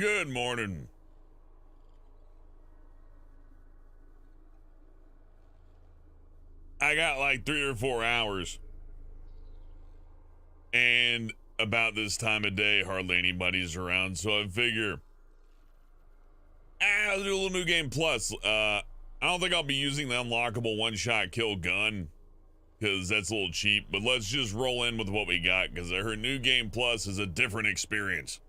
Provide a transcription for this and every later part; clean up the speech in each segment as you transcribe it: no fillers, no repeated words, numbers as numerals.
Good morning. I got like 3 or 4 hours. And about this time of day, hardly anybody's around. So I figure, I'll do a little New Game Plus. I don't think I'll be using the unlockable one-shot kill gun, because that's a little cheap. But let's just roll in with what we got, because I heard New Game Plus is a different experience.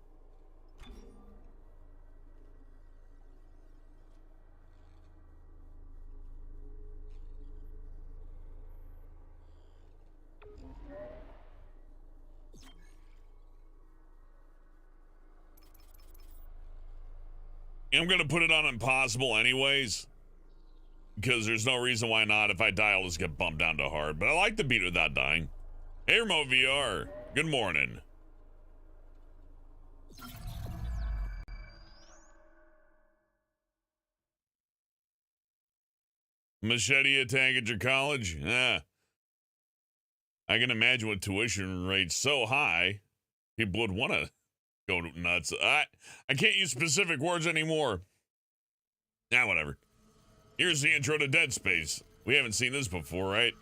I'm gonna put it on impossible anyways, because there's no reason why not. If I die, I'll just get bumped down to hard. But I like to beat without dying. Hey, Remote VR. Good morning. Machete attack at your college? I can imagine with tuition rates so high, people would want to go nuts. I can't use specific words anymore. Nah, whatever. Here's the intro to Dead Space. We haven't seen this before, right?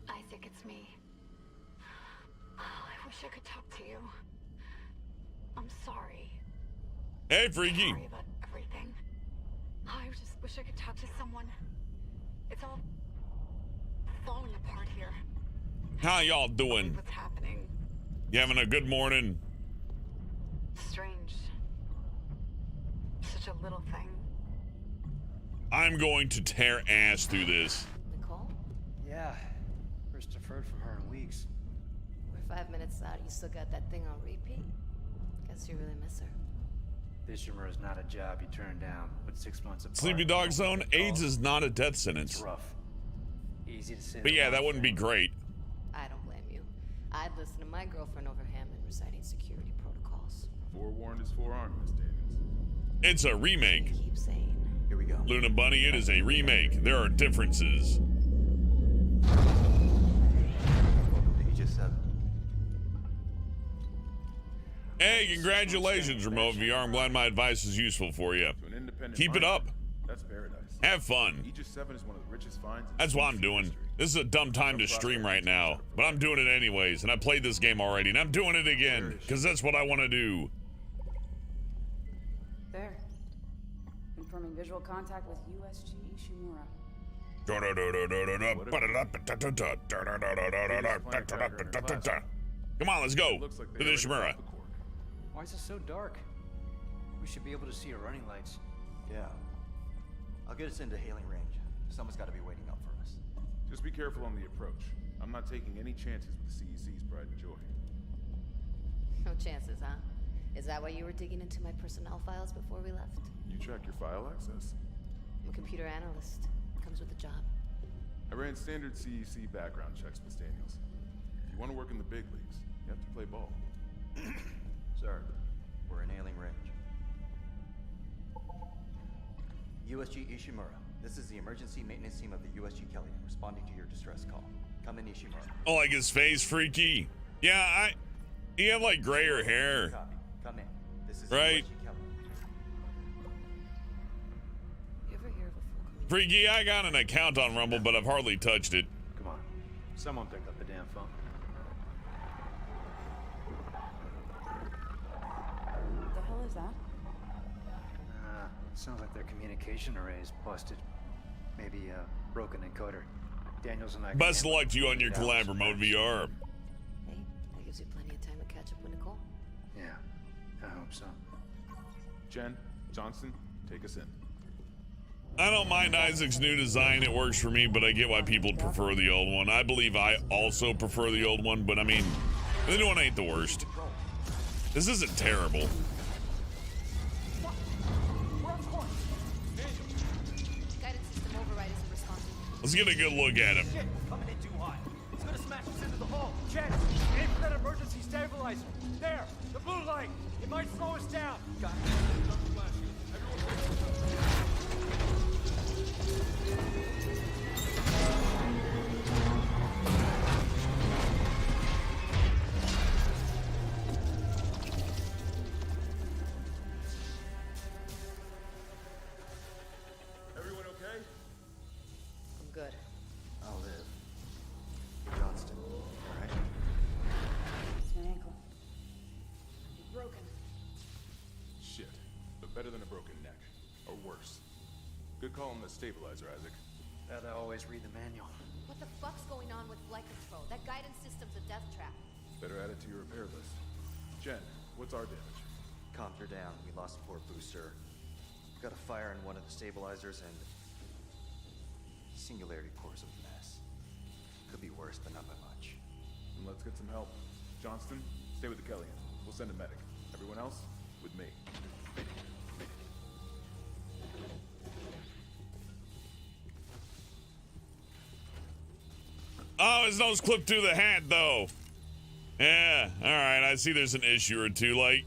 Isaac, it's me. Oh, I wish I could talk to you. I'm sorry. Hey, Freaky. Sorry about everything. I just wish I could talk to someone. It's all falling apart here. How y'all doing? What's happening? You having a good morning? Strange. Such a little thing. I'm going to tear ass through this. Nicole? Yeah. First deferred from her in weeks. We're 5 minutes out. You still got that thing on repeat? Guess you really miss her. Ishimura is not a job you turn down, but 6 months apart. Sleepy Dog Zone, AIDS is not a death sentence. It's rough. Easy to say. But yeah, that wouldn't be great. I don't blame you. I'd listen to my girlfriend over Hammond reciting security protocols. Forewarned is forearmed, Miss Daniels. It's a remake. Keep saying. Here we go. Luna Bunny, it is a remake. There are differences. Welcome to Aegis 7. Hey, congratulations, Remote VR. I'm glad my advice is useful for you. To an independent Keep it up. mine, That's paradise. Have fun. Aegis 7 is one of the richest finds. in That's what I'm space doing. history. This is a dumb time to stream right now, but I'm doing it anyways, and I played this game already, and I'm doing it again, because that's what I want to do. There. Confirming visual contact with USG Ishimura. Come on, let's go. Looks like To they the already Ishimura. found the core. Why is it so dark? We should be able to see your running lights. Yeah. I'll get us into hailing range. Someone's got to be waiting up for us. Just be careful on the approach. I'm not taking any chances with the CEC's pride and joy. No chances, huh? Is that why you were digging into my personnel files before we left? You check your file access? I'm a computer analyst. Comes with the job. I ran standard CEC background checks, Miss Daniels. If you want to work in the big leagues, you have to play ball. Sir, we're in hailing range. USG Ishimura. This is the emergency maintenance team of the USG Kelly, responding to your distress call. Come in, Ishimura. Oh, like his face, freaky. Yeah, he had like grayer hair. Copy. Come in. This is Right. USG Kelly. You ever hear of a full community? Freaky, I got an account on Rumble, but I've hardly touched it. Come on. Someone pick up the damn phone. The hell is that? Sounds like their communication array is busted. Maybe a broken encoder. Daniels and I. Best of luck to you on your collab, Remote VR. Hey, that gives you plenty of time to catch up with Nicole. Yeah, I hope so. Jen, Johnson, take us in. I don't mind Isaac's new design. It works for me, but I get why people prefer the old one. I believe I also prefer the old one, but I mean, the new one ain't the worst. This isn't terrible. Guidance system override isn't responsive. Let's get a good look at him. Coming in too hot. It's gonna smash us into the hull. Jen, aim for that emergency stabilizer. There, the blue light. It might slow us down. Got it. Better than a broken neck. Or worse. Good call on the stabilizer, Isaac. That I always read the manual. What the fuck's going on with flight control? That guidance system's a death trap. Better add it to your repair list. Jen, what's our damage? Calmed her down. We lost a port booster. Got a fire in one of the stabilizers and... Singularity core's a mess. Could be worse, but not by much. And let's get some help. Johnston, stay with the Kellyan. We'll send a medic. Everyone else, with me. Oh, his nose clipped through the hat, though. Yeah, all right. I see there's an issue or two. Like,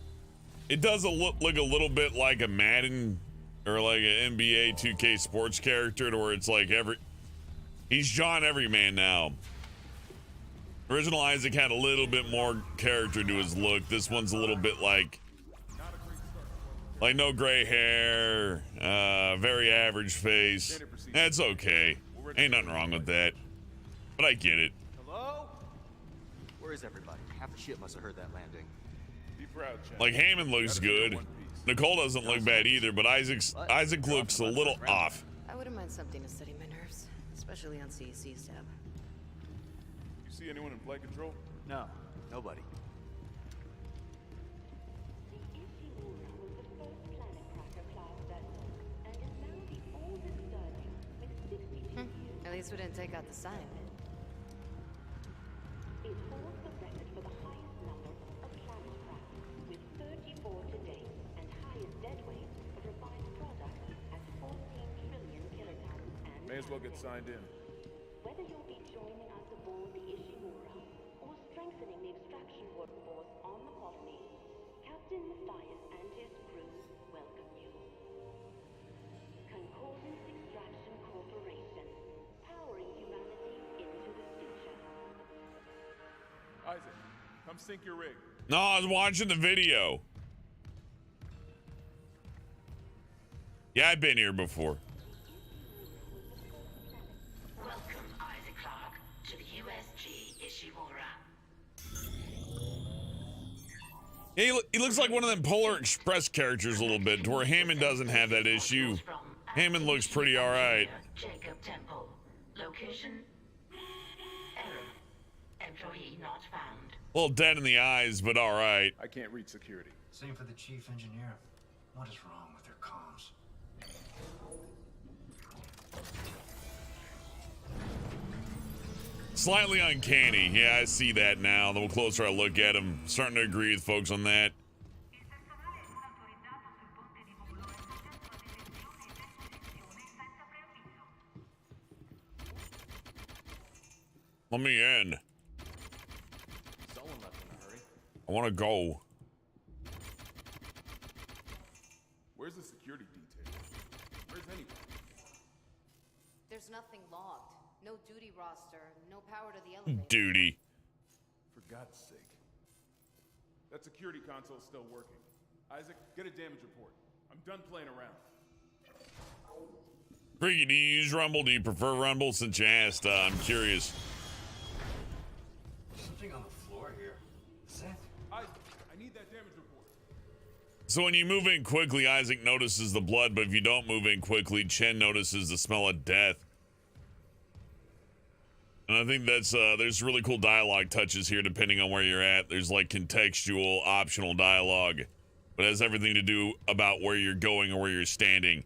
it does look a little bit like a Madden or like an NBA 2K sports character, to where it's like he's John Everyman now. Original Isaac had a little bit more character to his look. This one's a little bit like no gray hair, very average face. That's okay. Ain't nothing wrong with that. But I get it. Hello? Where is everybody? Half the ship must have heard that landing. Be proud, Jen. Like, Hammond looks good. Nicole doesn't look bad either, but Isaac looks a little off. I wouldn't mind something to steady my nerves, especially on CEC's tab. You see anyone in flight control? No, nobody. The Ishimura was the first planet cracker class vessel, and is now the oldest Sterling, with 62 years. At least we didn't take out the sign. It holds the record for the highest number of planet cracks, with 34 to date, and highest dead weight of refined product at 14 trillion kilotons annually. May as well get signed in. Whether you'll be joining us aboard the Ishimura or strengthening the extraction workforce on the colony, Captain Matthias and his crew welcome you. Concordance Extraction Corporation, powering humanity into the future. Isaac, come sync your rig. No, I was watching the video. Yeah, I've been here before. Welcome, Isaac Clarke, to the USG Ishimura. He looks like one of them Polar Express characters a little bit, to where Hammond doesn't have that issue. Hammond looks pretty all right. Jacob Temple. Location? Error. Employee not found. A little dead in the eyes, but all right. I can't reach security. Same for the chief engineer. What is wrong with their comms? Slightly uncanny. Yeah, I see that now. The closer I look at him, starting to agree with folks on that. Let me in. Someone left in a hurry. I want to go. Where's the security detail? Where's anyone? There's nothing logged. No duty roster, no power to the elevator. Duty. For God's sake. That security console's still working. Isaac, get a damage report. I'm done playing around. Freaky, do you use Rumble? Do you prefer Rumble? Since you asked, I'm curious. Something on the floor here. Seth? Isaac, I need that damage report. So when you move in quickly, Isaac notices the blood, but if you don't move in quickly, Chen notices the smell of death. And I think that's, there's really cool dialogue touches here depending on where you're at. There's like contextual, optional dialogue, but it has everything to do about where you're going or where you're standing,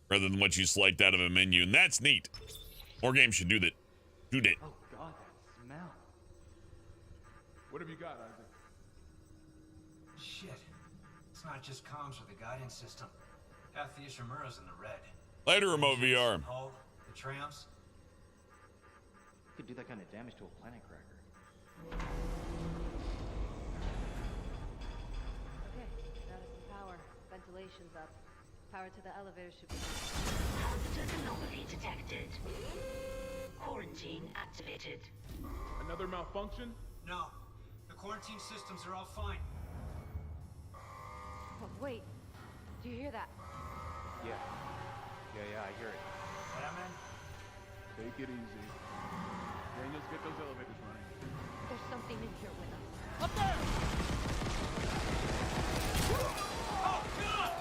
rather than what you select out of a menu. And that's neat. More games should do that. Do that. Oh god, that smell. What have you got, Isaac? Shit. It's not just comms or the guidance system. Half the Ishimura's in the red. Later, remote VR. Hull, the trams. Could do that kind of damage to a planet cracker. Okay, got us some power. Ventilation's up. Power to the elevator should be... Hazardous anomaly detected. Quarantine activated. Another malfunction? No. The quarantine systems are all fine. Oh, wait. Do you hear that? Yeah. Yeah, I hear it. Hammond? Take it easy. Daniels, get those elevators running. There's something in here with us. Up there! Oh, God!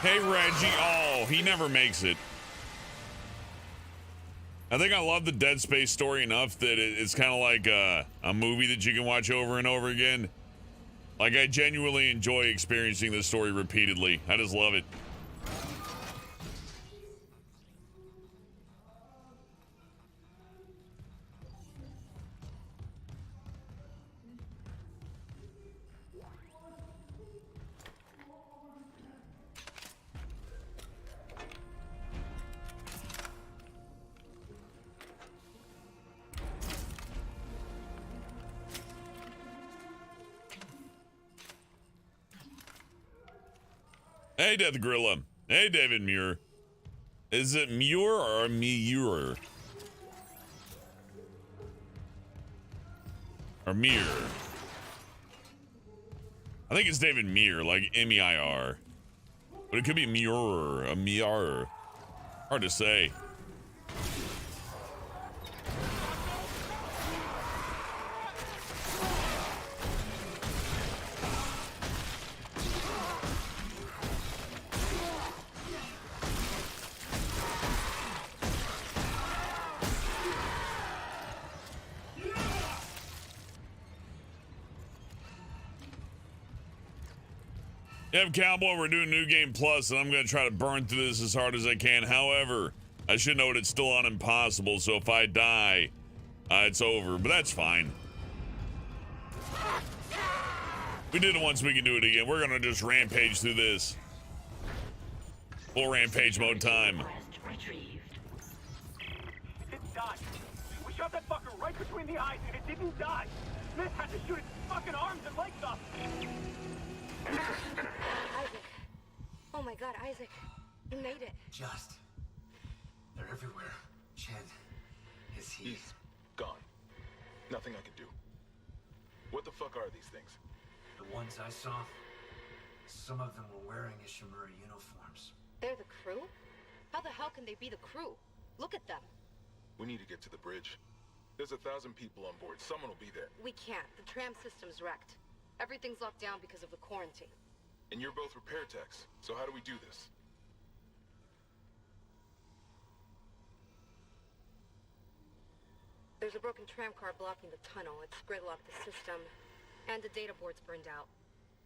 Hey, Reggie. Oh, he never makes it. I think I love the Dead Space story enough that it's kind of like a movie that you can watch over and over again. Like, I genuinely enjoy experiencing this story repeatedly. I just love it. Hey, Death Gorilla. Hey, David Muir. Is it Muir or Muir? Or Muir? I think it's David Muir, like M-E-I-R. But it could be Muir, a Muir. Hard to say. Yep, Cowboy, we're doing New Game Plus, and I'm going to try to burn through this as hard as I can. However, I should note it's still on impossible, so if I die, it's over, but that's fine. We did it once, we can do it again. We're going to just rampage through this. Full rampage mode time. It died. We shot that fucker right between the eyes, and it didn't die. Smith had to shoot its fucking arms and legs off. Isaac. Oh my god, Isaac. You made it. Just. They're everywhere. Chen. Is he? He's gone. Nothing I can do. What the fuck are these things? The ones I saw, some of them were wearing Ishimura uniforms. They're the crew? How the hell can they be the crew? Look at them. We need to get to the bridge. There's 1,000 people on board. Someone will be there. We can't. The tram system's wrecked. Everything's locked down because of the quarantine. And you're both repair techs. So how do we do this? There's a broken tram car blocking the tunnel. It's gridlocked the system. And the data board's burned out.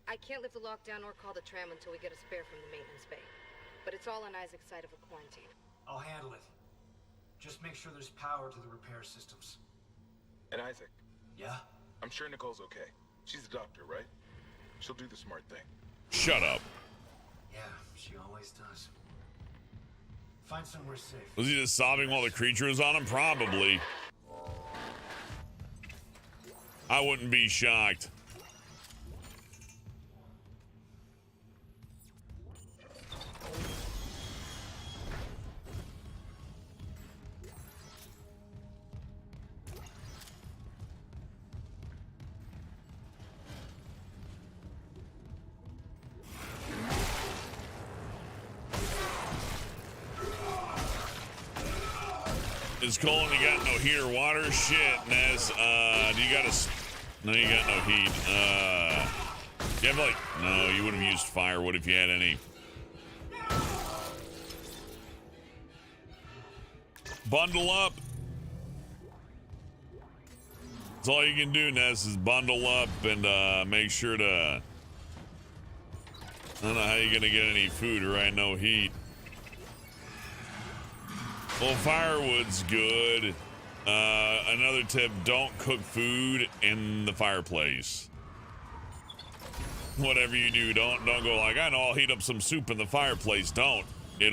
I can't lift the lockdown or call the tram until we get a spare from the maintenance bay. But it's all on Isaac's side of the quarantine. I'll handle it. Just make sure there's power to the repair systems. And Isaac, Yeah? I'm sure Nicole's okay. She's a doctor, right? She'll do the smart thing. Shut up. Yeah, she always does. Find somewhere safe. Was he just sobbing while the creature was on him? Probably. I wouldn't be shocked. Is Colin, you got no heat or water? Shit, Nez. Do you got no, you got no heat. You have like, no, you would have used firewood if you had any. Bundle up. That's all you can do, Nez, is bundle up and make sure to. I don't know how you're gonna get any food, right? No heat. Well, firewood's good. Another tip, don't cook food in the fireplace. Whatever you do, don't go like, I know, I'll heat up some soup in the fireplace. Don't. I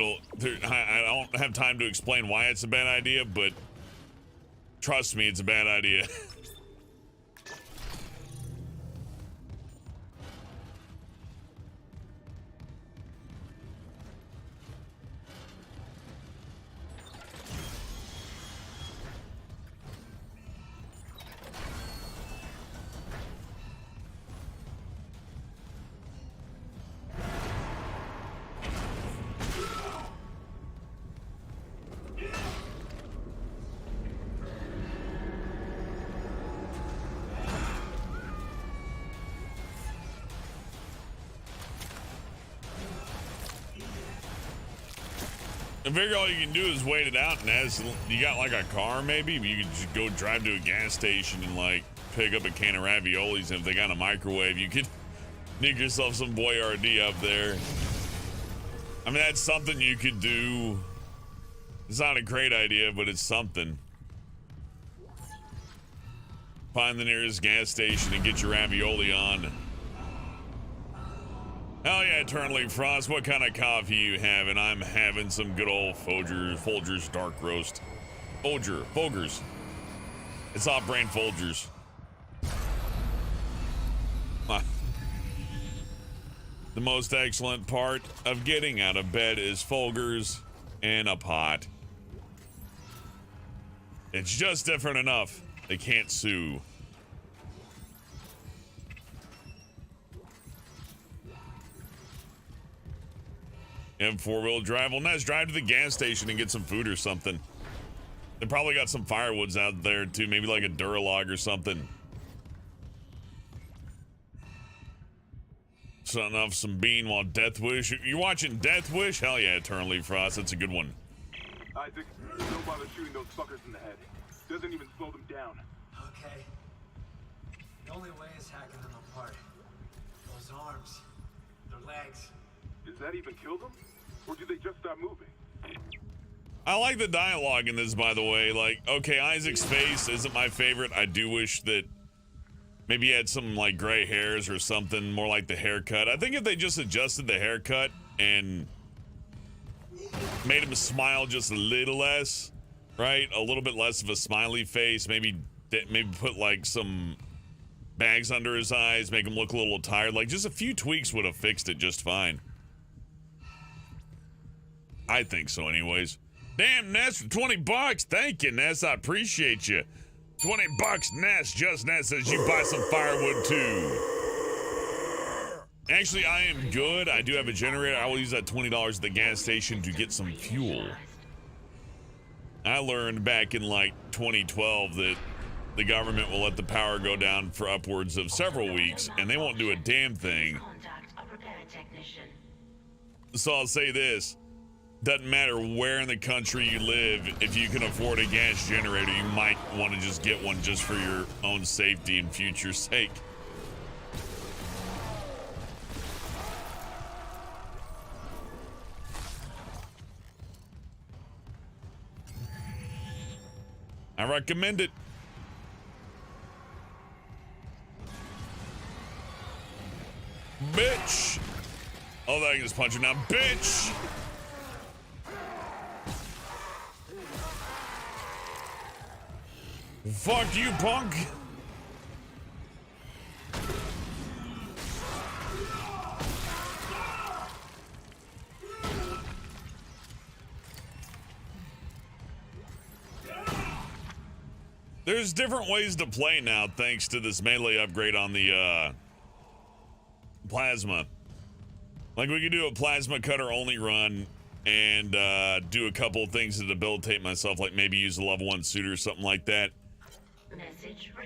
don't have time to explain why it's a bad idea, but trust me, it's a bad idea. I figure all you can do is wait it out, and as you got like a car, maybe you could just go drive to a gas station and like pick up a can of raviolis. And if they got a microwave, you could sneak yourself some Boyardee up there. I mean, that's something you could do. It's not a great idea, but it's something. Find the nearest gas station and get your ravioli on. Hell yeah, Eternally Frost. What kind of coffee you having? I'm having some good old Folgers dark roast. Folgers. It's off-brand Folgers. The most excellent part of getting out of bed is Folgers and a pot. It's just different enough. They can't sue. And four-wheel drive. Well, let's drive to the gas station and get some food or something. They probably got some firewoods out there too. Maybe like a Duralog or something. Something off some bean while Death Wish. You watching Death Wish? Hell yeah, Eternally Frost. That's a good one. Isaac, don't bother shooting those fuckers in the head. Doesn't even slow them down. Okay. The only way is hacking them apart. Those arms, their legs. Does that even kill them? Or do they just stop moving? I like the dialogue in this, by the way. Like, okay, Isaac's face isn't my favorite. I do wish that maybe he had some like gray hairs or something, more like the haircut. I think if they just adjusted the haircut and made him smile just a little less, right? A little bit less of a smiley face. Maybe put like some bags under his eyes, make him look a little tired. Like just a few tweaks would have fixed it just fine. I think so anyways. Damn, Ness, for 20 bucks. Thank you, Ness. I appreciate you. 20 bucks, Ness. Just Ness says you buy some firewood too. Actually, I am good. I do have a generator. I will use that $20 at the gas station to get some fuel. I learned back in like 2012 that the government will let the power go down for upwards of several weeks, and they won't do a damn thing. So I'll say this. Doesn't matter where in the country you live, if you can afford a gas generator, you might want to just get one just for your own safety and future's sake. I recommend it. Bitch! Oh, that I can just punch him now. Bitch! Fuck you, punk! There's different ways to play now thanks to this melee upgrade on the plasma. Like we could do a plasma cutter only run and do a couple of things to debilitate myself, like maybe use a level 1 suit or something like that.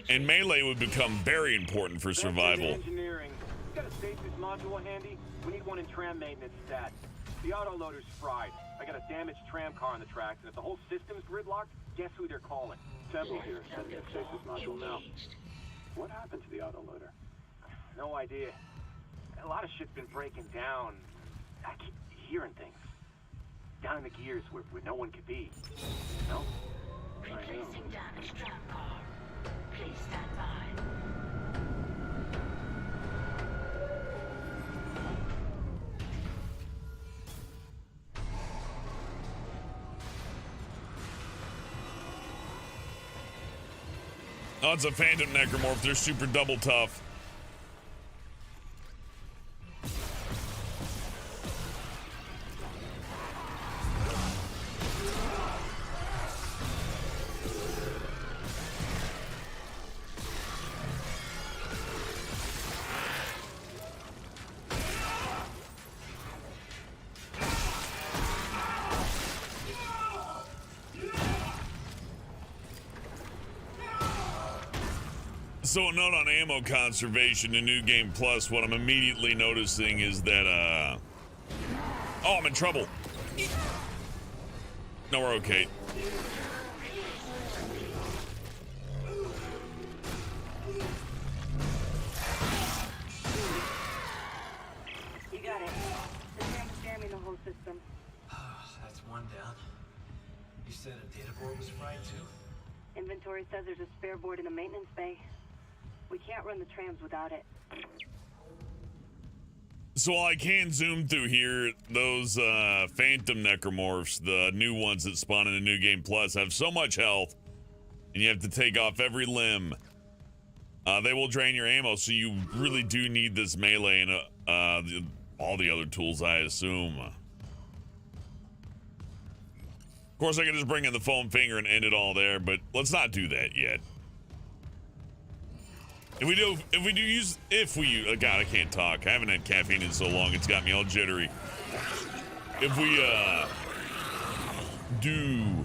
And melee would become very important for survival. Engineering. Got a stasis module handy? We need one in tram maintenance stat. The autoloader's fried. I got a damaged tram car on the tracks, and if the whole system's gridlocked, guess who they're calling? Temple here, sending a stasis module now. What happened to the autoloader? No idea. A lot of shit's been breaking down. I keep hearing things. Down in the gears where no one could be. No? Replacing damaged tram car. Please stand by. Oh, it's a Phantom Necromorph. They're super double tough. So a note on ammo conservation in New Game Plus, what I'm immediately noticing is that, oh, I'm in trouble. No, we're okay. You got it. The tram's jamming the whole system. That's one down. You said a data board was fried too? Inventory says there's a spare board in the maintenance bay. We can't run the trams without it. So while I can zoom through here, those Phantom Necromorphs, the new ones that spawn in the New Game Plus, have so much health, and you have to take off every limb. They will drain your ammo, so you really do need this melee and all the other tools, I assume. Of course, I can just bring in the foam finger and end it all there, but let's not do that yet. If we use, God, I can't talk. I haven't had caffeine in so long, it's got me all jittery. If we, do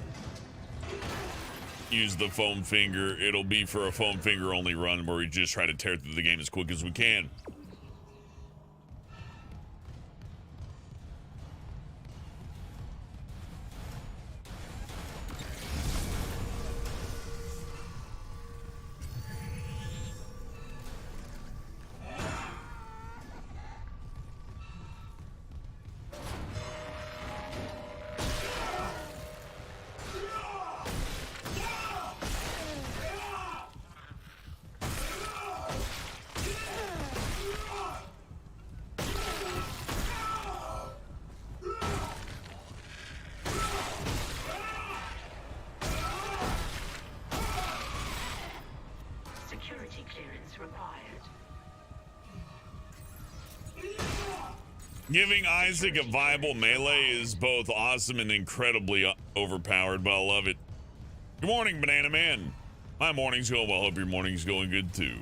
use the foam finger, it'll be for a foam finger only run where we just try to tear through the game as quick as we can. Security clearance required. Giving Isaac a viable melee is both awesome and incredibly overpowered, but I love it. Good morning, Banana Man. My morning's going well. Hope your morning's going good too.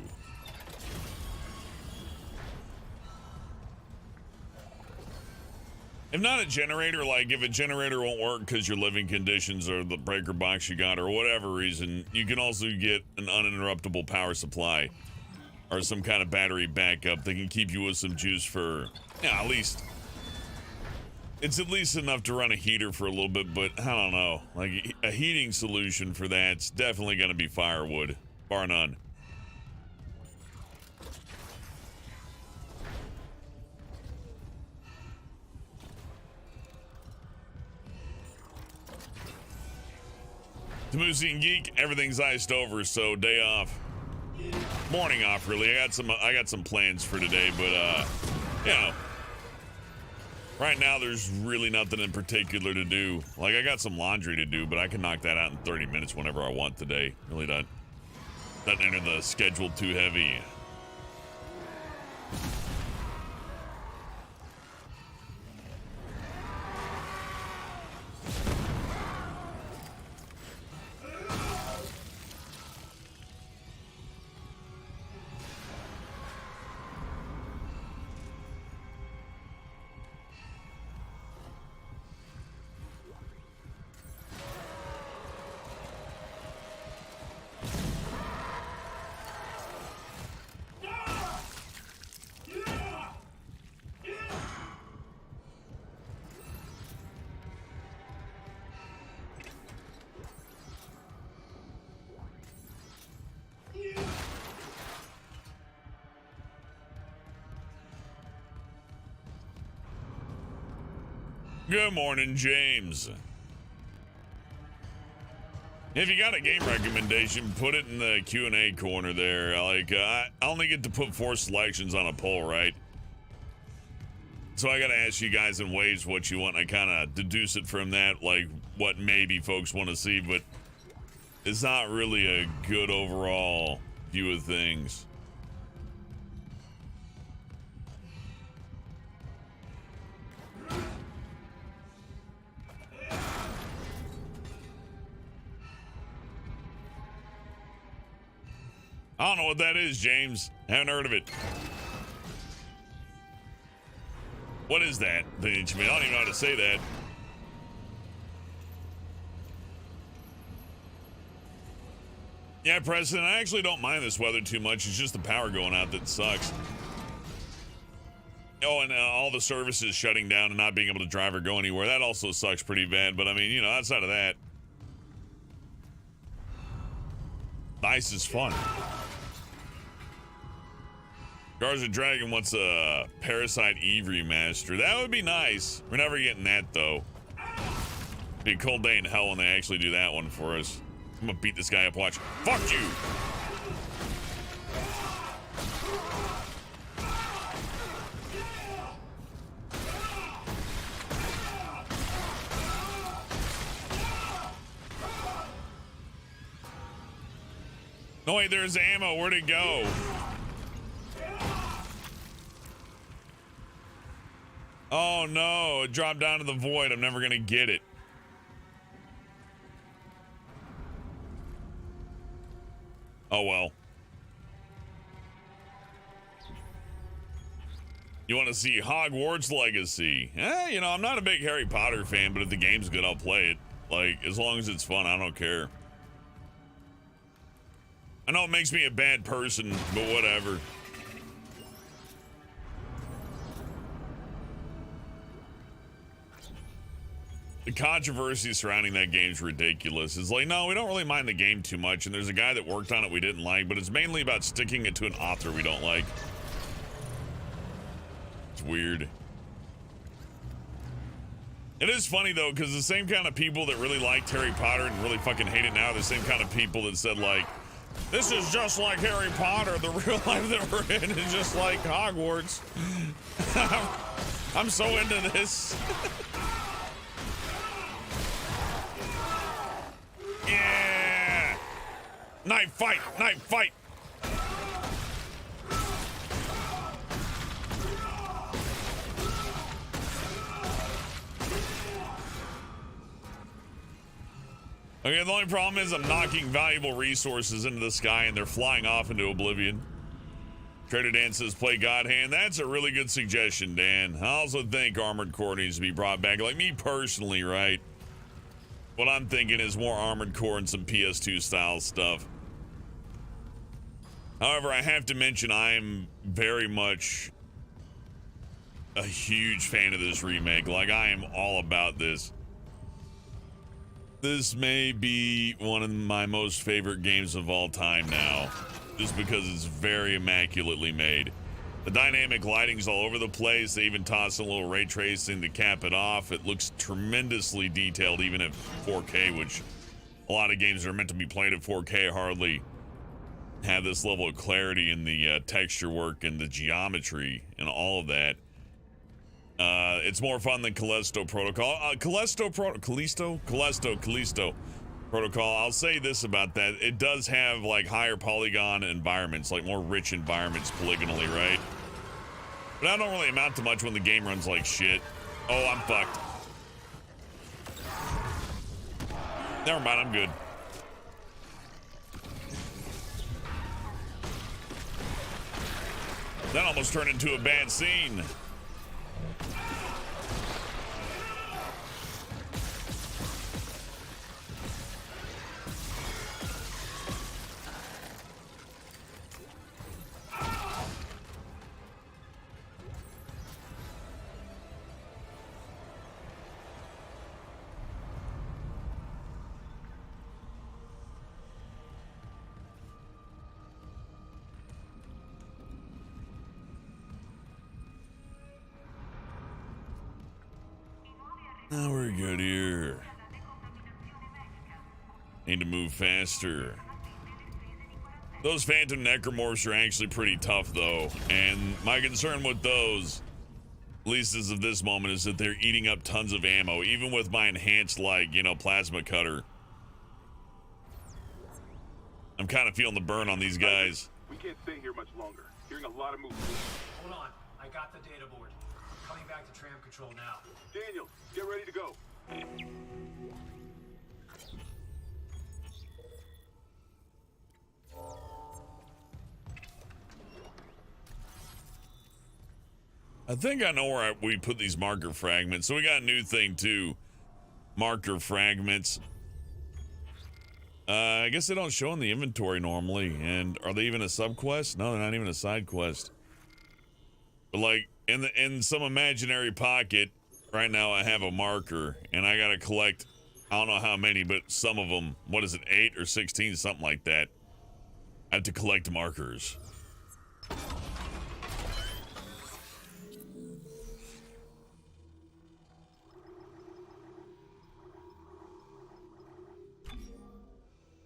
If not a generator, like if a generator won't work because your living conditions or the breaker box you got or whatever reason, you can also get an uninterruptible power supply or some kind of battery backup that can keep you with some juice for, yeah, at least. It's at least enough to run a heater for a little bit, but I don't know. Like a heating solution for that's definitely going to be firewood, bar none. Tamusi and Geek, everything's iced over, so day off. Morning off, really. I got some plans for today, but you know, right now there's really nothing in particular to do. Like I got some laundry to do, but I can knock that out in 30 minutes whenever I want today. Really doesn't enter the schedule too heavy. Good morning, James. If you got a game recommendation, put it in the Q&A corner there. Like, I only get to put 4 selections on a poll, right? So I gotta ask you guys in waves what you want. I kind of deduce it from that, like what maybe folks want to see, but it's not really a good overall view of things. I don't know what that is, James. Haven't heard of it. What is that? I don't even know how to say that. Yeah, President, I actually don't mind this weather too much. It's just the power going out that sucks. Oh, and all the services shutting down and not being able to drive or go anywhere. That also sucks pretty bad. But I mean, you know, outside of that, nice is fun. Garza Dragon wants a Parasite Eve remaster. That would be nice. We're never getting that though. Be a cold day in hell when they actually do that one for us. I'm gonna beat this guy up. Watch. Fuck you. No, wait, there's ammo. Where'd it go? Oh no, it dropped down to the void. I'm never gonna get it. Oh well. You want to see Hogwarts Legacy? You know, I'm not a big Harry Potter fan, but if the game's good, I'll play it. Like, as long as it's fun, I don't care. I know it makes me a bad person, but whatever. The controversy surrounding that game's ridiculous. It's like, no, we don't really mind the game too much, and there's a guy that worked on it we didn't like, but it's mainly about sticking it to an author we don't like. It's weird. It is funny, though, because the same kind of people that really liked Harry Potter and really fucking hate it now are the same kind of people that said, like, this is just like Harry Potter. The real life that we're in is just like Hogwarts. I'm so into this. Yeah! Knife fight! Knife fight! Okay, the only problem is I'm knocking valuable resources into the sky and they're flying off into oblivion. Trader Dan says play God Hand. That's a really good suggestion, Dan. I also think Armored Core needs to be brought back. Like me personally, right? What I'm thinking is more Armored Core and some PS2 style stuff. However, I have to mention I'm very much a huge fan of this remake. Like, I am all about this. This may be one of my most favorite games of all time now, just because it's very immaculately made. The dynamic lighting's all over the place. They even toss a little ray tracing to cap it off. It looks tremendously detailed, even at 4K, which a lot of games that are meant to be played at 4K hardly have this level of clarity in the texture work and the geometry and all of that. It's more fun than Callisto Protocol. Callisto Protocol. I'll say this about that. It does have like higher polygon environments, like more rich environments polygonally, right? But that don't really amount to much when the game runs like shit. Oh, I'm fucked. Never mind, I'm good. That almost turned into a bad scene. Oh, we're good here. Need to move faster. Those Phantom Necromorphs are actually pretty tough, though. And my concern with those, at least as of this moment, is that they're eating up tons of ammo, even with my enhanced, like, you know, plasma cutter. I'm kind of feeling the burn on these guys. We can't stay here much longer. Hearing a lot of movement. Hold on. I got the data board. Coming back to tram control now. Daniel, get ready to go. I think I know where we put these marker fragments. So we got a new thing too. Marker fragments. I guess they don't show in the inventory normally. And are they even a subquest? No, they're not even a side quest. But like, in some imaginary pocket right now I have a marker, and I gotta collect, I don't know how many, but some of them. What is it, 8 or 16, something like that. I have to collect markers.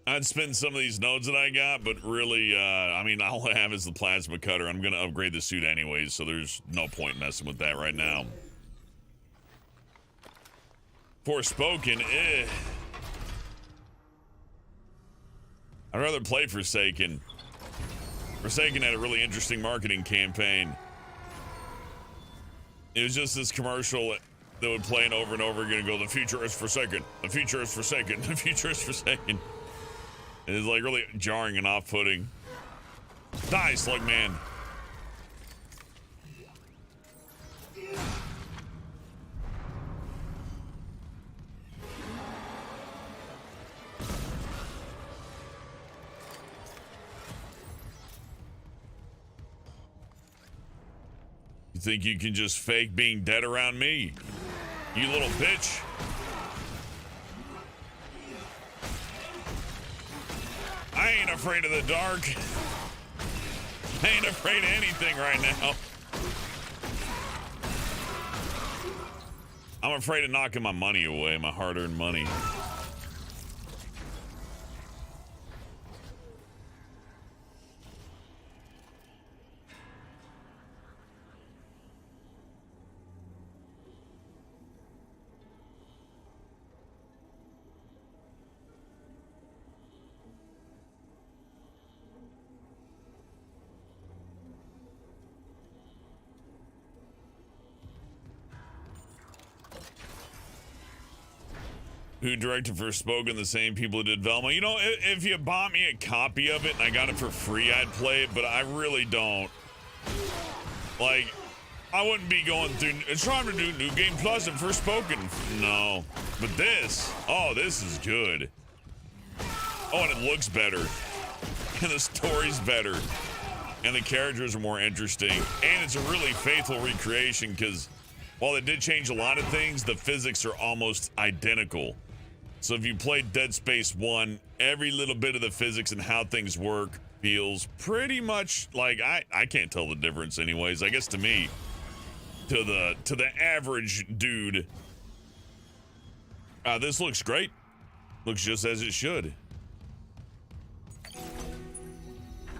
I'd spend some of these nodes that I got, but really, I mean, all I have is the plasma cutter. I'm going to upgrade the suit anyways, so there's no point messing with that right now. Forspoken, I'd rather play Forsaken. Forsaken had a really interesting marketing campaign. It was just this commercial that would play it over and over again and go, the future is Forsaken, the future is Forsaken, the future is Forsaken. It is like really jarring and off-putting. Die, Slugman. You think you can just fake being dead around me? You little bitch. I ain't afraid of the dark. I ain't afraid of anything right now. I'm afraid of knocking my money away, my hard-earned money. Who directed Forspoken? The same people who did Velma. You know, if you bought me a copy of it and I got it for free, I'd play it, but I really don't. Like, I wouldn't be going through, it's time to do New Game Plus and Forspoken. No. But this, oh, this is good. Oh, and it looks better. And the story's better. And the characters are more interesting. And it's a really faithful recreation because while they did change a lot of things, the physics are almost identical. So if you played Dead Space 1, every little bit of the physics and how things work feels pretty much like, I can't tell the difference anyways. I guess to me, to the average dude, this looks great. Looks just as it should.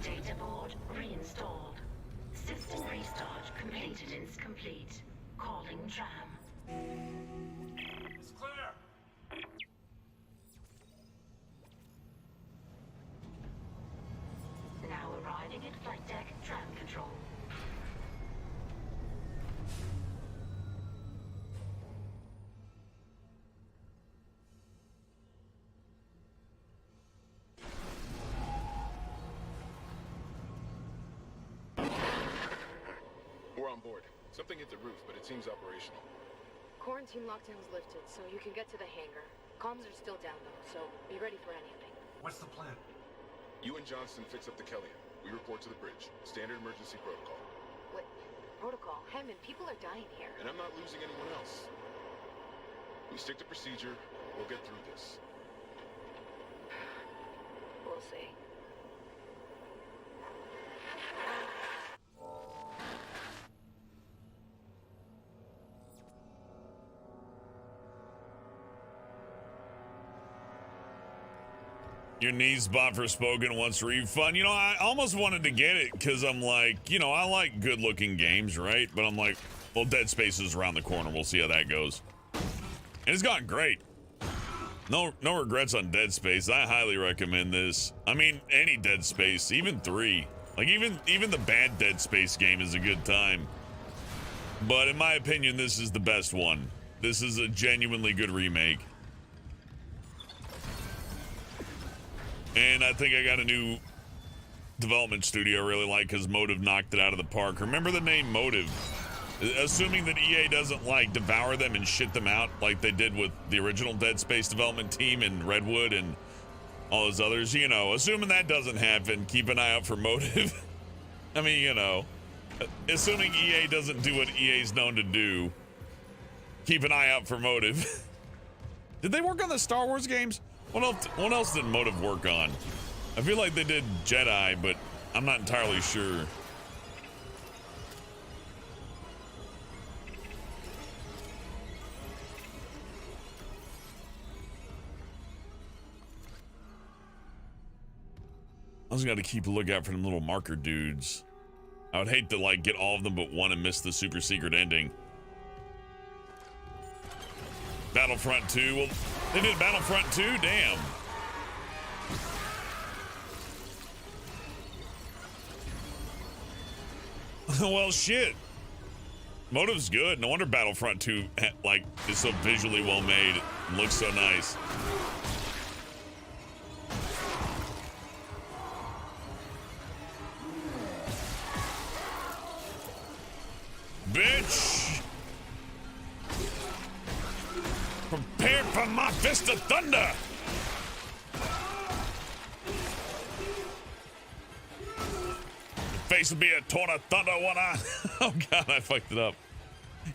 Data board reinstalled. System restart completed and is complete. Calling tram. It's clear. Now arriving at flight deck tram control. We're on board. Something hit the roof, but it seems operational. Quarantine lockdown's lifted, so you can get to the hangar. Comms are still down though, so be ready for anything. What's the plan? You and Johnston fix up the Kellyan. We report to the bridge. Standard emergency protocol. What? Protocol? Hammond, people are dying here. And I'm not losing anyone else. We stick to procedure. We'll get through this. We'll see. Your knees bought Forspoken wants a refund. You know, I almost wanted to get it because I'm like, you know, I like good looking games, right? But I'm like, well, Dead Space is around the corner. We'll see how that goes. And it's gone great. No regrets on Dead Space. I highly recommend this. I mean, any Dead Space, even 3. Like even the bad Dead Space game is a good time. But in my opinion, this is the best one. This is a genuinely good remake. And I think I got a new development studio I really like because Motive knocked it out of the park. Remember the name Motive? Assuming that EA doesn't like devour them and shit them out like they did with the original Dead Space development team and Redwood and all those others, you know, assuming that doesn't happen, keep an eye out for Motive. I mean, you know, Assuming EA doesn't do what EA's known to do, keep an eye out for Motive. Did they work on the Star Wars games? What else did Motive work on? I feel like they did Jedi, but I'm not entirely sure. I just got to keep a lookout for them little marker dudes. I would hate to like get all of them but one and miss the super secret ending. Battlefront 2. Well, they did Battlefront 2? Damn. Well, shit. Motive's good. No wonder Battlefront 2 like is so visually well made. Looks so nice. Bitch! Prepare for my fist of thunder! Your face will be a torn of thunder when I... Oh god, I fucked it up.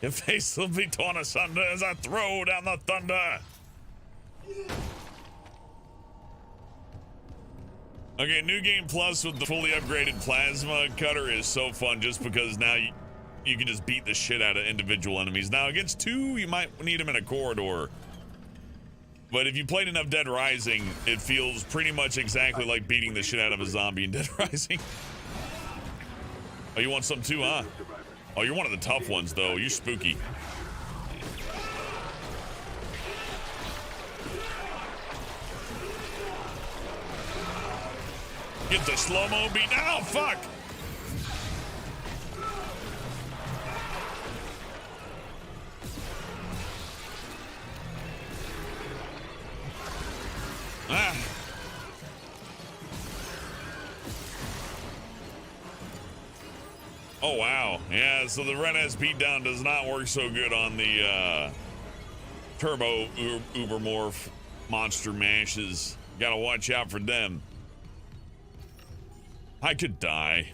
Your face will be torn asunder as I throw down the thunder. Okay, New Game Plus with the fully upgraded plasma cutter is so fun just because now you can just beat the shit out of individual enemies. Now, against two, you might need them in a corridor. But if you played enough Dead Rising, it feels pretty much exactly like beating the shit out of a zombie in Dead Rising. Oh, you want some too, huh? Oh, you're one of the tough ones, though. You're spooky. Get the slow-mo beat. Oh, fuck! Ah. Oh, wow. Yeah, so the Ren-S beatdown does not work so good on the Turbo Ubermorph monster mashes. Gotta watch out for them. I could die.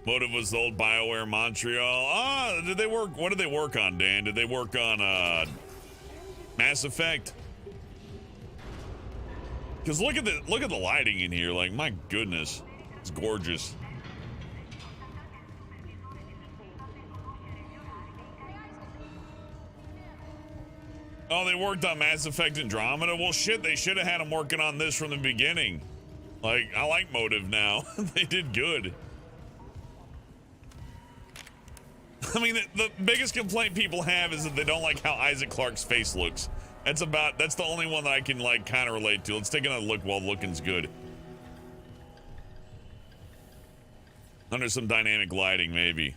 Motive was the old BioWare Montreal. Ah, did they work? What did they work on, Dan? Did they work on Mass Effect? Because look at the lighting in here. Like, my goodness, it's gorgeous. Oh, they worked on Mass Effect Andromeda? Well, shit, they should have had them working on this from the beginning. Like, I like Motive now. They did good. I mean, the biggest complaint people have is that they don't like how Isaac Clarke's face looks. That's the only one that I can, like, kind of relate to. Let's take another look while looking's good. Under some dynamic lighting, maybe.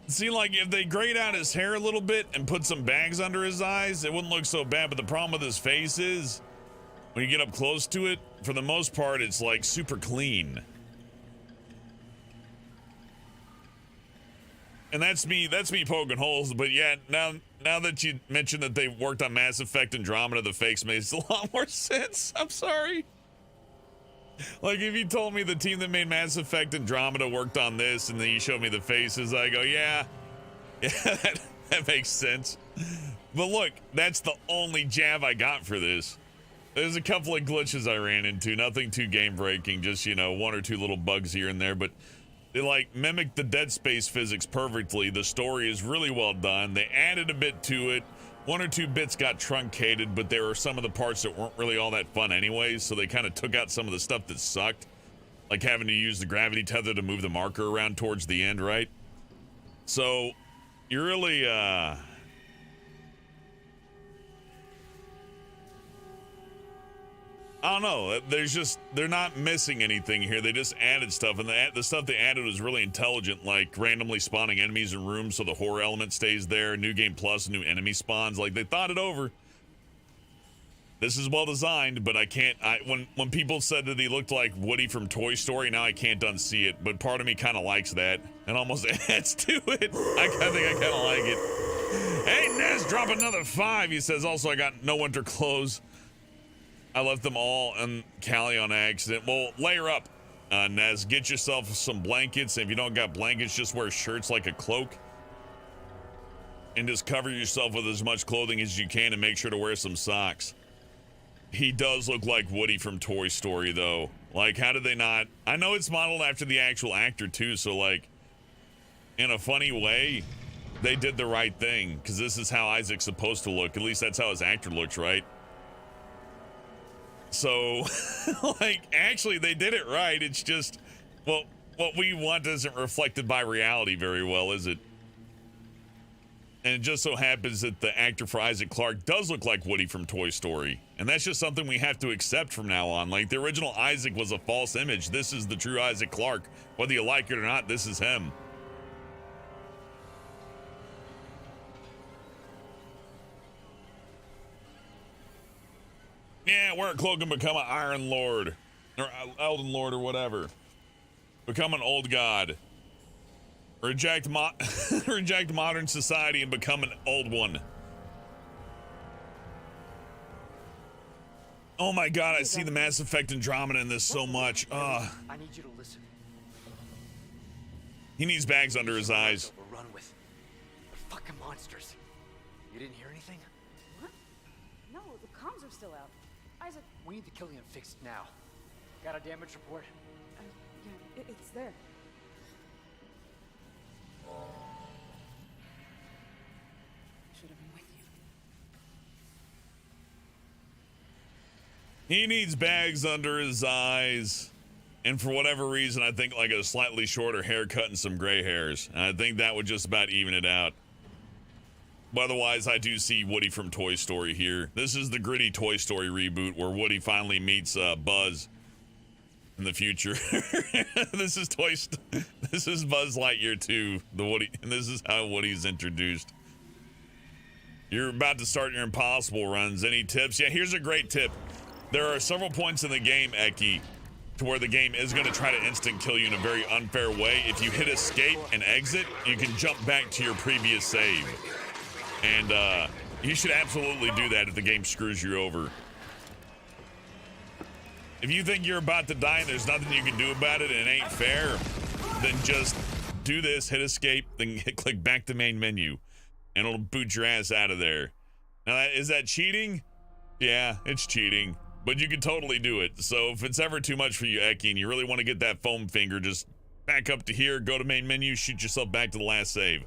See, like, if they grayed out his hair a little bit and put some bags under his eyes, it wouldn't look so bad. But the problem with his face is, when you get up close to it, for the most part, it's, like, super clean. And that's me poking holes. But yeah, now that you mentioned that they worked on Mass Effect Andromeda, the fakes makes a lot more sense. I'm sorry. Like, if you told me the team that made Mass Effect Andromeda worked on this, and then you showed me the faces, I go, yeah, that makes sense. But look, that's the only jab I got for this. There's a couple of glitches I ran into, nothing too game-breaking, just, you know, one or two little bugs here and there, but they, like, mimic the Dead Space physics perfectly. The story is really well done. They added a bit to it. One or two bits got truncated, but there were some of the parts that weren't really all that fun anyways, so they kind of took out some of the stuff that sucked, like having to use the gravity tether to move the marker around towards the end, right? So, you really, I don't know. They're not missing anything here. They just added stuff, and the stuff they added was really intelligent, like randomly spawning enemies in rooms so the horror element stays there. New Game Plus, new enemy spawns. Like, they thought it over. This is well designed, but I can't. When people said that he looked like Woody from Toy Story, now I can't unsee it. But part of me kind of likes that, and almost adds to it. I think I kind of like it. Hey, Nez, drop another 5. He says, also, I got no winter clothes. I left them all in Cali on accident. Well, layer up, Nez. Get yourself some blankets. If you don't got blankets, just wear shirts like a cloak. And just cover yourself with as much clothing as you can and make sure to wear some socks. He does look like Woody from Toy Story, though. Like, how did they not? I know it's modeled after the actual actor, too, so, like, in a funny way, they did the right thing. Because this is how Isaac's supposed to look. At least that's how his actor looks, right? So, like, actually, they did it right. It's just, well, what we want isn't reflected by reality very well, is it? And it just so happens that the actor for Isaac Clarke does look like Woody from Toy Story. And that's just something we have to accept from now on. Like, the original Isaac was a false image. This is the true Isaac Clarke. Whether you like it or not, this is him. Yeah, wear a cloak and become an Iron Lord. Or Elden Lord or whatever. Become an old god. Reject modern society and become an old one. Oh my god, I see the Mass Effect Andromeda in this so much. I need you to listen. He needs bags under his eyes. We're run with. They're fucking monsters. You didn't hear anything? What? No, the comms are still out. Isaac, We need the Killian fixed now. Got a damage report? yeah, it's there. Should have been with you. He needs bags under his eyes. And for whatever reason, I think like a slightly shorter haircut and some gray hairs. And I think that would just about even it out. But otherwise, I do see Woody from Toy Story here. This is the gritty Toy Story reboot where Woody finally meets Buzz in the future. This is This is Buzz Lightyear 2, the Woody, and this is how Woody's introduced. You're about to start your impossible runs. Any tips? Yeah, here's a great tip. There are several points in the game, Eki, to where the game is going to try to instant kill you in a very unfair way. If you hit escape and exit, you can jump back to your previous save. And you should absolutely do that if the game screws you over. If you think you're about to die and there's nothing you can do about it and it ain't fair, then just do this, hit escape, then click back to main menu, and it'll boot your ass out of there. Now, is that cheating? Yeah, it's cheating, but you can totally do it. So if it's ever too much for you, Eki, and you really want to get that foam finger, just back up to here, go to main menu, shoot yourself back to the last save.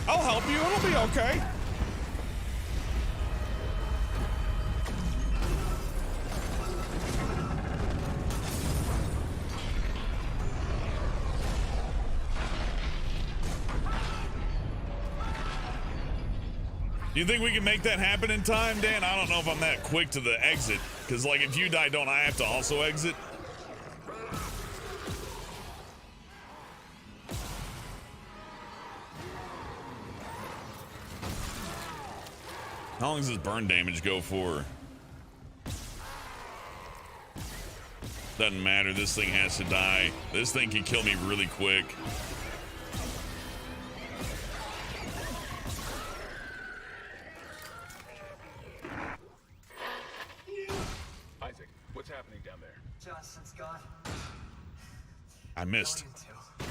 I'll help you, it'll be okay. You think we can make that happen in time, Dan? I don't know if I'm that quick to the exit. Because, like, if you die, don't I have to also exit? How long does this burn damage go for? Doesn't matter. This thing has to die. This thing can kill me really quick. Isaac, what's happening down there? Johnson's gone. I missed. The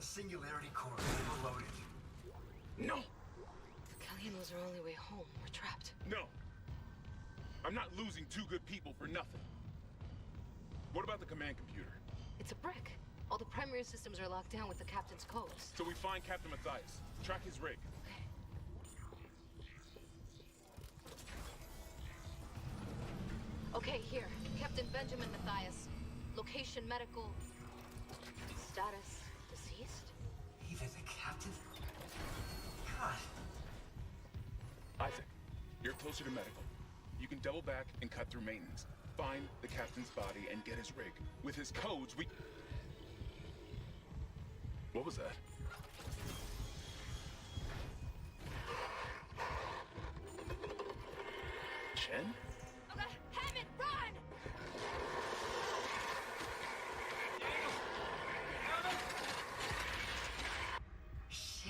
singularity core overloaded. No! Killian was our only way home. We're trapped. No! I'm not losing two good people for nothing. What about the command computer? It's a brick. All the primary systems are locked down with the captain's codes. So we find Captain Matthias, track his rig. Okay, here. Captain Benjamin Matthias. Location medical. Status deceased? Even the captain? God. Isaac, you're closer to medical. You can double back and cut through maintenance. Find the captain's body and get his rig. With his codes, we... What was that? Chen? Hammond, run! Shit.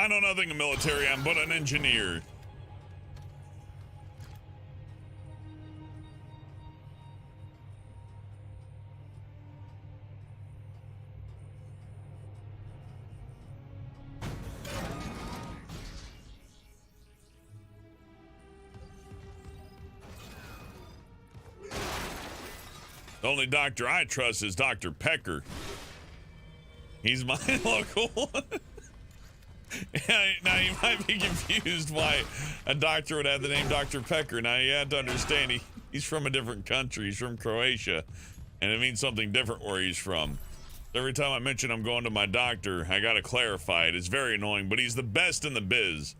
know nothing of military. I'm but an engineer. The only doctor I trust is Dr. Pecker. He's my local one. Now, you might be confused why a doctor would have the name Dr. Pecker. Now, you have to understand he's from a different country. He's from Croatia, and it means something different where he's from. Every time I mention I'm going to my doctor, I got to clarify it. It's very annoying, but he's the best in the biz.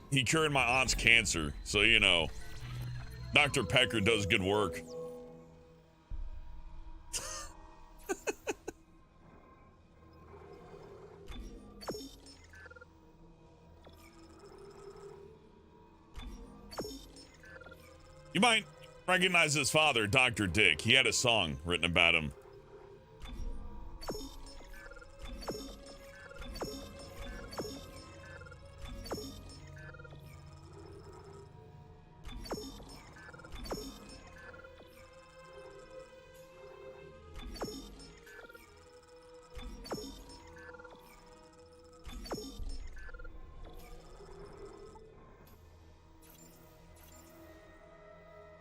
He cured my aunt's cancer, so, you know, Dr. Pecker does good work. You might recognize his father, Dr. Dick. He had a song written about him.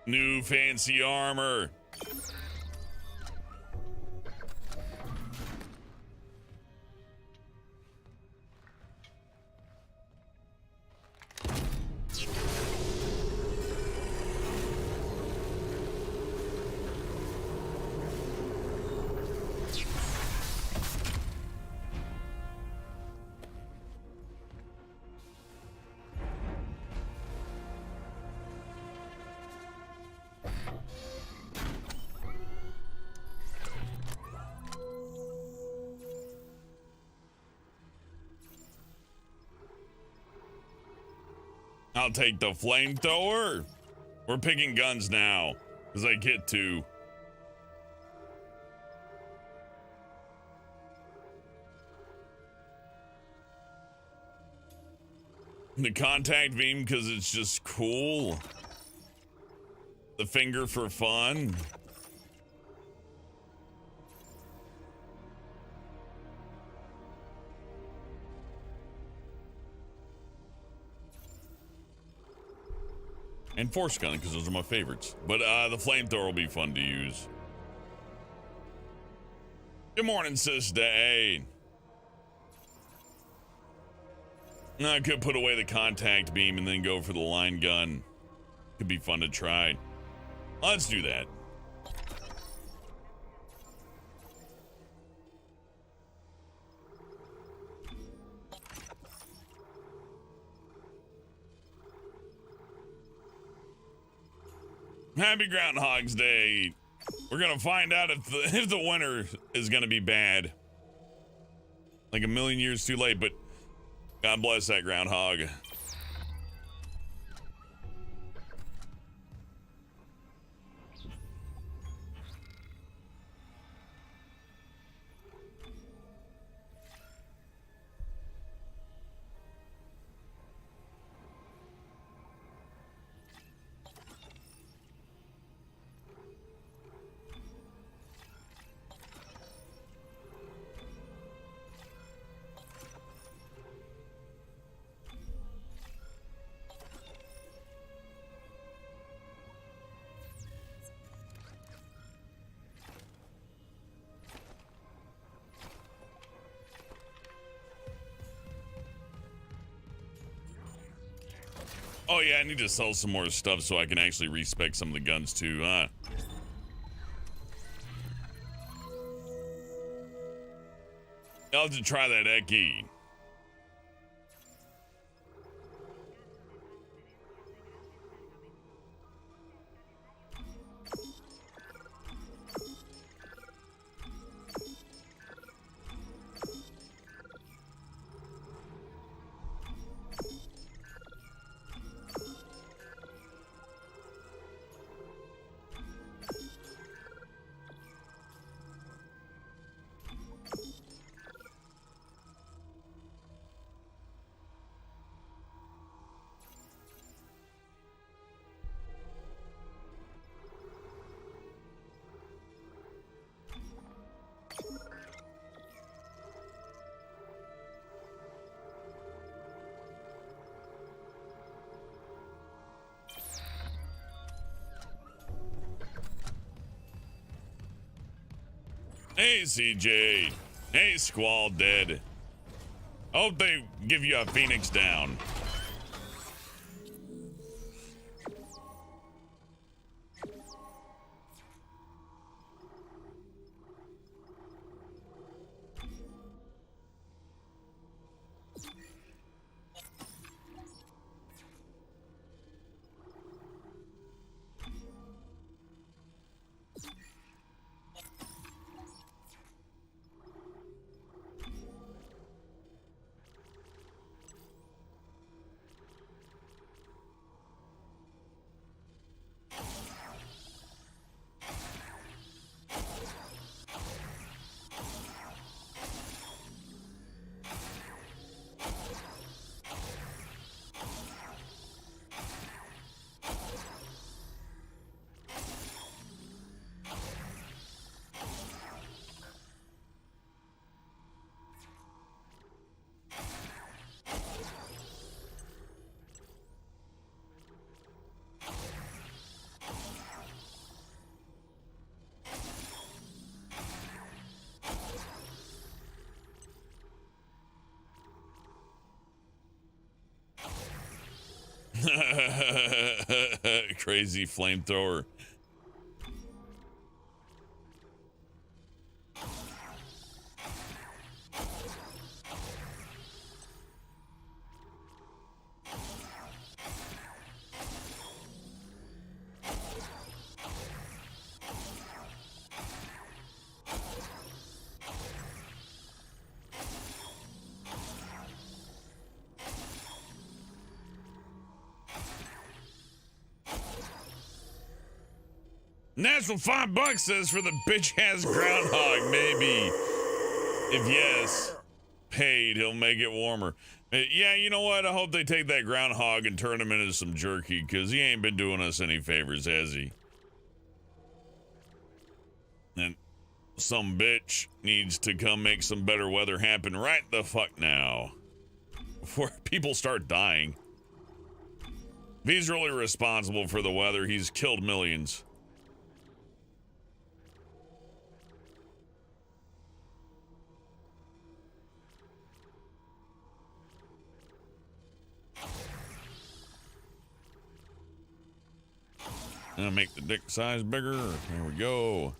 New fancy armor. I'll take the flamethrower. We're picking guns now, because I get to. The contact beam, because it's just cool. The finger for fun. And force gun, because those are my favorites. But the flamethrower will be fun to use. Good morning, Sis Day. I could put away the contact beam and then go for the line gun. Could be fun to try. Let's do that. Happy Groundhog's Day. We're gonna find out if the winter is gonna be bad. Like a million years too late, but God bless that groundhog. Oh yeah, I need to sell some more stuff so I can actually respec some of the guns too, huh? I'll have to try that Eki. Hey, CJ. Hey, Squall Dead. Hope they give you a Phoenix down. Crazy flamethrower. Natural $5 says for the bitch ass groundhog, maybe. If yes, paid, he'll make it warmer. Yeah, you know what? I hope they take that groundhog and turn him into some jerky, because he ain't been doing us any favors, has he? And some bitch needs to come make some better weather happen right the fuck now. Before people start dying. If he's really responsible for the weather, he's killed millions. Gonna make the dick size bigger. There we go.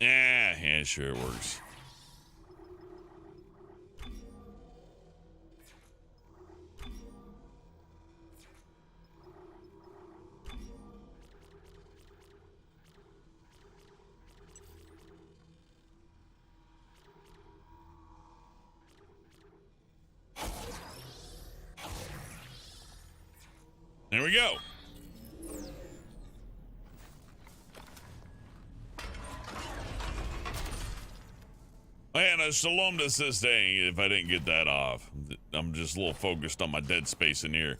Yeah, sure it works. There we go. And a shalom to Sister if I didn't get that off. I'm just a little focused on my dead space in here.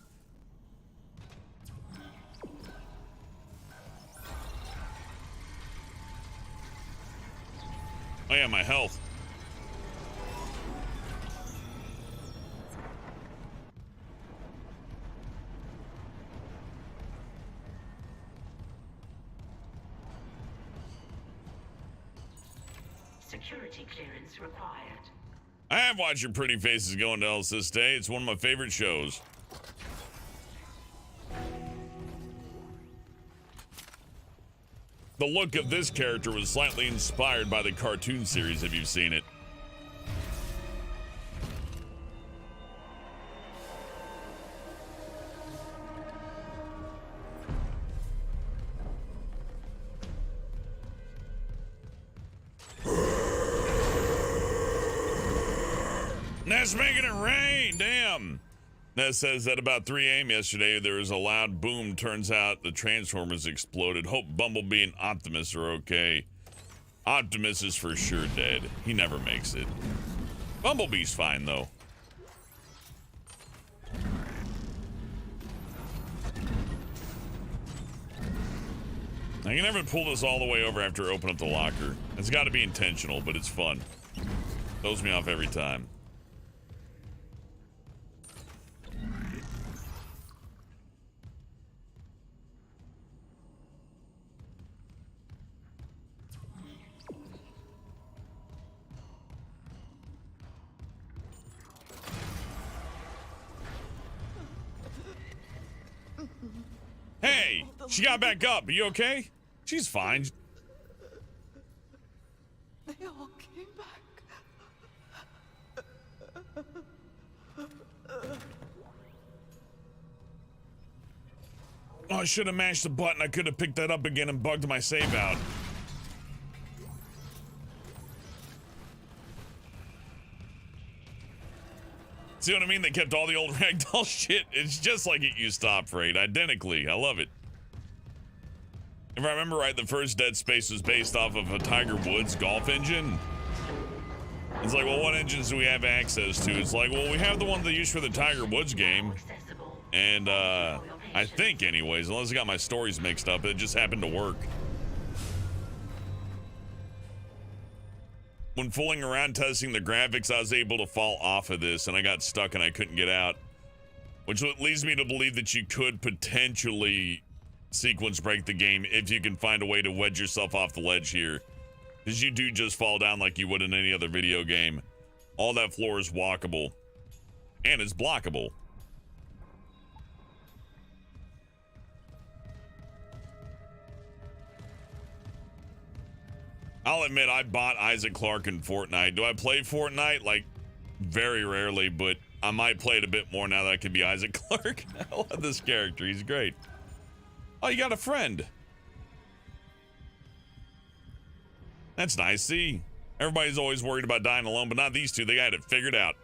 Oh yeah, my health. Security clearance required. I have watched your pretty faces go into hell this day. It's one of my favorite shows. The look of this character was slightly inspired by the cartoon series, if you've seen it. That's making it rain, damn. That says that about 3 a.m. yesterday, there was a loud boom. Turns out the Transformers exploded. Hope Bumblebee and Optimus are okay. Optimus is for sure dead. He never makes it. Bumblebee's fine, though. I can never pull this all the way over after I open up the locker. It's got to be intentional, but it's fun. Throws me off every time. Hey, she got back up. Are you okay? She's fine. They all came back. Oh, I should have mashed the button. I could have picked that up again and bugged my save out. See what I mean? They kept all the old ragdoll shit. It's just like it used to operate, identically. I love it. If I remember right, the first Dead Space was based off of a Tiger Woods golf engine. It's like, well, what engines do we have access to? It's like, well, we have the one they use for the Tiger Woods game. And, I think, anyways, unless I got my stories mixed up, it just happened to work. When fooling around testing the graphics, I was able to fall off of this, and I got stuck and I couldn't get out. Which leads me to believe that you could potentially sequence break the game if you can find a way to wedge yourself off the ledge here. Because you do just fall down like you would in any other video game. All that floor is walkable. And it's blockable. I'll admit, I bought Isaac Clarke in Fortnite. Do I play Fortnite? Like, very rarely, but I might play it a bit more now that I can be Isaac Clarke. I love this character. He's great. Oh, you got a friend. That's nice. See, everybody's always worried about dying alone, but not these two. They got it figured out.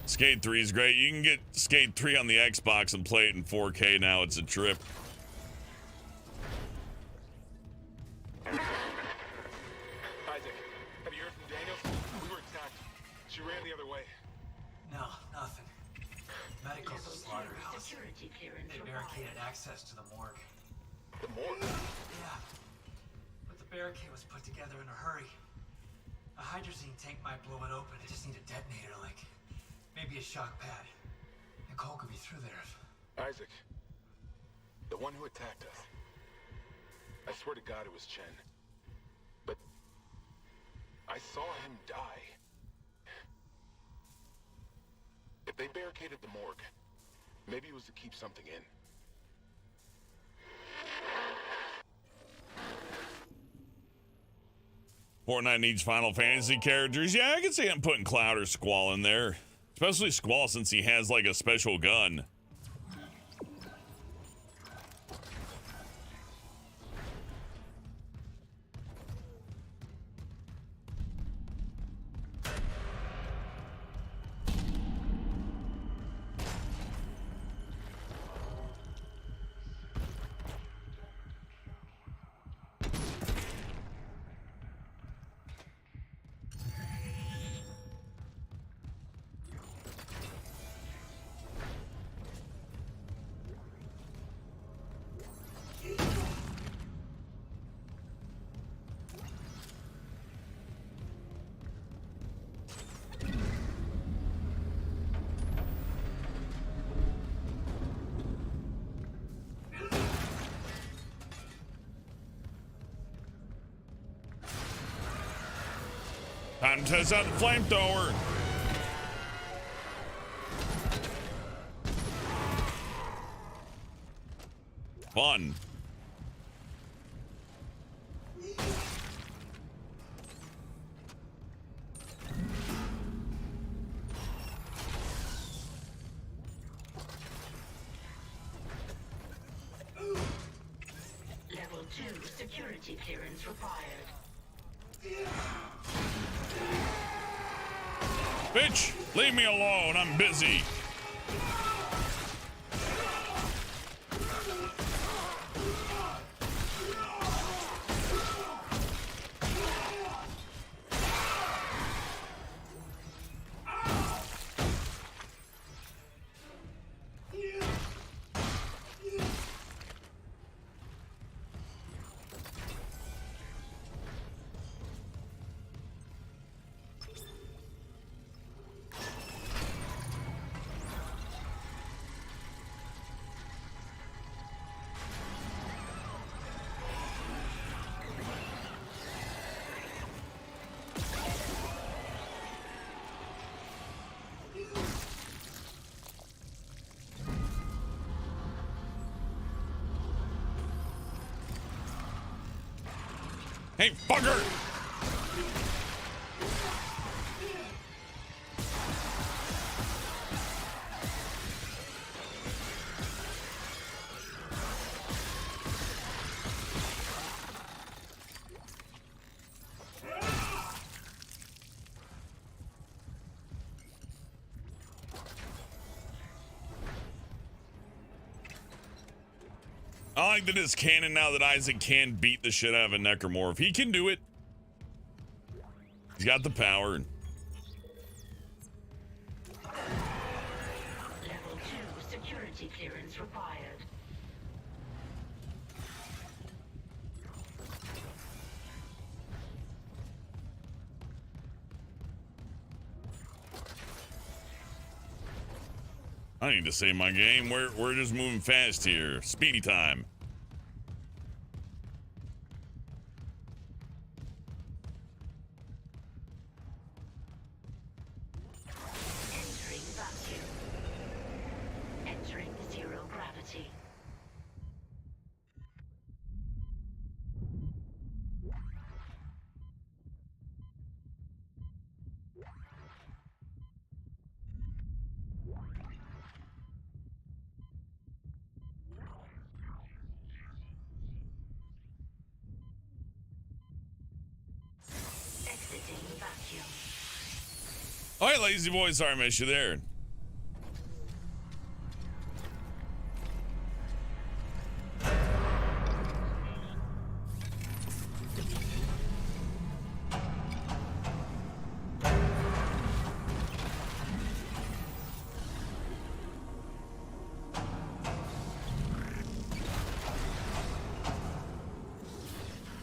Skate 3 is great. You can get Skate 3 on the Xbox and play it in 4K now. It's a trip. Isaac, have you heard from Daniels? We were attacked. She ran the other way. No, nothing. Medical's a slaughterhouse. They barricaded access to the morgue. The morgue? Yeah. But the barricade was put together in a hurry. A hydrazine tank might blow it open. It just need a detonator, like maybe a shock pad. Nicole could be through there if... Isaac, the one who attacked us. I swear to God it was Chen. But I saw him die. If they barricaded the morgue, maybe it was to keep something in. Fortnite needs Final Fantasy characters. Yeah, I can see him putting Cloud or Squall in there. Especially Squall since he has like a special gun. Time to test out the flamethrower. Fun. Level 2 security clearance required. Bitch, leave me alone. I'm busy. Hey, fucker! I like that it's canon now that Isaac can beat the shit out of a necromorph. He can do it. He's got the power. Level 2 security clearance required. I need to save my game. We're just moving fast here. Speedy time. Entering vacuum. Entering zero gravity. Exiting vacuum. All right, lazy boy. Sorry I missed you there.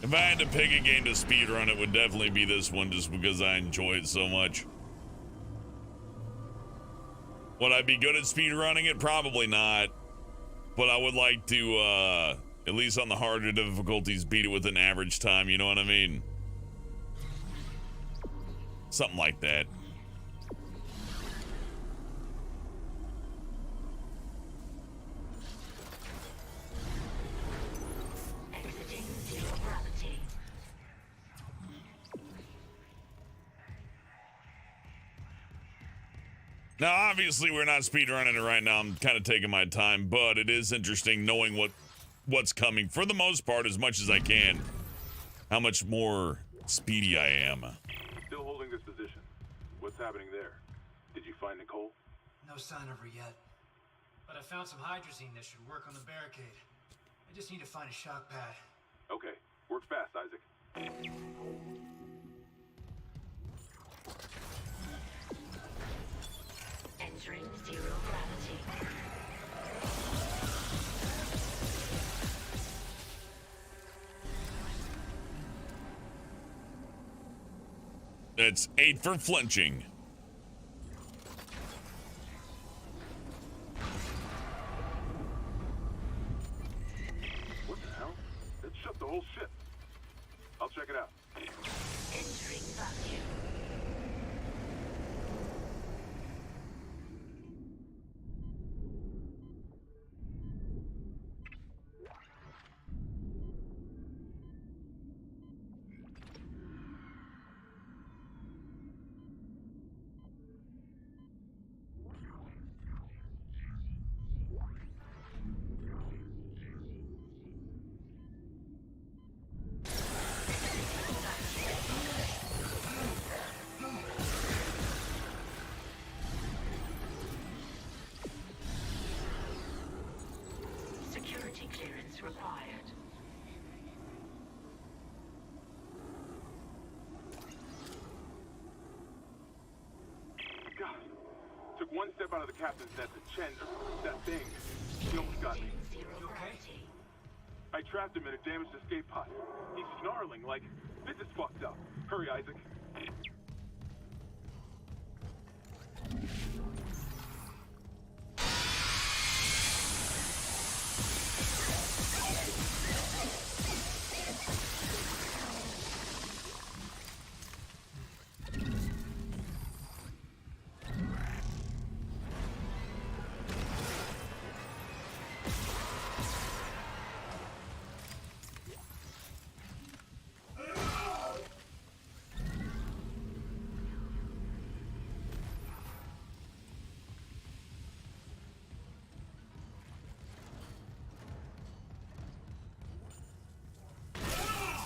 If I had to pick a game to speedrun, it would definitely be this one just because I enjoy it so much. Would I be good at speedrunning it? Probably not. But I would like to, at least on the harder difficulties, beat it with an average time, you know what I mean? Something like that. Exiting zero gravity. Now, obviously, we're not speedrunning it right now. I'm kind of taking my time, but it is interesting knowing what's coming. For the most part, as much as I can, how much more speedy I am. Still holding this position. What's happening there? Did you find Nicole? No sign of her yet. But I found some hydrazine that should work on the barricade. I just need to find a shock pad. Okay. Work fast, Isaac. Entering zero gravity. That's 8 for flinching. What the hell? It shut the whole ship. I'll check it out. Entering vacuum. Security clearance required. God. Took one step out of the captain's net to Chen. That thing. He almost got me. Zero gravity. I trapped him in a damaged escape pod. He's snarling like, this is fucked up. Hurry, Isaac.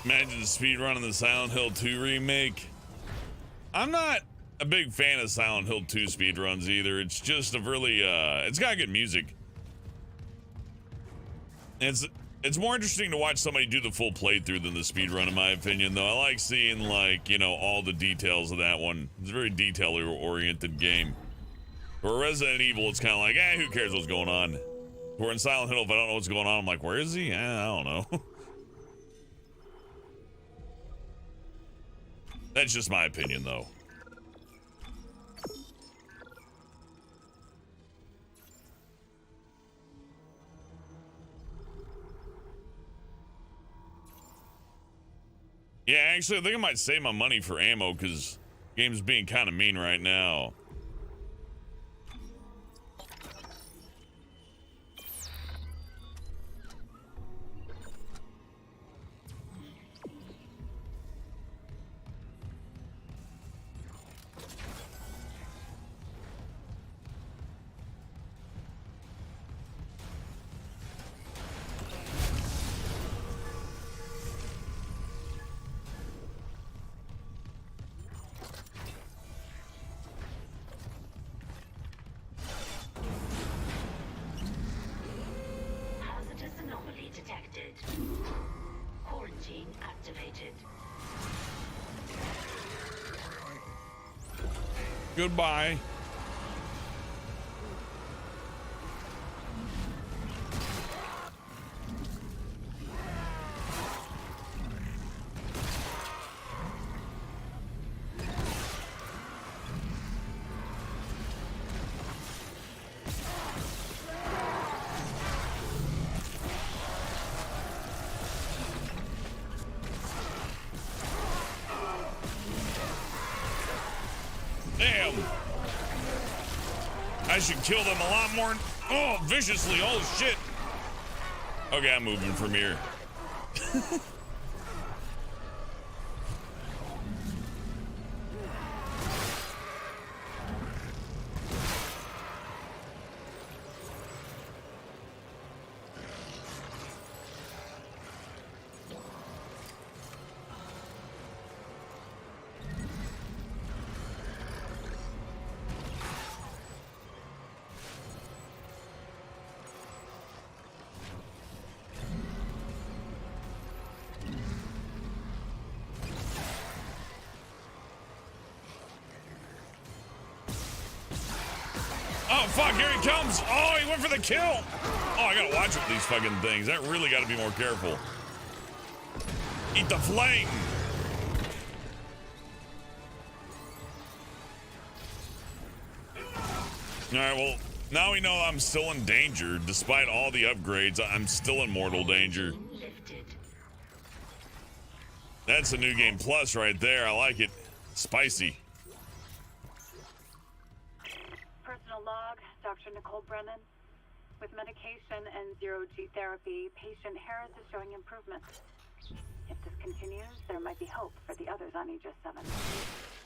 Imagine the speedrun of the Silent Hill 2 remake. I'm not a big fan of Silent Hill 2 speedruns either. It's just a really, it's got good music. It's more interesting to watch somebody do the full playthrough than the speedrun, in my opinion, though. I like seeing, like, you know, all the details of that one. It's a very detail-oriented game. For Resident Evil, it's kind of like, who cares what's going on? Where in Silent Hill, if I don't know what's going on, I'm like, where is he? I don't know. That's just my opinion, though. Yeah, actually, I think I might save my money for ammo because the game's being kind of mean right now. Hazardous anomaly detected. Quarantine activated. Goodbye. Damn. I should kill them a lot more. Oh, viciously. Oh, shit. Okay, I'm moving from here. Oh, fuck, here he comes. Oh, he went for the kill. Oh, I gotta watch with these fucking things. I really gotta be more careful. Eat the flame. All right, well, now we know I'm still in danger. Despite all the upgrades, I'm still in mortal danger. That's a new game plus right there. I like it. Spicy. Personal log, Dr. Nicole Brennan. With medication and zero-G therapy, patient Harris is showing improvement. If this continues, there might be hope for the others on Aegis 7.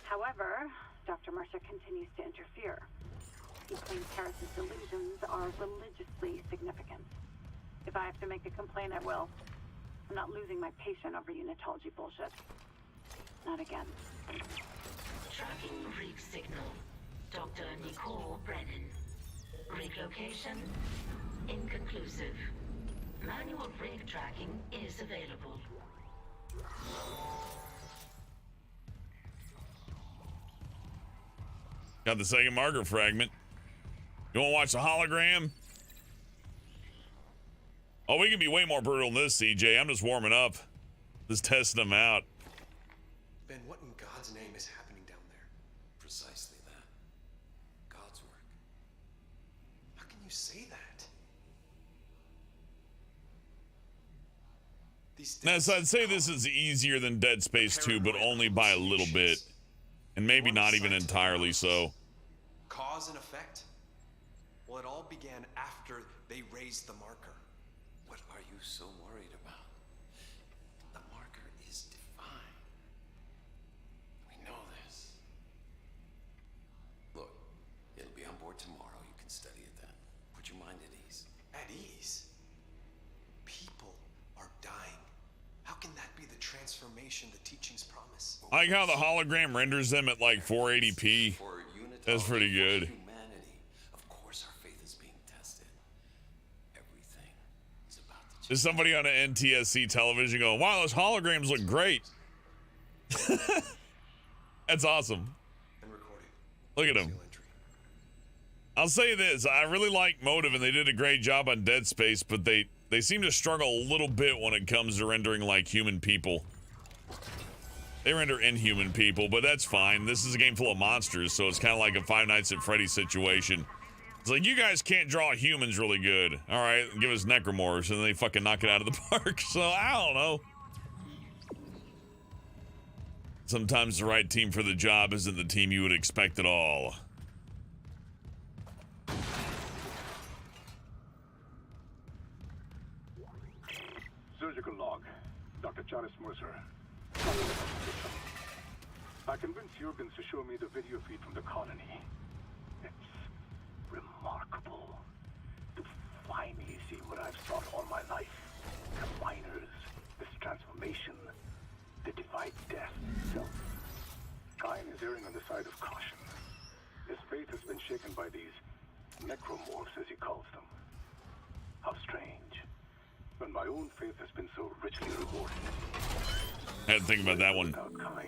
However, Dr. Mercer continues to interfere. He claims Harris's delusions are religiously significant. If I have to make a complaint, I will. I'm not losing my patient over unitology bullshit. Not again. Tracking rig signal. Dr. Nicole Brennan. Rig location? Inconclusive. Manual rig tracking is available. Got the second marker fragment. You want to watch the hologram? Oh, we can be way more brutal than this, CJ. I'm just warming up. Just testing them out. Ben, what in God's name is happening down there? Precisely that. God's work. How can you say that? Now, so I'd say this is easier than Dead Space 2, but only by a little bit. And maybe not even entirely so. Cause and effect? Well, it all began after they raised the marker. What are you so worried about? The marker is defined. We know this. Look, it'll be on board tomorrow. You can study it then. Put your mind at ease. At ease? People are dying. How can that be the transfer transformation the teachings promise. I like how the hologram renders them at like 480p. That's pretty good. Humanity. Of course, our faith is being tested. Everything is about to change. There's somebody on an NTSC television going, wow, those holograms look great. That's awesome. Look at them. I'll say this, I really like Motive and they did a great job on Dead Space, but they seem to struggle a little bit when it comes to rendering like human people. They render inhuman people, but that's fine. This is a game full of monsters, so it's kind of like a Five Nights at Freddy's situation. It's like, you guys can't draw humans really good. All right, give us necromorphs, and they fucking knock it out of the park. So, I don't know. Sometimes the right team for the job isn't the team you would expect at all. Surgical log. Dr. Charis Mercer. I convinced Jurgens to show me the video feed from the colony. It's remarkable to finally see what I've sought all my life. The miners, this transformation, the divide death itself. Kine is erring on the side of caution. His faith has been shaken by these necromorphs, as he calls them. How strange. When my own faith has been so richly rewarded. I had to think about that one. Without Kine,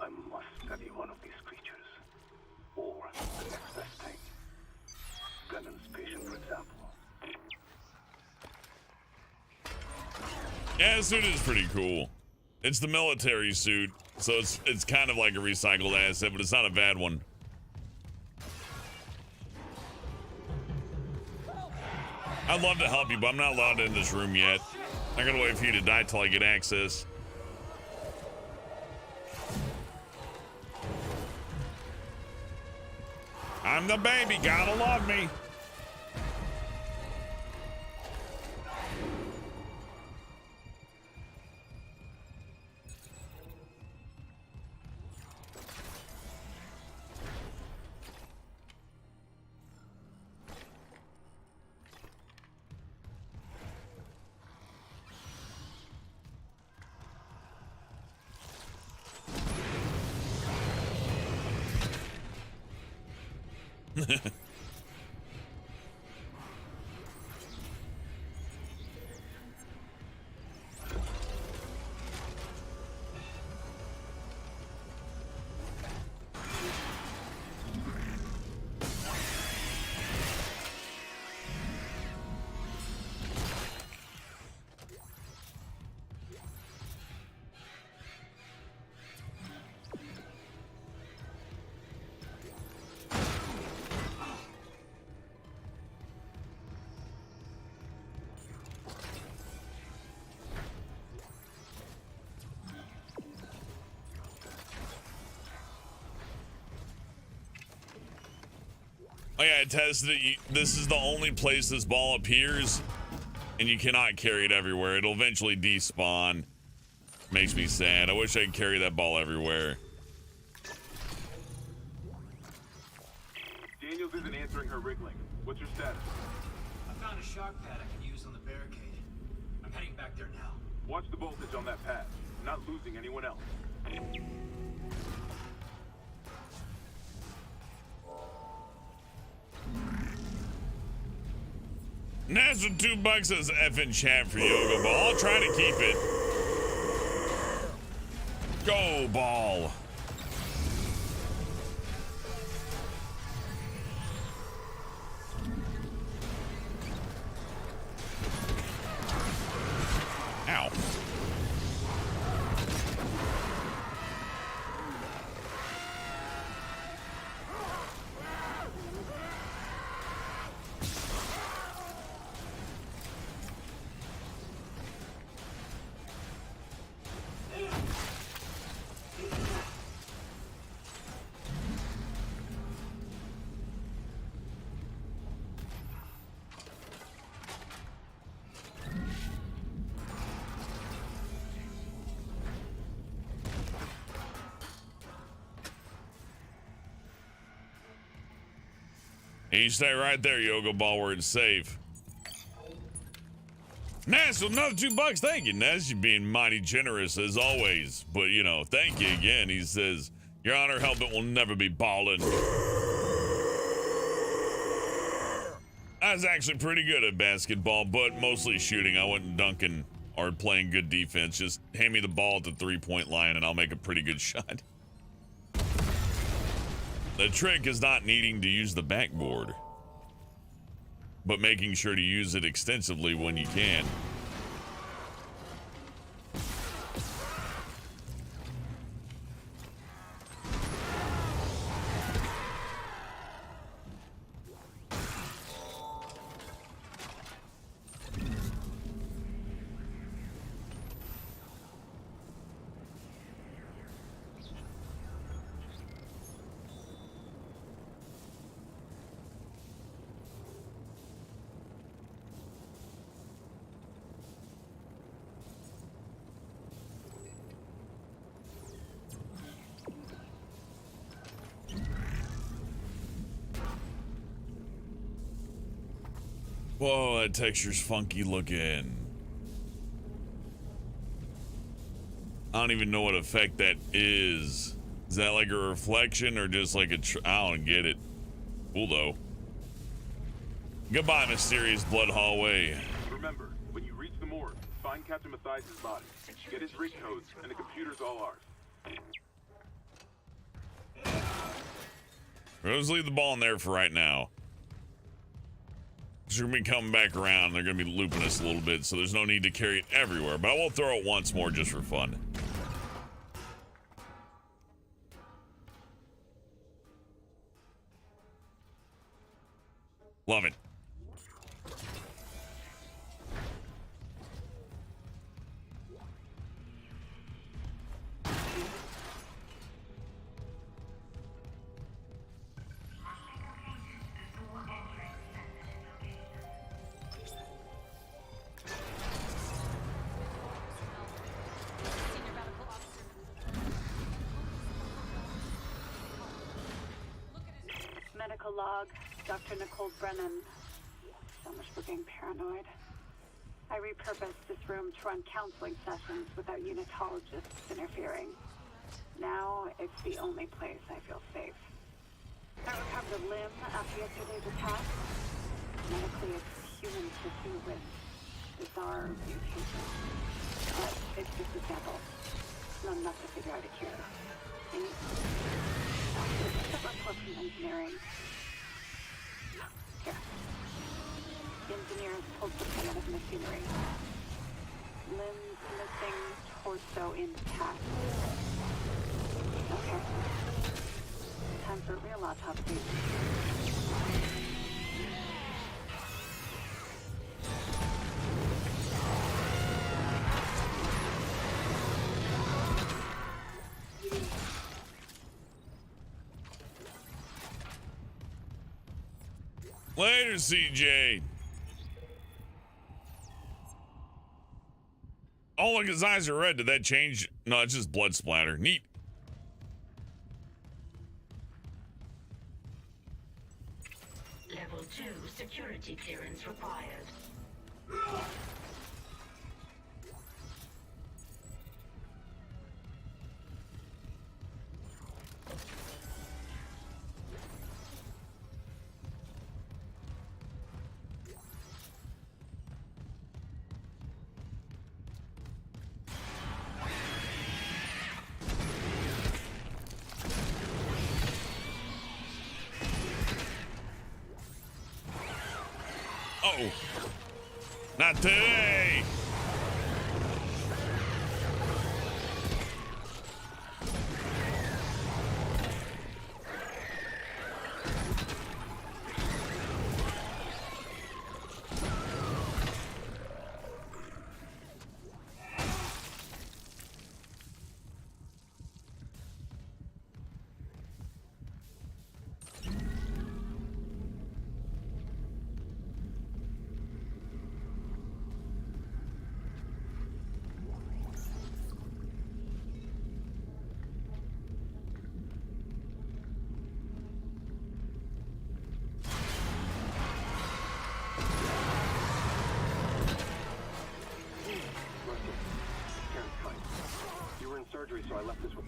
I must study one of these creatures. Or the next best thing. Brennan's patient, for example. Yeah, the suit is pretty cool. It's the military suit, so it's kind of like a recycled asset, but it's not a bad one. I'd love to help you, but I'm not allowed in this room yet. I'm gonna wait for you to die till I get access. I'm the baby, gotta love me. Oh yeah, I tested it. This is the only place this ball appears, and you cannot carry it everywhere. It'll eventually despawn. Makes me sad. I wish I could carry that ball everywhere. Daniels isn't answering her wriggling. What's your status? I found a shock pad I can use on the barricade. I'm heading back there now. Watch the voltage on that pad. Not losing anyone else. NASA $2 says effing chat for Yoga Ball. I'll try to keep it. Go ball. Ow. And you stay right there, Yoga Ball, where it's safe. Ness, another $2. Thank you, Ness. You're being mighty generous as always. But, you know, thank you again. He says, Your Honor, helmet will never be ballin'. I was actually pretty good at basketball, but mostly shooting. I wasn't dunking or playing good defense. Just hand me the ball at the three-point line and I'll make a pretty good shot. The trick is not needing to use the backboard, but making sure to use it extensively when you can. Whoa, that texture's funky looking. I don't even know what effect that is. Is that like a reflection or just like a I don't get it. Cool though. Goodbye, mysterious blood hallway. Remember, when you reach the morgue, find Captain Mathias' body. Get his rig codes, and the computer's all ours. We'll just leave the ball in there for right now. They're gonna be coming back around. They're gonna be looping us a little bit, so there's no need to carry it everywhere. But I will throw it once more just for fun. Love it. Medical log, Dr. Nicole Brennan. So much for being paranoid. I repurposed this room to run counseling sessions without unitologists interfering. Now it's the only place I feel safe. I recovered a limb after yesterday's attack. Medically, it's human tissue with bizarre mutations. But it's just a sample. Not enough to figure out a cure. It's a report from engineering. Here. The engineers pulled the pin out of machinery. Limbs missing, torso intact. Okay. Time for a real autopsy. Later, CJ. Oh, look, his eyes are red. Did that change? No, it's just blood splatter. Neat. Level 2 security clearance required. Uh-oh. Not today.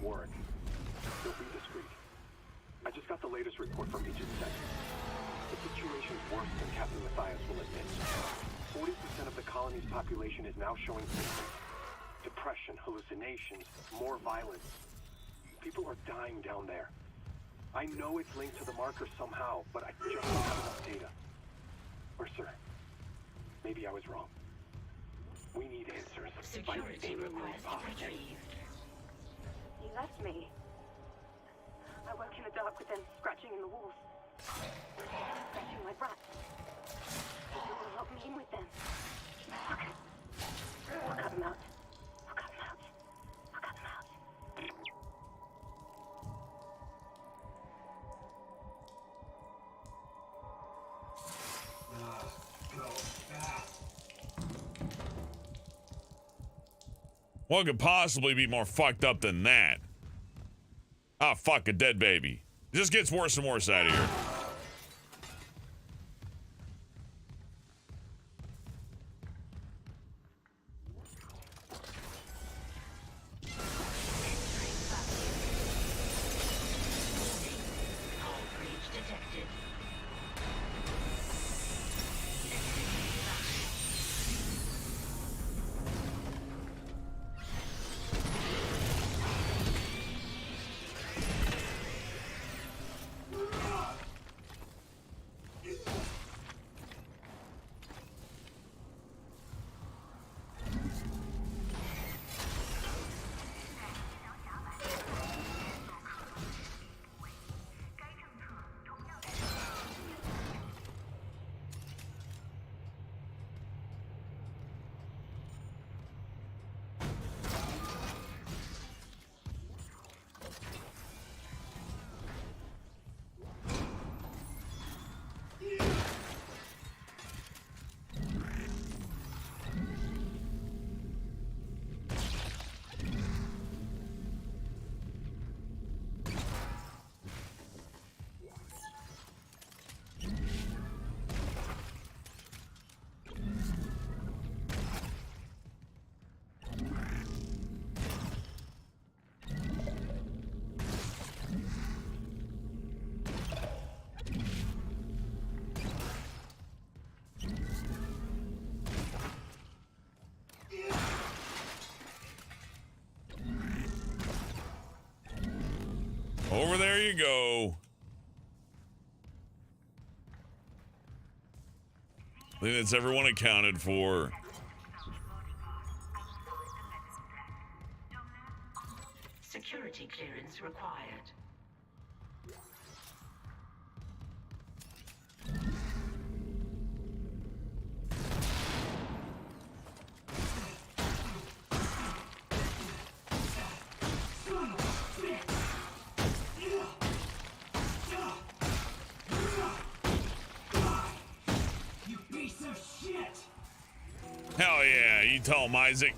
work. So be discreet. I just got the latest report from Agent 7. The situation's worse than Captain Matthias will admit. 40% of the colony's population is now showing symptoms. Depression, hallucinations, more violence. People are dying down there. I know it's linked to the marker somehow, but I just don't have enough data. Or, sir, maybe I was wrong. We need answers. Security request retrieved. He left me. I woke in the dark with them scratching in the walls. Scratching like rats. They do a lot mean with them. Okay. I'll cut them out. I'll cut them out. I'll cut them out. What could possibly be more fucked up than that? Ah, fuck, a dead baby. It just gets worse and worse out of here. Over there you go. I think that's everyone accounted for. Security clearance required. Hell yeah, you tell him, Isaac.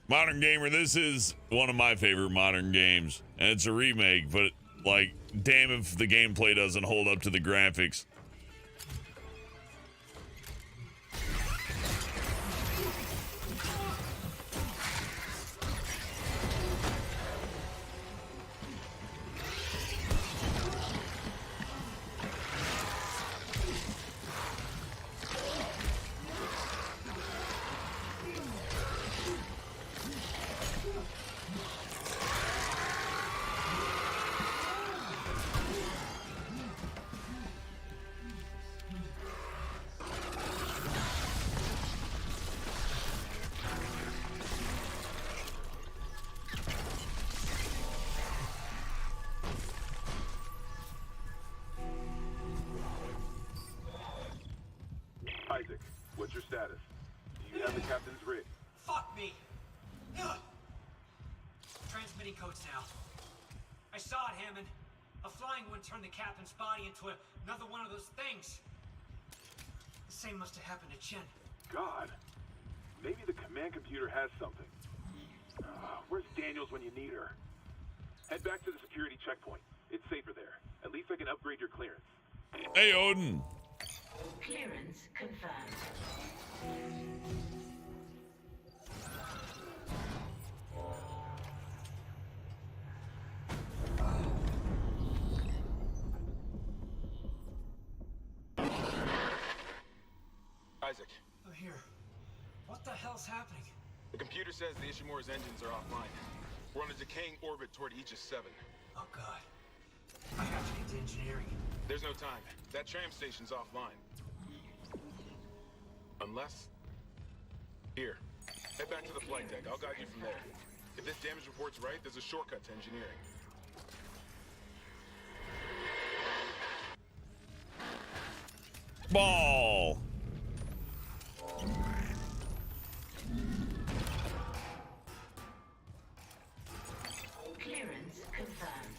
Modern Gamer, this is one of my favorite modern games. And it's a remake, but like, damn if the gameplay doesn't hold up to the graphics. Isaac, what's your status? Do you have the captain's rig? Fuck me! Ugh. Transmitting codes now. I saw it, Hammond. A flying one turned the captain's body into another one of those things. The same must have happened to Chen. God. Maybe the command computer has something. Where's Daniels when you need her? Head back to the security checkpoint. It's safer there. At least I can upgrade your clearance. Hey, Odin. Clearance confirmed. Isaac, I'm here. What the hell's happening? the computer says the Ishimura's engines are offline. We're on a decaying orbit toward Aegis 7. Oh god. I have to get to engineering. There's no time. That tram station's offline. Unless... Here. Head back to the flight deck. I'll guide you from there. If this damage report's right, there's a shortcut to engineering. Ball. Clearance confirmed.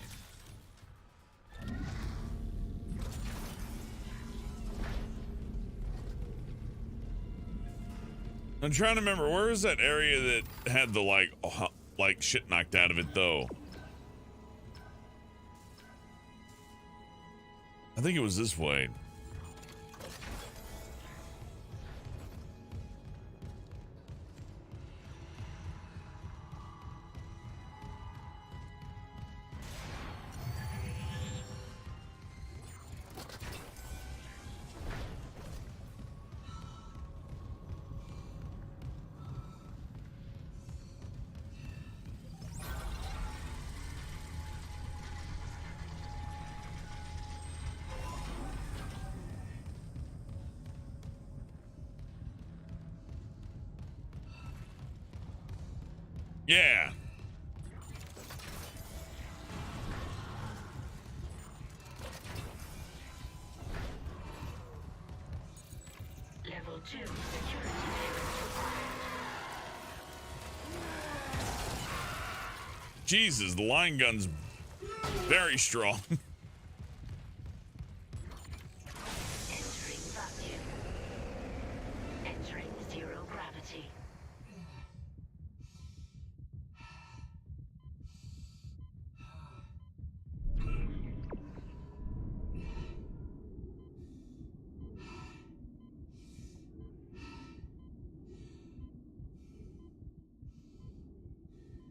I'm trying to remember, where is that area that had the like shit knocked out of it though? I think it was this way. Yeah. Level 2 security clearance required. Jesus, the line gun's very strong. Entering vacuum. Entering zero gravity.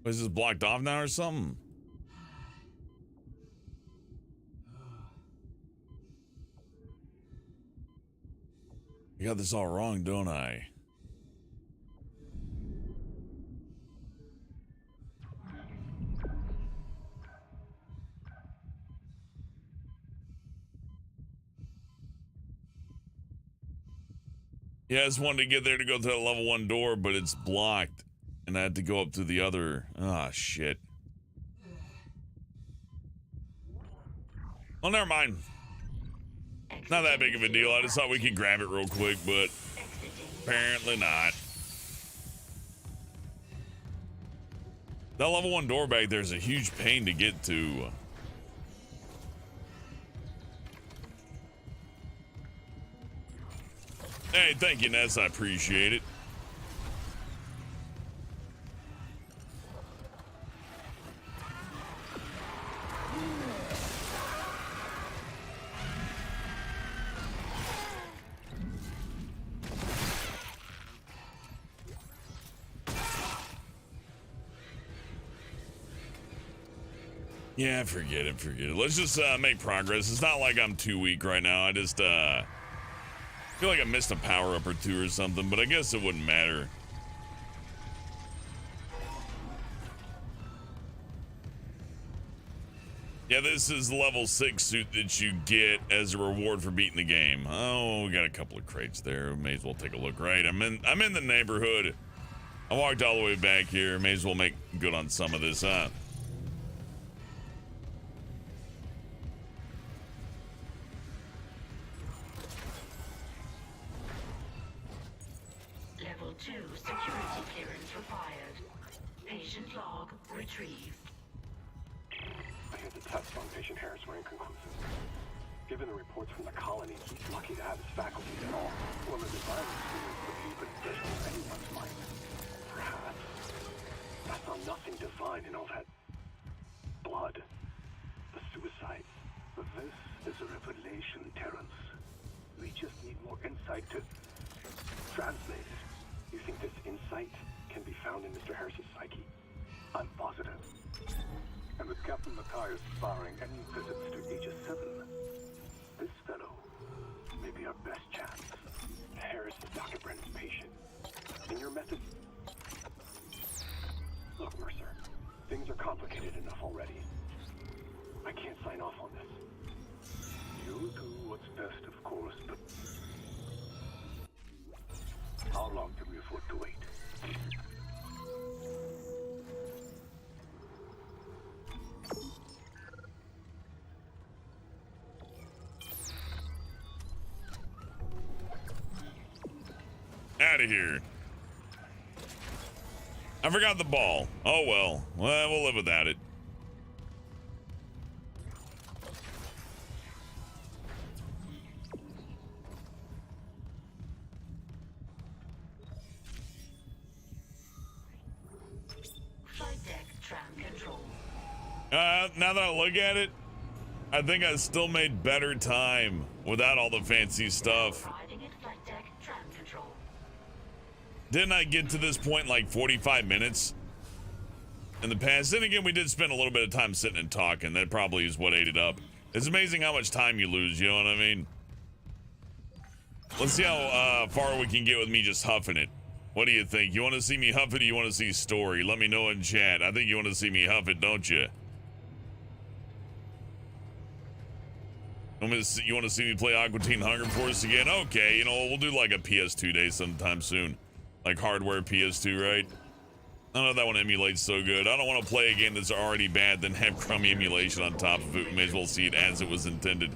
Is this blocked off now or something? I got this all wrong, don't I? Yeah, I just wanted to get there to go through the level 1 door, but it's blocked. And I had to go up to the other. Ah, shit. Well, never mind. Not that big of a deal. I just thought we could grab it real quick, but apparently not. That level 1 door back there is a huge pain to get to. Hey, thank you, Ness. I appreciate it. Yeah, forget it, forget it. Let's just make progress. It's not like I'm too weak right now. I just feel like I missed a power-up or two or something, but I guess it wouldn't matter. Yeah, this is level 6 suit that you get as a reward for beating the game. Oh, we got a couple of crates there. May as well take a look, right? I'm in the neighborhood. I walked all the way back here. May as well make good on some of this, huh? Level 2 security clearance required. Patient log retrieved. I hear the tests on patient Harris were inconclusive. Given the reports from the colony, he's lucky to have his faculties at all. Well, the divine experience would leave an impression in anyone's mind. Perhaps. I saw nothing divine in all that blood. The suicides. But this is a revelation, Terrence. We just need more insight to translate it. You think this insight can be found in Mr. Harris's psyche? I'm positive. And with Captain Matthias barring any visits to Aegis 7, this fellow may be our best chance. Harris is Dr. Out of here. I forgot the ball. Oh well. Well, we'll live without it. Flight deck tram control. Now that I look at it, I think I still made better time without all the fancy stuff. Arriving at flight deck tram control. Didn't I get to this point in like 45 minutes in the past? Then again, we did spend a little bit of time sitting and talking. That probably is what ate it up. It's amazing how much time you lose, you know what I mean? Let's see how far we can get with me just huffing it. What do you think? You want to see me huff it or you want to see story? Let me know in chat. I think you want to see me huff it, don't you? You want to see me play Aqua Teen Hunger Force again? Okay, you know, we'll do like a PS2 day sometime soon. Like hardware PS2, right? I don't know if that one emulates so good. I don't want to play a game that's already bad, then have crummy emulation on top of it. We may as well see it as it was intended.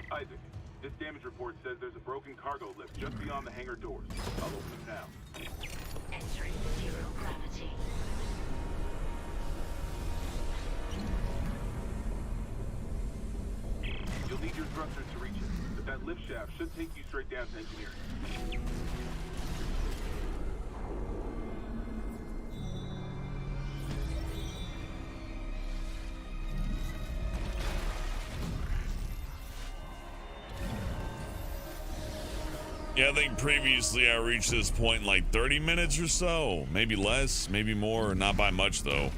Isaac, this damage report says there's a broken cargo lift just beyond the hangar doors. I'll open them now. Entering zero gravity. You'll need your thrusters to reach it, but that lift shaft should take you straight down to engineering. Yeah, I think previously I reached this point in like 30 minutes or so. Maybe less, maybe more. Not by much, though.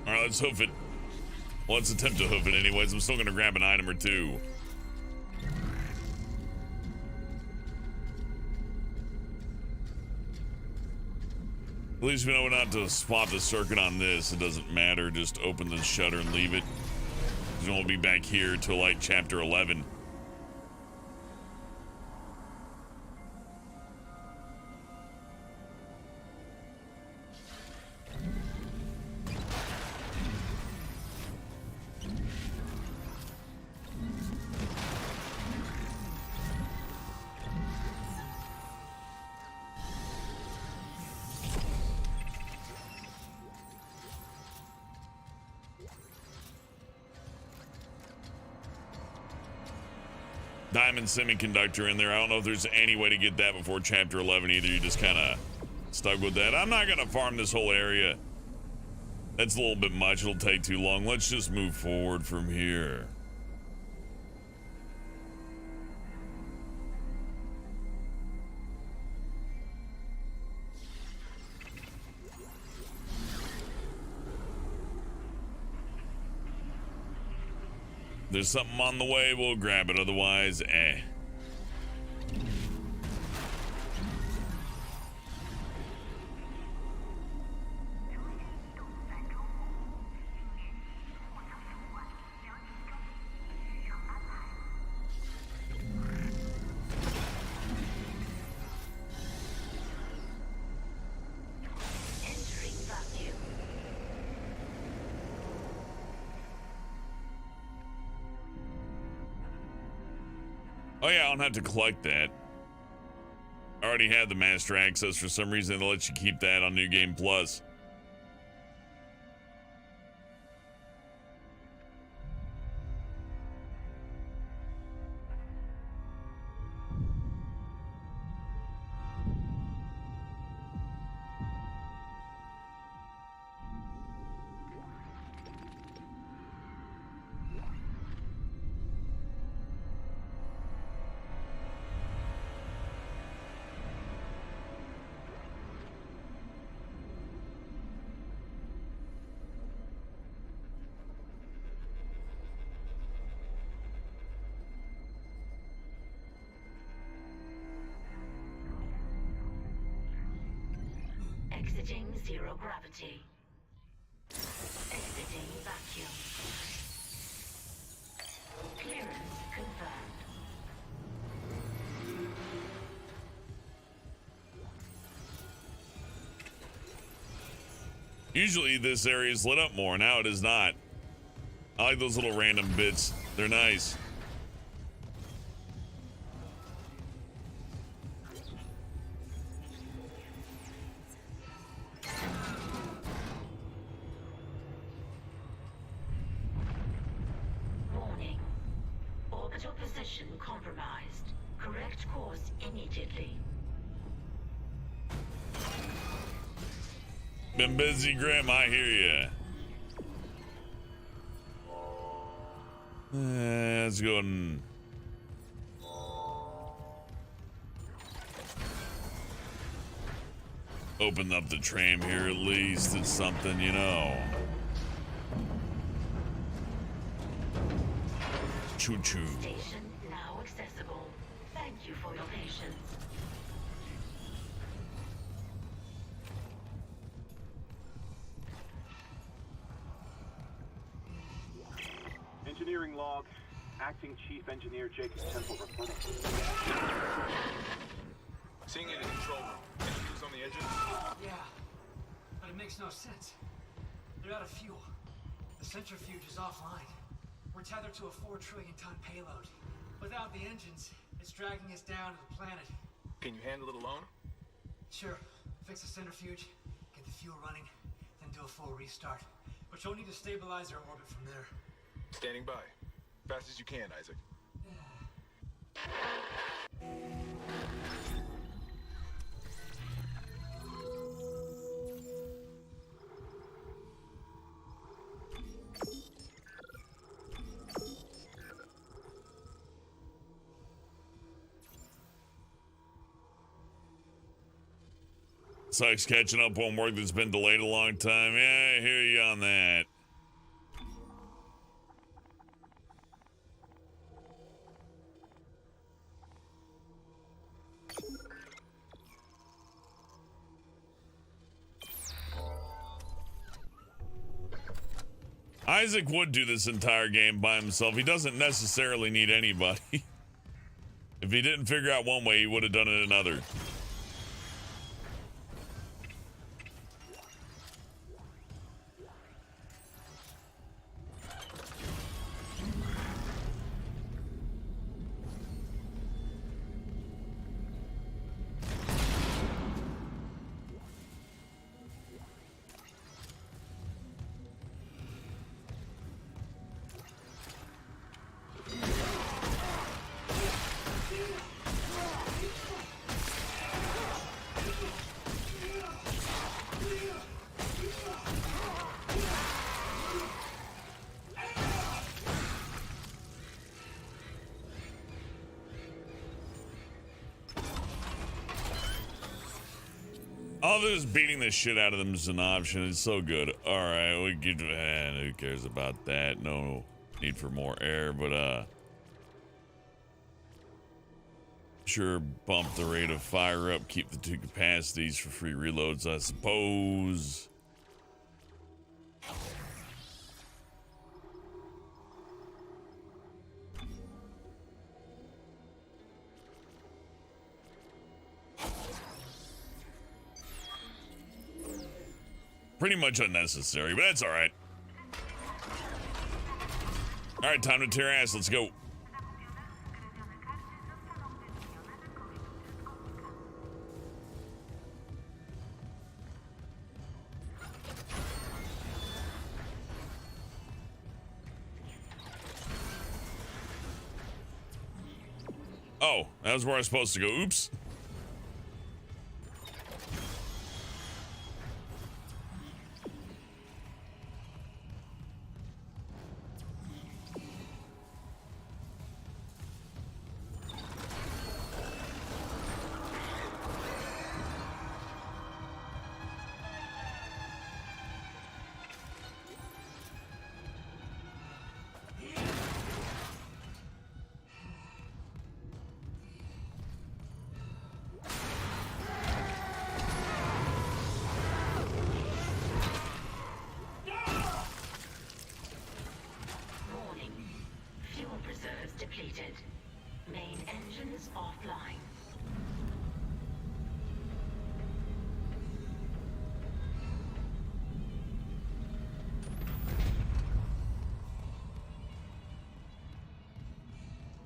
All right, let's hoof it. Well, let's attempt to hoof it anyways. I'm still going to grab an item or two. At least we know not to swap the circuit on this. It doesn't matter. Just open the shutter and leave it. We won't be back here till like chapter 11. Diamond semiconductor in there. I don't know if there's any way to get that before chapter 11 either. You just kind of stuck with that. I'm not going to farm this whole area. That's a little bit much. It'll take too long. Let's just move forward from here. There's something on the way, we'll grab it. Otherwise, eh. Oh yeah, I don't have to collect that. I already had the master access. For some reason, they'll let you keep that on New Game Plus. Exiting zero gravity. Exiting vacuum. Clearance confirmed. Usually this area is lit up more. Now it is not. I like those little random bits. They're nice. Warning. Orbital position compromised. Correct course immediately. Been busy, Grim. I hear ya. Let's go and open up the tram here. At least it's something, you know. Choo-choo. Station now accessible. Thank you for your patience. Engineering log. Acting Chief Engineer Jacob Temple reporting. Seeing it in control room. Any fuse on the engine? Yeah, but it makes no sense. They're out of fuel. The centrifuge is offline. We're tethered to a 4 trillion ton payload. Without the engines, it's dragging us down to the planet. Can you handle it alone? Sure, fix the centrifuge, get the fuel running, then do a full restart. But you'll need to stabilize our orbit from there. Standing by. Fast as you can, Isaac. Sucks catching up on work that's been delayed a long time. Yeah, I hear you on that. Isaac would do this entire game by himself. He doesn't necessarily need anybody. If he didn't figure out one way, he would have done it another. All this beating the shit out of them is an option. It's so good. All right, we get. Who cares about that? No need for more air, but sure, bump the rate of fire up. Keep the 2 capacities for free reloads, I suppose. Pretty much unnecessary, but that's all right. All right, time to tear ass. Let's go. Oh, that was where I was supposed to go. Oops.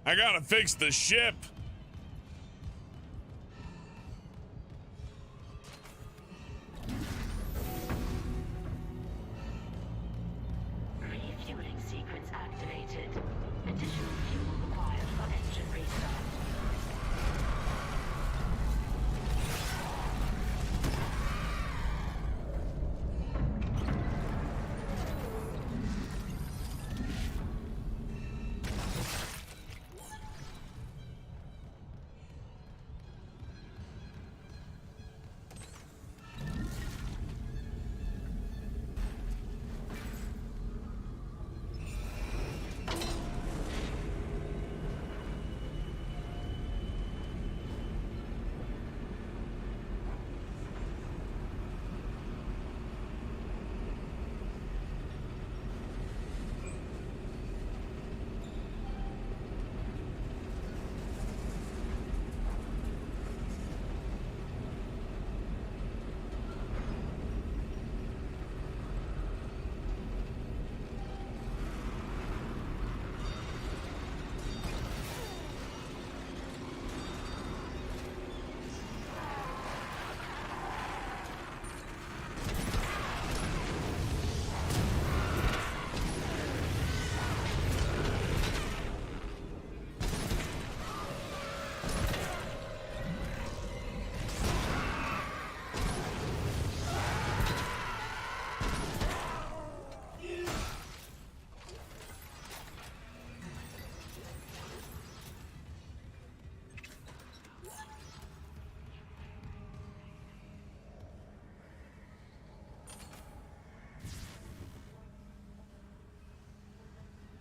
I gotta fix the ship. Refueling sequence activated. Additional fuel required for engine restart.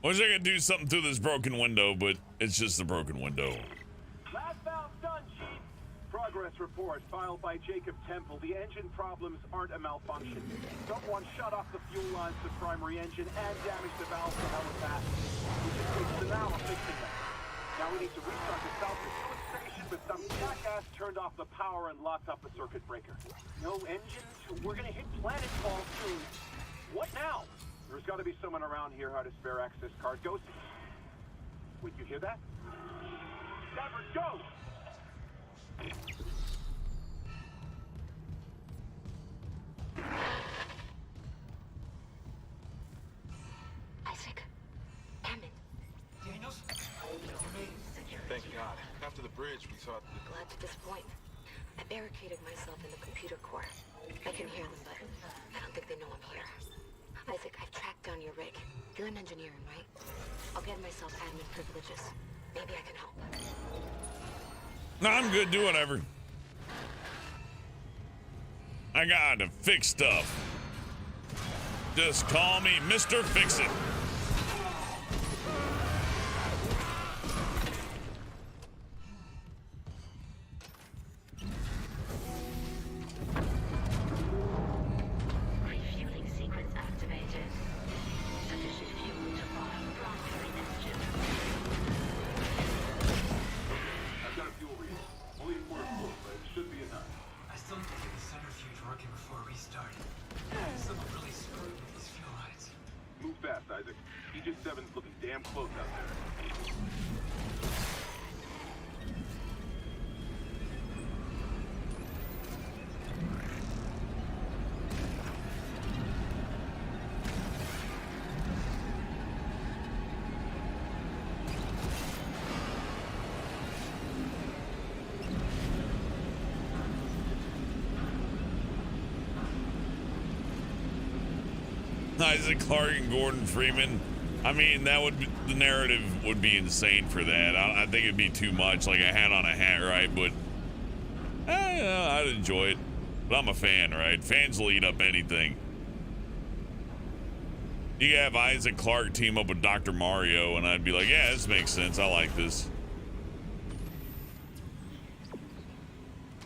Wish I could do something through this broken window, but it's just a broken window. Last valve's done, Chief. Progress report filed by Jacob Temple. The engine problems aren't a malfunction. Someone shut off the fuel lines to the primary engine and damaged the valve to helipad. We just wasted an hour fixing them. Now we need to restart the self-refueling station, but some jackass turned off the power and locked up the circuit breaker. No engines? We're gonna hit planetfall soon. What now? There's got to be someone around here how to spare access card. Go. Would you hear that? Never go! Isaac. Hammond. Daniels? Thank God. After the bridge, we thought... Glad to disappoint. I barricaded myself in the computer core. I can hear them, but I don't think they know I'm here. Isaac, I've tracked down your rig. You're in engineering, right? I'll get myself admin privileges. Maybe I can help. No, I'm good. Do whatever. I gotta fix stuff. Just call me Mr. Fix-It. Refueling sequence activated. Sufficient fuel to fire the primary engine. I've got a fuel read. Only a quarter full, but it should be enough. I still need to get the centrifuge working before restart. Someone really screwed with these fuel lines. Move fast, Isaac. Aegis 7's looking damn close out there. Isaac Clarke and Gordon Freeman. I mean, that would be, the narrative would be insane for that. I think it'd be too much, like a hat on a hat, right? But I'd enjoy it. But I'm a fan, right? Fans will eat up anything. You could have Isaac Clarke team up with Dr. Mario, and I'd be like, yeah, this makes sense. I like this.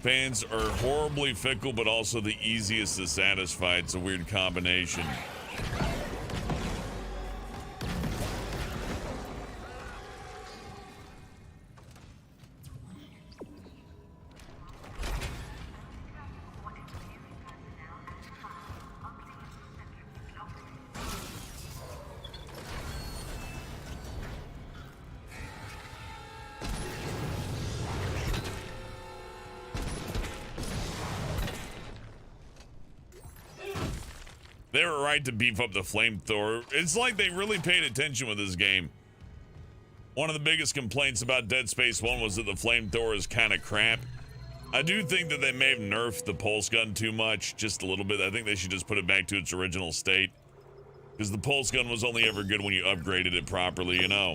Fans are horribly fickle, but also the easiest to satisfy. It's a weird combination. They were right to beef up the flamethrower. It's like they really paid attention with this game. One of the biggest complaints about Dead Space 1 was that the flamethrower is kind of crap. I do think that they may have nerfed the pulse gun too much, just a little bit. I think they should just put it back to its original state. Because the pulse gun was only ever good when you upgraded it properly, you know.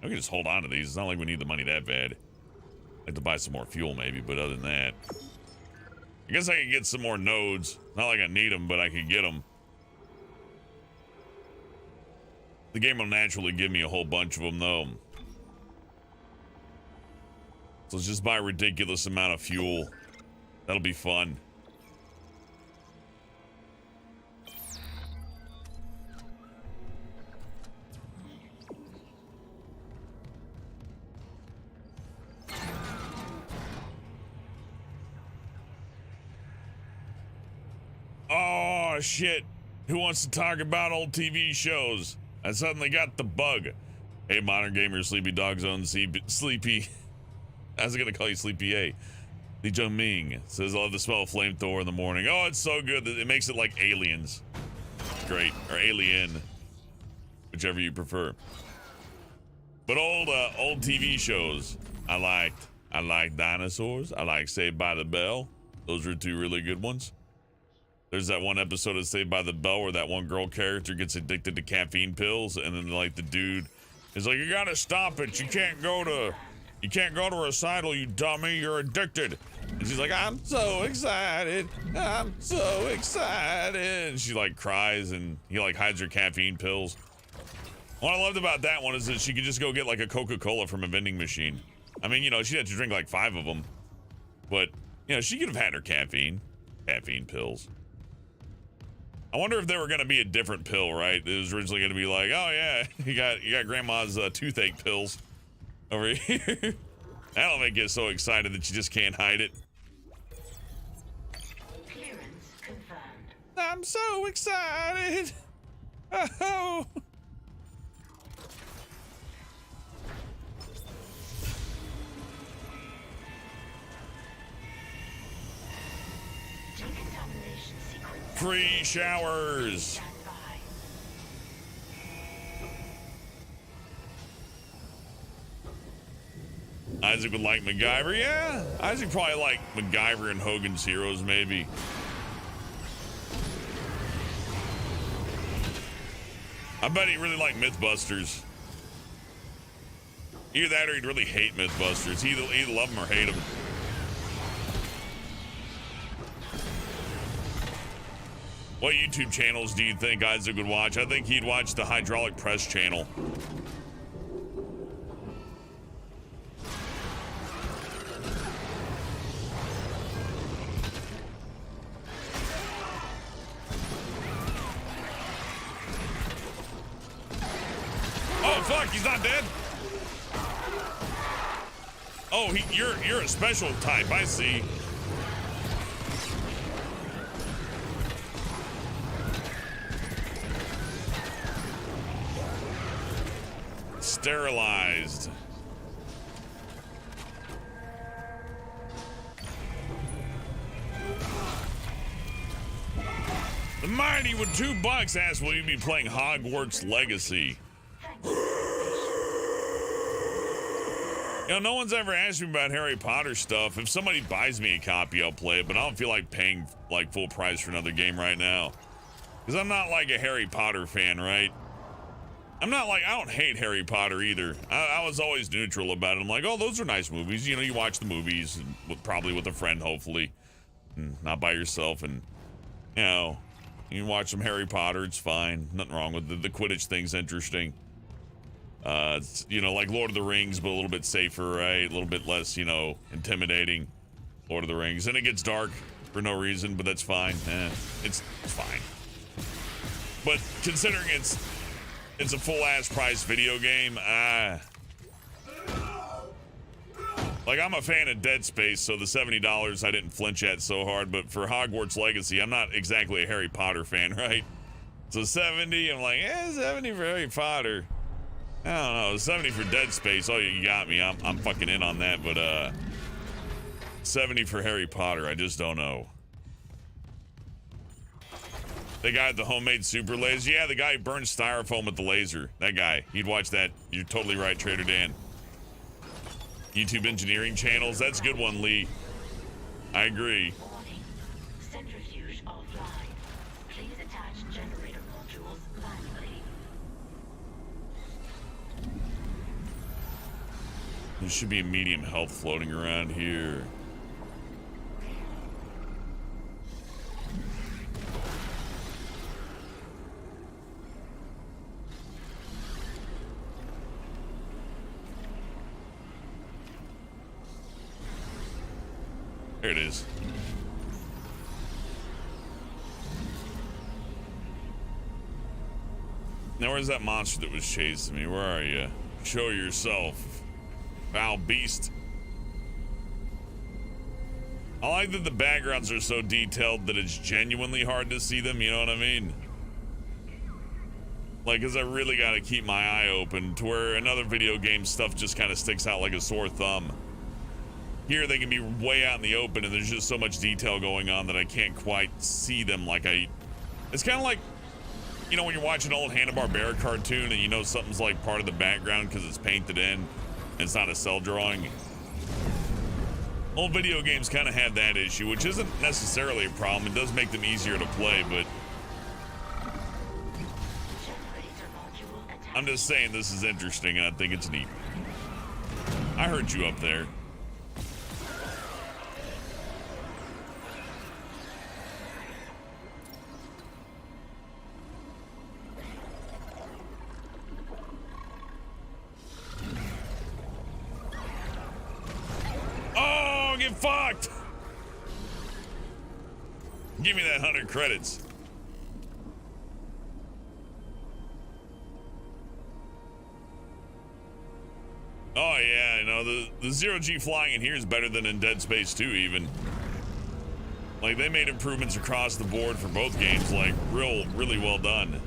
I can just hold on to these. It's not like we need the money that bad. I'd like to buy some more fuel maybe, but other than that. I guess I could get some more nodes. Not like I need them, but I could get them. The game will naturally give me a whole bunch of them, though. So let's just buy a ridiculous amount of fuel. That'll be fun. Oh, shit. Who wants to talk about old TV shows? I suddenly got the bug. Hey, Modern Gamer, Sleepy Dog Zone, Sleepy. I was going to call you Sleepy A. Li Jung Ming says, I love the smell of flamethrower in the morning. Oh, it's so good that it makes it like Aliens. Great. Or Alien. Whichever you prefer. But old TV shows I liked. I like Dinosaurs. I like Saved by the Bell. Those are two really good ones. There's that one episode of Saved by the Bell where that one girl character gets addicted to caffeine pills, and then like the dude is like, you gotta stop it. You can't go to a recital, you dummy. You're addicted. And she's like, I'm so excited. I'm so excited. And she like cries, and he like hides her caffeine pills. What I loved about that one is that she could just go get like a Coca-Cola from a vending machine. I mean, you know, she'd have to drink like 5 of them, but you know, she could have had her caffeine pills. I wonder if there were going to be a different pill, right? It was originally going to be like, oh yeah, you got grandma's toothache pills over here. That'll make you so excited that you just can't hide it. Clearance confirmed. I'm so excited. Oh. Decontamination sequence. Free showers. Isaac would like MacGyver. Yeah, Isaac probably like MacGyver and Hogan's Heroes, maybe. I bet he really liked Mythbusters. Either that or he'd really hate Mythbusters. He'd either love them or hate them. What YouTube channels do you think Isaac would watch? I think he'd watch the Hydraulic Press channel. Oh fuck, he's not dead. Oh, you're a special type, I see. Sterilized. The Mighty with $2 asks, will you be playing Hogwarts Legacy? You know, no one's ever asked me about Harry Potter stuff. If somebody buys me a copy, I'll play it, but I don't feel like paying like full price for another game right now. Because I'm not like a Harry Potter fan, right? I don't hate Harry Potter either. I was always neutral about it. I'm like, oh, those are nice movies. You know, you watch the movies, probably with a friend, hopefully. And not by yourself. And, you know, you watch some Harry Potter, it's fine. Nothing wrong with the Quidditch thing's interesting. It's, you know, like Lord of the Rings, but a little bit safer, right? A little bit less, you know, intimidating. Lord of the Rings. And it gets dark for no reason, but that's fine. It's fine. But considering it's a full-ass price video game, like, I'm a fan of Dead Space, so the $70 I didn't flinch at so hard, but for Hogwarts Legacy, I'm not exactly a Harry Potter fan, right? So 70, I'm like, 70 for Harry Potter. I don't know, 70 for Dead Space, oh, you got me, I'm fucking in on that, but 70 for Harry Potter, I just don't know. The guy with the homemade super laser. Yeah, the guy who burns styrofoam with the laser. That guy. You'd watch that. You're totally right, Trader Dan. YouTube engineering channels. That's a good one, Lee. I agree. Warning. Centrifuge offline. Please attach generator modules manually. There should be a medium health floating around here. There it is. Now, where's that monster that was chasing me? Where are you? Show yourself, foul beast. I like that the backgrounds are so detailed that it's genuinely hard to see them, you know what I mean? Like, because I really got to keep my eye open to where another video game stuff just kind of sticks out like a sore thumb. Here they can be way out in the open and there's just so much detail going on that I can't quite see them like I... It's kind of like, you know, when you're watching an old Hanna-Barbera cartoon and you know something's like part of the background because it's painted in and it's not a cell drawing. Old video games kind of have that issue, which isn't necessarily a problem. It does make them easier to play, but... I'm just saying this is interesting and I think it's neat. I heard you up there. Oh, get fucked! Give me that 100 credits. Oh yeah, you know, the zero-G flying in here is better than in Dead Space 2 even. Like, they made improvements across the board for both games, like, really well done.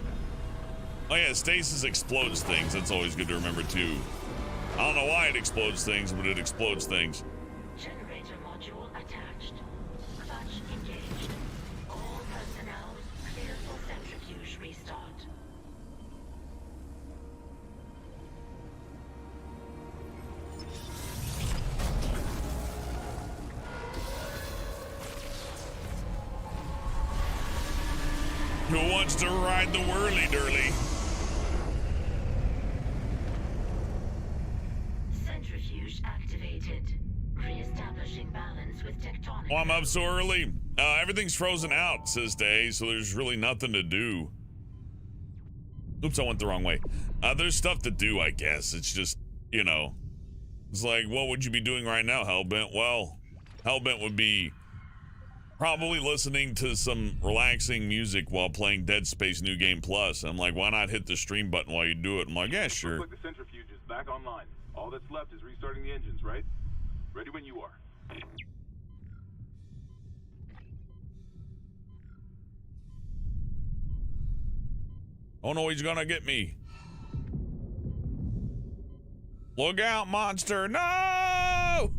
Oh yeah, stasis explodes things. That's always good to remember too. I don't know why it explodes things, but it explodes things. Generator module attached. Clutch engaged. All personnel clear for centrifuge restart. Who wants to ride the whirly-durly? Centrifuge activated. Re-establishing balance with tectonic. Oh, I'm up so early. Everything's frozen out, says Day, so there's really nothing to do. Oops, I went the wrong way. There's stuff to do, I guess. It's just, you know, it's like, what would you be doing right now, Hellbent? Well, Hellbent would be probably listening to some relaxing music while playing Dead Space New Game Plus. I'm like, why not hit the stream button while you do it? I'm like, yeah, sure. Looks like the centrifuge is back online. All that's left is restarting the engines, right? Ready when you are. Oh no, he's gonna get me. Look out, monster. No!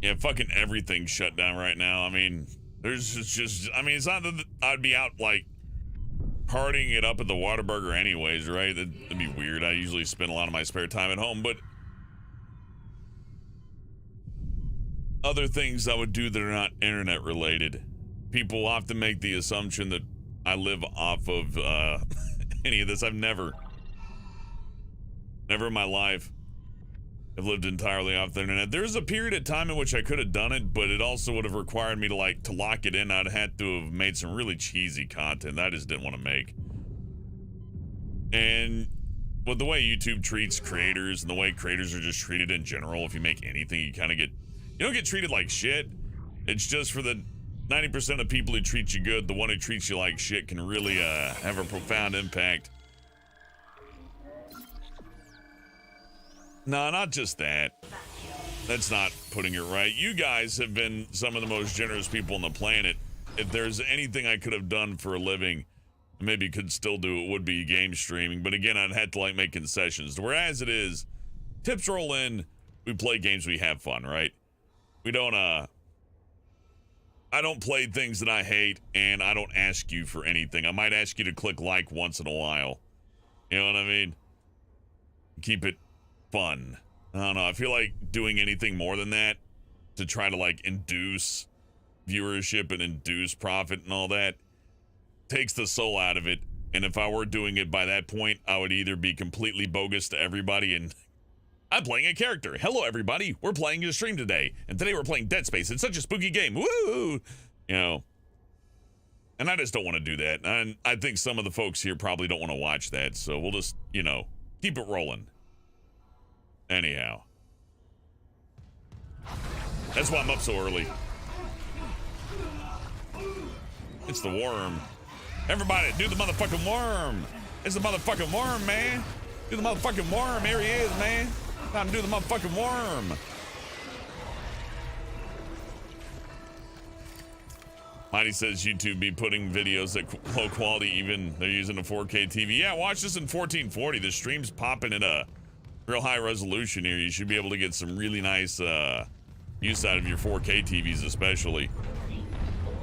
Yeah, fucking everything's shut down right now. I mean, there's just, I mean, it's not that I'd be out, like, partying it up at the Whataburger anyways, right? That'd be weird. I usually spend a lot of my spare time at home, but other things I would do that are not internet related. People often make the assumption that I live off of any of this. I've never in my life have lived entirely off the internet. There's a period of time in which I could have done it, but it also would have required me to lock it in. I'd had to have made some really cheesy content that I just didn't want to make. And with the way YouTube treats creators and the way creators are just treated in general, if you make anything, you kind of get, you don't get treated like shit. It's just for the 90% of people who treat you good, the one who treats you like shit can really have a profound impact. No, not just that. That's not putting it right. You guys have been some of the most generous people on the planet. If there's anything I could have done for a living, maybe could still do, it would be game streaming. But again, I'd had to make concessions. Whereas it is, tips roll in, we play games, we have fun, right? We don't, I don't play things that I hate, and I don't ask you for anything. I might ask you to click like once in a while. You know what I mean? Keep it fun. I don't know. I feel like doing anything more than that to try to like induce viewership and induce profit and all that takes the soul out of it. And if I were doing it by that point, I would either be completely bogus to everybody and I'm playing a character. Hello, everybody. We're playing a stream today. And today we're playing Dead Space. It's such a spooky game. Woo! You know. And I just don't want to do that. And I think some of the folks here probably don't want to watch that. So we'll just, you know, keep it rolling. Anyhow. That's why I'm up so early. It's the worm. Everybody, do the motherfucking worm. It's the motherfucking worm, man. Do the motherfucking worm. Here he is, man. Time to do the motherfucking worm. Mighty says YouTube be putting videos at low quality, even they're using a 4K TV. Yeah, watch this in 1440. The stream's popping at a real high resolution here. You should be able to get some really nice use out of your 4K TVs, especially.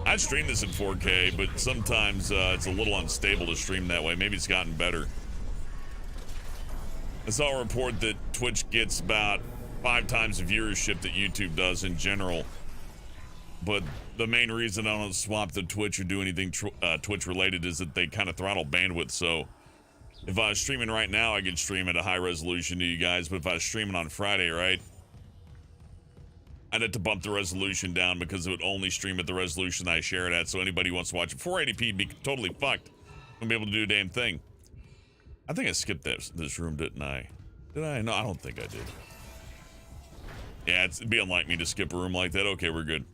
I stream this in 4K, but sometimes it's a little unstable to stream that way. Maybe it's gotten better. I saw a report that Twitch gets about 5 times the viewership that YouTube does in general. But the main reason I don't swap to Twitch or do anything Twitch related is that they kind of throttle bandwidth. So if I was streaming right now, I could stream at a high resolution to you guys. But if I was streaming on Friday, right, I'd have to bump the resolution down because it would only stream at the resolution I share it at. So anybody who wants to watch it 480p would be totally fucked. Wouldn't be able to do a damn thing. I think I skipped this room, didn't I? Did I? No, I don't think I did. Yeah, it'd be unlike me to skip a room like that. Okay, we're good.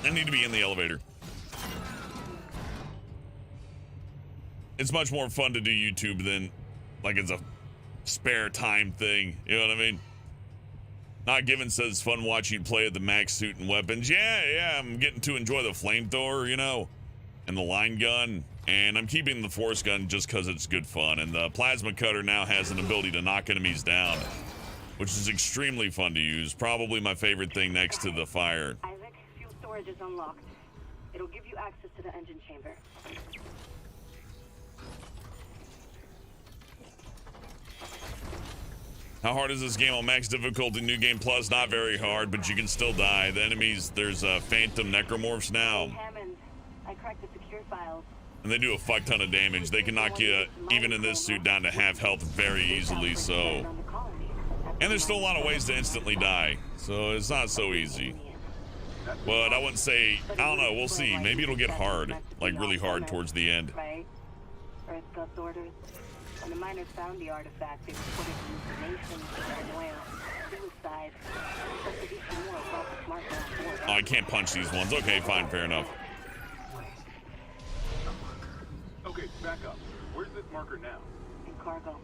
I need to be in the elevator. It's much more fun to do YouTube than like it's a spare time thing. You know what I mean? Not Given says fun watching you play with the max suit and weapons. Yeah, I'm getting to enjoy the flamethrower, you know, and the line gun. And I'm keeping the force gun just because it's good fun. And the plasma cutter now has an ability to knock enemies down, which is extremely fun to use. Probably my favorite thing next to the fire. Isaac, fuel storage is unlocked. It'll give you access to the engine chamber. How hard is this game on max difficulty? New Game Plus, not very hard, but you can still die. The enemies, there's phantom necromorphs now. Hammond, I cracked the secure files. And they do a fuck ton of damage. They can knock you, even in this suit, down to half health very easily, so. And there's still a lot of ways to instantly die, so it's not so easy. But I wouldn't say, I don't know, we'll see. Maybe it'll get hard, like really hard towards the end. Right? Earth God's orders. When the miners found the artifact, they reported hallucinations, paranoia, suicide. Oh, I can't punch these ones. Okay, fine, fair enough. Okay, back up. Where's this marker now? In cargo.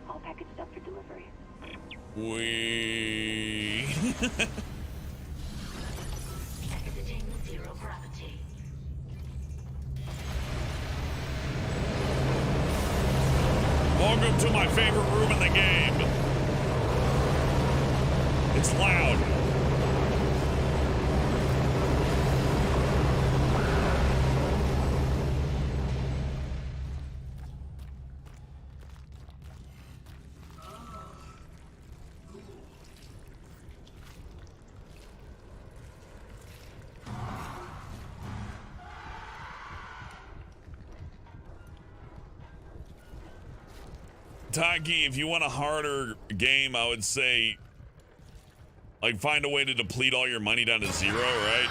All packaged up for delivery. Exiting zero gravity. Welcome to my favorite room in the game. It's loud. Taki, if you want a harder game, I would say, like, find a way to deplete all your money down to zero, right?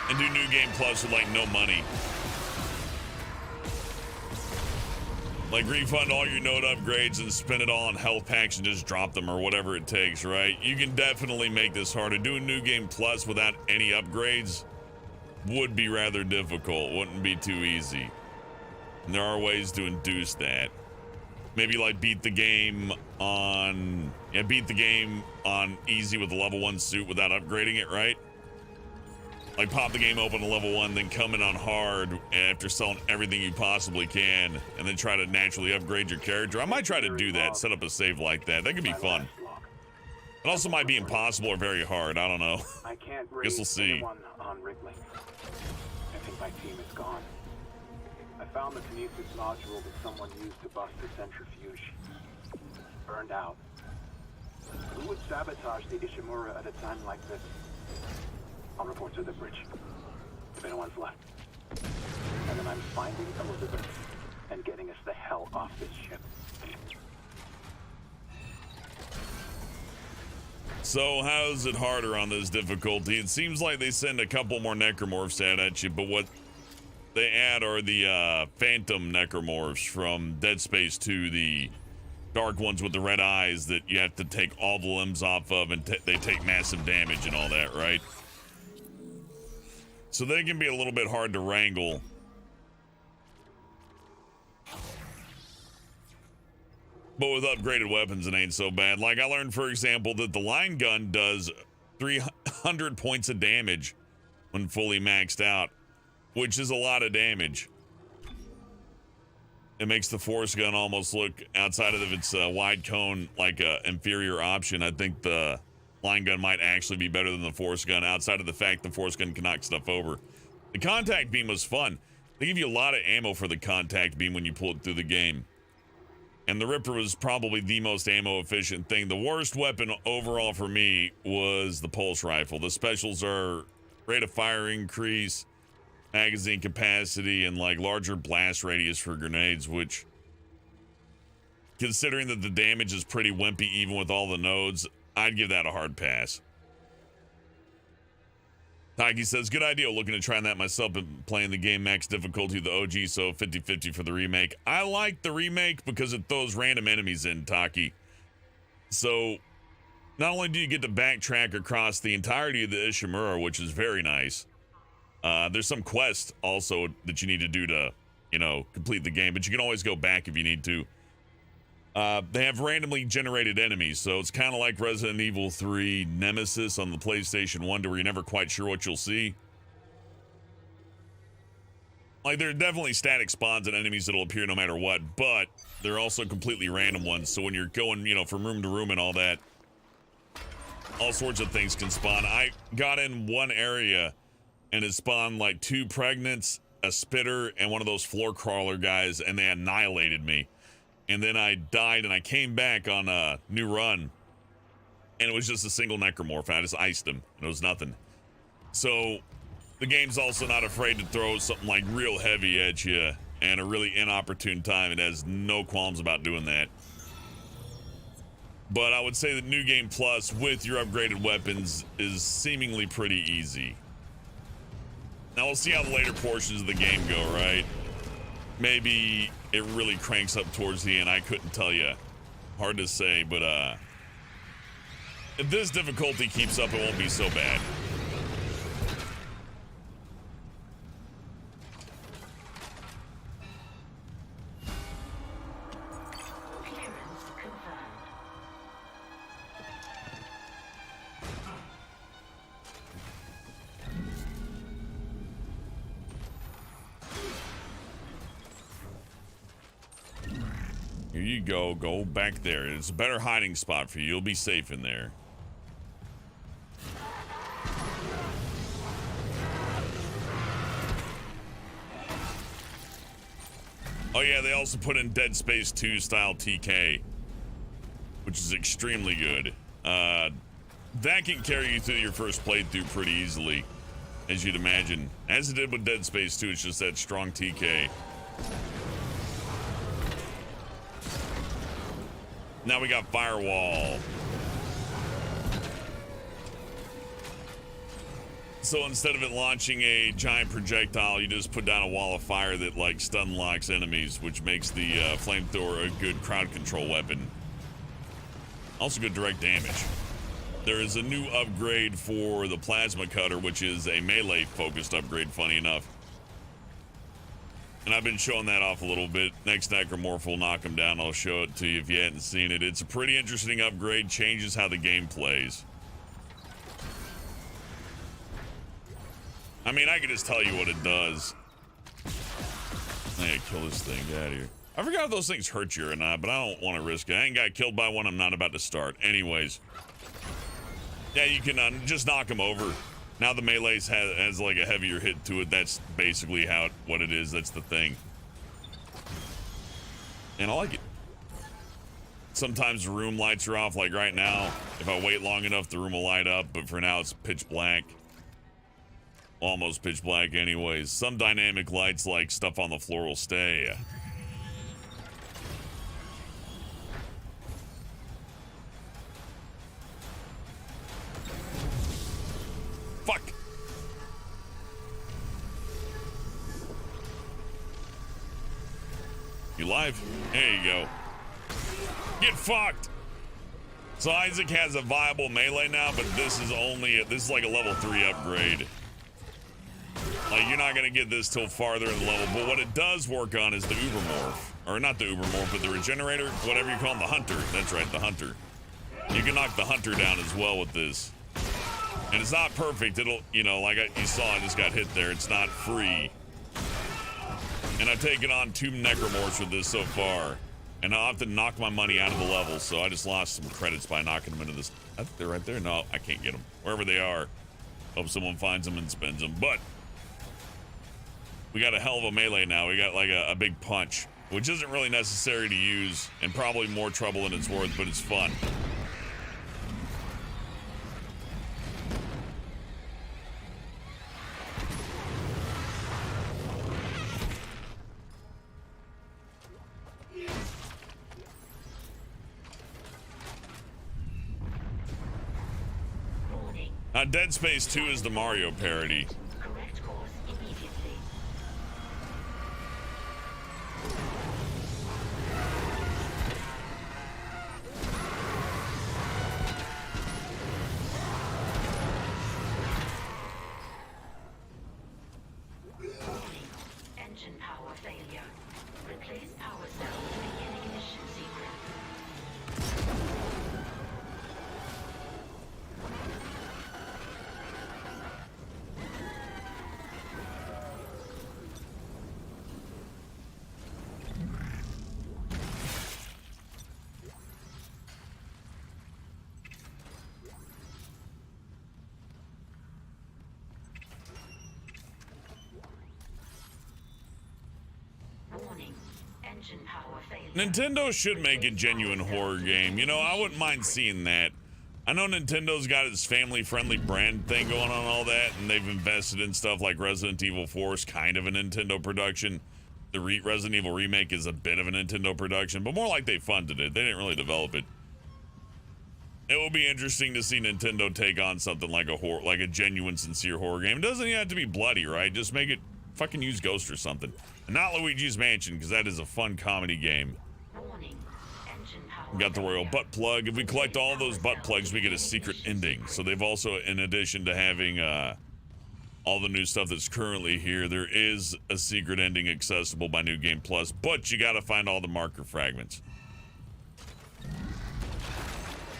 And do New Game Plus with, like, no money. Like, refund all your node upgrades and spend it all on health packs and just drop them or whatever it takes, right? You can definitely make this harder. Doing New Game Plus without any upgrades would be rather difficult. Wouldn't be too easy. And there are ways to induce that. Maybe like beat the game on easy with a level 1 suit without upgrading it, right? Like pop the game open to level 1, then come in on hard after selling everything you possibly can, and then try to naturally upgrade your character. I might try to do that, set up a save like that. That could be fun. It also might be impossible or very hard. I don't know. I can't Guess we'll see. anyone on Wrigley. I think my team is gone. I found the kinesis module that someone used to bust the centrifuge. Burned out. Who would sabotage the Ishimura at a time like this? I'll report to the bridge. If anyone's left. And then I'm finding Elizabeth and getting us the hell off this ship. So how's it harder on this difficulty? It seems like they send a couple more necromorphs out at you, but what they add are the phantom necromorphs from Dead Space 2, the dark ones with the red eyes that you have to take all the limbs off of, and they take massive damage and all that, right? So they can be a little bit hard to wrangle. But with upgraded weapons, it ain't so bad. Like, I learned, for example, that the line gun does 300 points of damage when fully maxed out, which is a lot of damage. It makes the force gun almost look, outside of its wide cone, like an inferior option. I think the line gun might actually be better than the force gun, outside of the fact the force gun can knock stuff over. The contact beam was fun. They give you a lot of ammo for the contact beam when you pull it through the game. And the Ripper was probably the most ammo efficient thing. The worst weapon overall for me was the pulse rifle. The specials are rate of fire increase, magazine capacity, and like larger blast radius for grenades, which, considering that the damage is pretty wimpy even with all the nodes, I'd give that a hard pass. Taki says, good idea, looking to try that myself and playing the game max difficulty, the OG, so 50-50 for the remake. I like the remake because it throws random enemies in, Taki. So, not only do you get to backtrack across the entirety of the Ishimura, which is very nice, there's some quests also that you need to do to, you know, complete the game, but you can always go back if you need to. They have randomly generated enemies, so it's kind of like Resident Evil 3 Nemesis on the PlayStation 1, to where you're never quite sure what you'll see. Like, there are definitely static spawns and enemies that'll appear no matter what, but they're also completely random ones, so when you're going, you know, from room to room and all that, all sorts of things can spawn. I got in one area, and it spawned like 2 pregnants, a spitter, and one of those floor crawler guys, and they annihilated me. And then I died, and I came back on a new run, and it was just a single necromorph, and I just iced him, and it was nothing. So the game's also not afraid to throw something like real heavy at you, and a really inopportune time. It has no qualms about doing that. But I would say that New Game Plus with your upgraded weapons is seemingly pretty easy. Now we'll see how the later portions of the game go, right? Maybe it really cranks up towards the end. I couldn't tell you. Hard to say, but if this difficulty keeps up, it won't be so bad. Here you go. Go back there. It's a better hiding spot for you. You'll be safe in there. Oh yeah, they also put in Dead Space 2 style TK, which is extremely good. That can carry you through your first playthrough pretty easily, as you'd imagine. As it did with Dead Space 2, it's just that strong TK. Now we got Firewall. So instead of it launching a giant projectile, you just put down a wall of fire that like stun locks enemies, which makes the flamethrower a good crowd control weapon. Also good direct damage. There is a new upgrade for the plasma cutter, which is a melee focused upgrade, funny enough. And I've been showing that off a little bit. Next necromorph will knock him down. I'll show it to you if you hadn't seen it. It's a pretty interesting upgrade. Changes how the game plays. I mean, I can just tell you what it does. I gotta kill this thing. Get out of here. I forgot if those things hurt you or not, but I don't want to risk it. I ain't got killed by one. I'm not about to start. Anyways. Yeah, you can just knock them over. Now the melee's has like a heavier hit to it. That's basically what it is. That's the thing. And I like it. Sometimes the room lights are off. Like right now, if I wait long enough, the room will light up. But for now, it's pitch black. Almost pitch black anyways. Some dynamic lights, like stuff on the floor, will stay. Fuck. You live? There you go. Get fucked. So Isaac has a viable melee now, but this is like a level 3 upgrade. Like, you're not gonna get this till farther in the level, but what it does work on is the Ubermorph. Or not the Ubermorph, but the Regenerator, whatever you call him, the Hunter. That's right, the Hunter. You can knock the Hunter down as well with this. And it's not perfect. It'll, like you saw, I just got hit there. It's not free. And I've taken on 2 Necromorphs with this so far. And I'll have to knock my money out of the level, so I just lost some credits by knocking them into this. I think they're right there. No, I can't get them. Wherever they are. Hope someone finds them and spends them. But we got a hell of a melee now. We got like a big punch, which isn't really necessary to use, and probably more trouble than it's worth, but it's fun. Dead Space 2 is the Mario parody. Correct course immediately. Engine power failure. Replace power cell to begin ignition sequence. Nintendo should make a genuine horror game. I wouldn't mind seeing that. I know Nintendo's got its family-friendly brand thing going on, all that, and they've invested in stuff like Resident Evil 4 is kind of a Nintendo production. The Resident Evil remake is a bit of a Nintendo production, but more like they funded it. They didn't really develop it. It will be interesting to see Nintendo take on something like a genuine, sincere horror game. It doesn't even have to be bloody, right? Just make it fucking use Ghost or something. And not Luigi's Mansion, because that is a fun comedy game. We got the Royal Butt Plug. If we collect all those butt plugs, we get a secret ending. So they've also, in addition to having all the new stuff that's currently here, there is a secret ending accessible by New Game Plus, but you got to find all the marker fragments.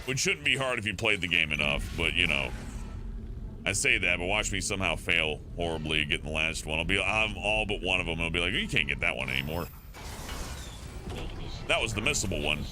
Which shouldn't be hard if you played the game enough, but I say that, but watch me somehow fail horribly getting the last one. I'm all but one of them, and I'll be like, oh, you can't get that one anymore. That was the missable one.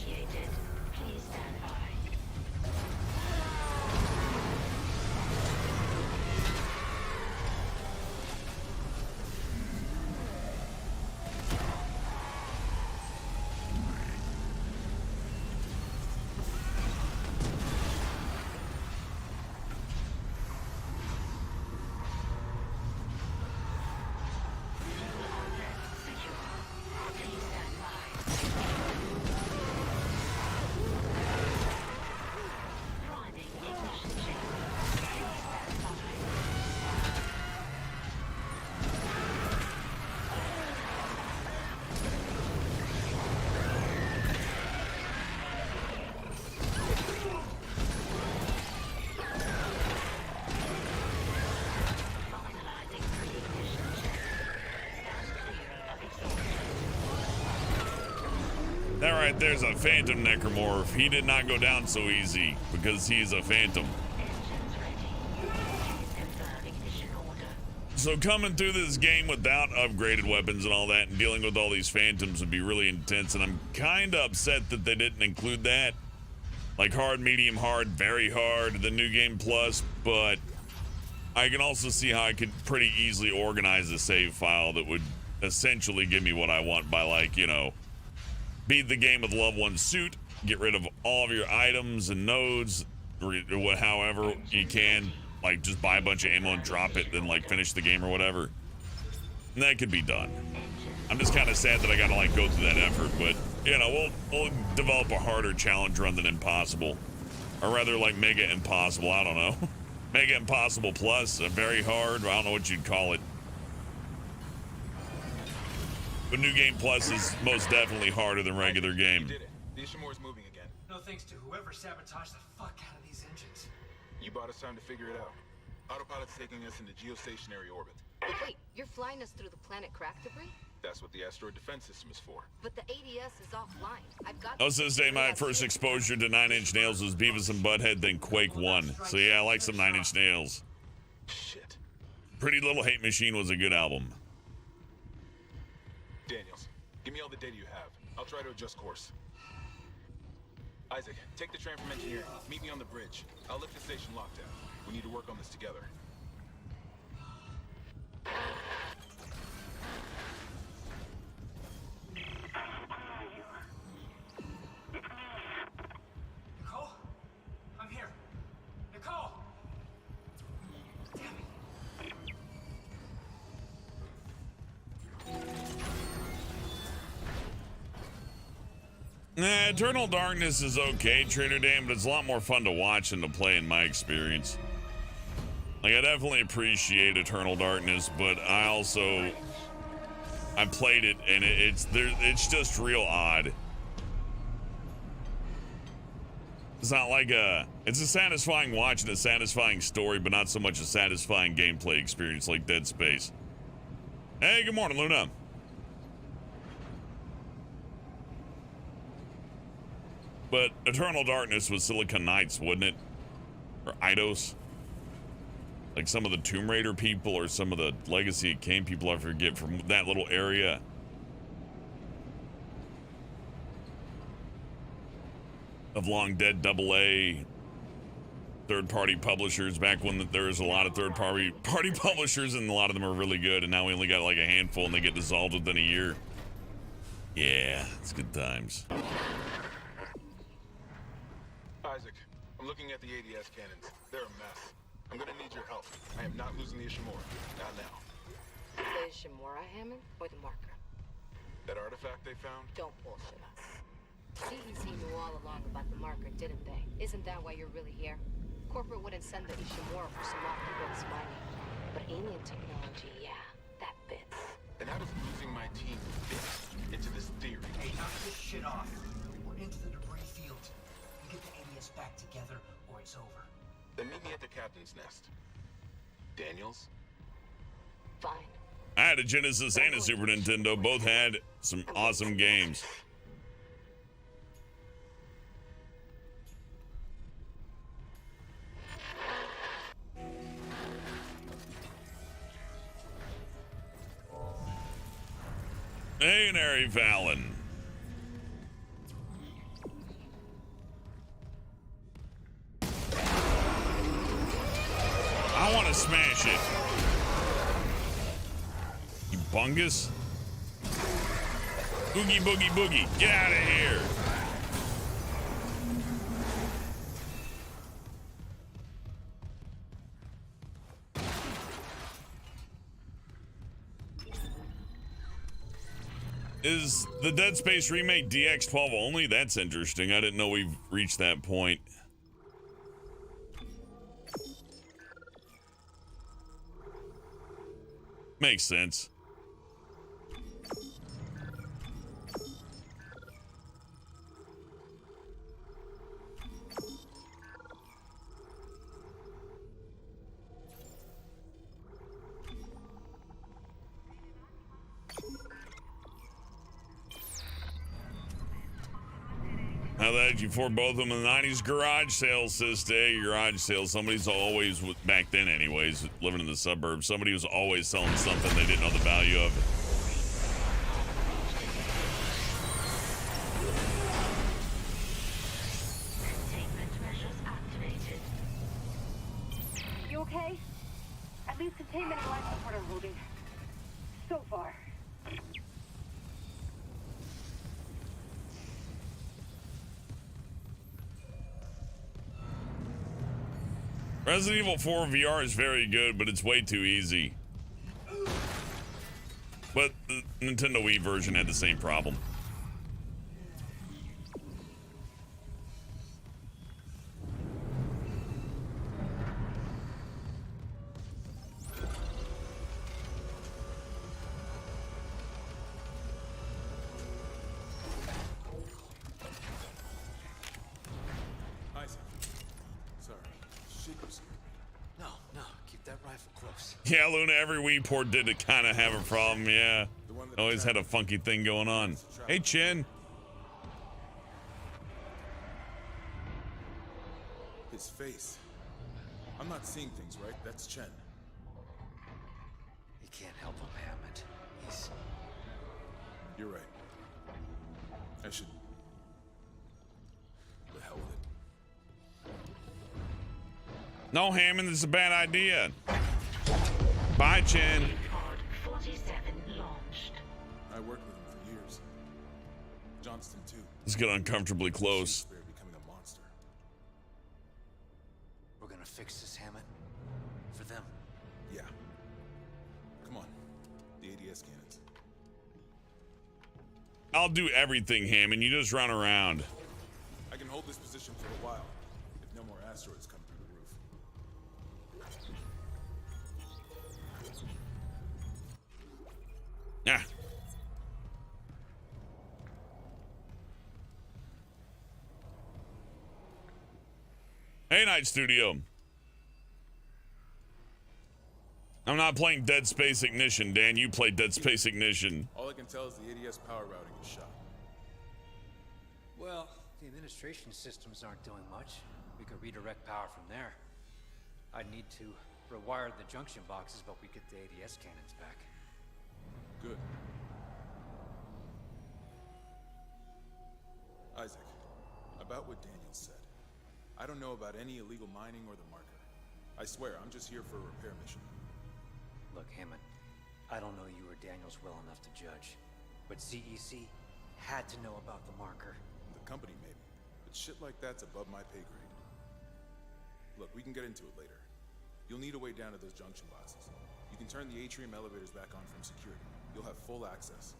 That right there's a Phantom Necromorph. He did not go down so easy because he's a Phantom. So coming through this game without upgraded weapons and all that and dealing with all these phantoms would be really intense, and I'm kind of upset that they didn't include that. Like hard, medium, hard, very hard, the new game plus, but I can also see how I could pretty easily organize a save file that would essentially give me what I want by, like, you know, beat the game with level 1 suit, get rid of all of your items and nodes, or however you can, like just buy a bunch of ammo and drop it, then like finish the game or whatever. And that could be done. I'm just kind of sad that I gotta like go through that effort, but you know, we'll develop a harder challenge run than impossible, or rather like mega impossible. I don't know. Mega Impossible Plus, a very hard, I don't know what you'd call it. But New Game Plus is most definitely harder than regular game. You did it. The Ishimura's moving again. No thanks to whoever sabotaged the fuck out of these engines. You bought us time to figure it out. Autopilot's taking us into geostationary orbit. Wait, you're flying us through the planet crack debris? That's what the asteroid defense system is for. But the ADS is offline. I've got... I was gonna say my first exposure to 9 Inch Nails was Beavis and Butthead, then Quake 1. So yeah, I like some 9 Inch Nails. Shit. Pretty Little Hate Machine was a good album. Daniels, give me all the data you have. I'll try to adjust course. Isaac, take the train from engineering. Meet me on the bridge. I'll lift the station lockdown. We need to work on this together. Nicole? I'm here. Nicole! Nah, Eternal Darkness is okay, Trader Dan, but it's a lot more fun to watch than to play in my experience. Like, I definitely appreciate Eternal Darkness, but I played it, and it's just real odd. It's not like it's a satisfying watch and a satisfying story, but not so much a satisfying gameplay experience like Dead Space. Hey, good morning, Luna. But Eternal Darkness was Silicon Knights, wouldn't it? Or Eidos? Like some of the Tomb Raider people or some of the Legacy of Kain people, I forget, from that little area. Of long dead AA third-party publishers back when there was a lot of third-party publishers, and a lot of them are really good, and now we only got like a handful and they get dissolved within a year. Yeah, it's good times. Isaac, I'm looking at the ADS cannons. They're a mess. I'm gonna need your help. I am not losing the Ishimura. Not now. The Ishimura, Hammond, or the marker? That artifact they found? Don't bullshit us. CEC knew all along about the marker, didn't they? Isn't that why you're really here? Corporate wouldn't send the Ishimura for some lofty mining. But alien technology, yeah, that fits. And how does losing my team fit into this theory? Hey, knock this shit off. We're into the debris field. We get the ADS back together, or it's over. Then meet me at the captain's nest. Daniels? Fine. I had a Genesis and a Super Nintendo. Both had some awesome games. Hey, Nary Fallon. I want to smash it. You bungus. Boogie, boogie, boogie. Get out of here. Is the Dead Space remake DX12 only? That's interesting. I didn't know we've reached that point. Makes sense. Now that you for both of them in the 90s garage sales, sister, garage sales. Somebody's always, back then anyways, living in the suburbs, somebody was always selling something they didn't know the value of. You okay? At least containment and life support are holding. So far. Resident Evil 4 VR is very good, but it's way too easy. But the Nintendo Wii version had the same problem. Yeah, Luna, every Wii port did it kind of have a problem, yeah. Always had a funky thing going on. Hey, Chin. His face. I'm not seeing things, right? That's Chen. You can't help him, Hammond. He's... You're right. I should... The hell with it. No, Hammond, this is a bad idea. Bye, Chen. Pod 47 launched. I worked with him for years. Johnston, too. Let's get uncomfortably close. They're becoming a monster. We're gonna fix this, Hammond. For them. Yeah. Come on. The ADS cannons. I'll do everything, Hammond. You just run around. I can hold this position for a while. If no more asteroids come through the roof. Yeah. Hey, Night Studio. I'm not playing Dead Space Ignition, Dan. You play Dead Space Ignition. All I can tell is the ADS power routing is shot. Well, the administration systems aren't doing much. We could redirect power from there. I'd need to rewire the junction boxes, but we get the ADS cannons back. Good. Isaac, about what Daniel said. I don't know about any illegal mining or the marker. I swear, I'm just here for a repair mission. Look, Hammond, I don't know you or Daniels well enough to judge, but CEC had to know about the marker. The company, maybe. But shit like that's above my pay grade. Look, we can get into it later. You'll need a way down to those junction boxes. You can turn the atrium elevators back on from security. You'll have full access.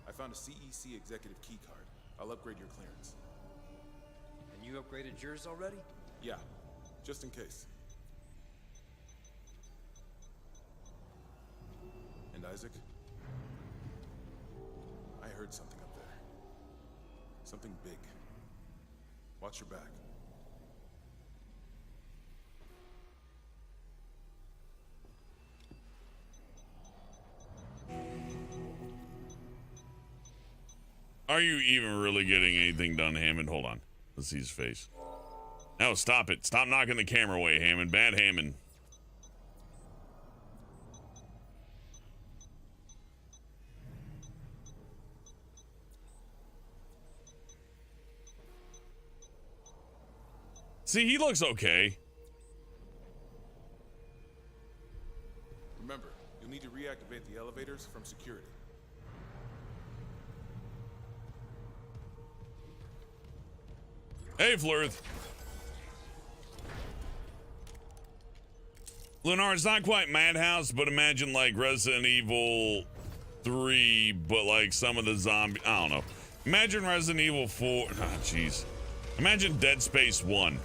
I found a CEC executive key card. I'll upgrade your clearance. And you upgraded yours already? Yeah, just in case. And Isaac, I heard something up there. Something big. Watch your back. Are you even really getting anything done, Hammond? Hold on. Let's see his face. No, stop it. Stop knocking the camera away, Hammond. Bad Hammond. See, he looks okay. Remember, you'll need to reactivate the elevators from security. Hey, Flirth. Lunar, it's not quite Madhouse, but imagine like Resident Evil 3, but like some of the zombie. I don't know. Imagine Resident Evil 4. Ah, jeez. Imagine Dead Space 1.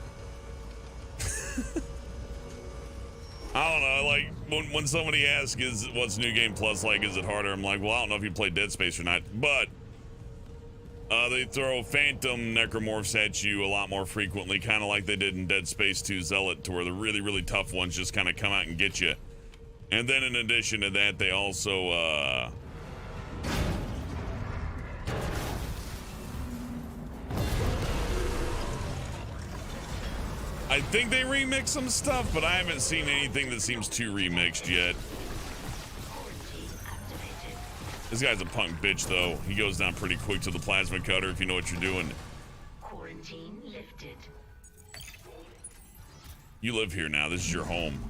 I don't know. Like when somebody asks, "Is what's New Game Plus like? Is it harder?" I'm like, well, I don't know if you played Dead Space or not, but they throw phantom necromorphs at you a lot more frequently, kind of like they did in Dead Space 2 Zealot, to where the really, really tough ones just kind of come out and get you. And then in addition to that, they also I think they remixed some stuff, but I haven't seen anything that seems too remixed yet. This guy's a punk bitch, though. He goes down pretty quick to the plasma cutter if you know what you're doing. Quarantine lifted. You live here now. This is your home.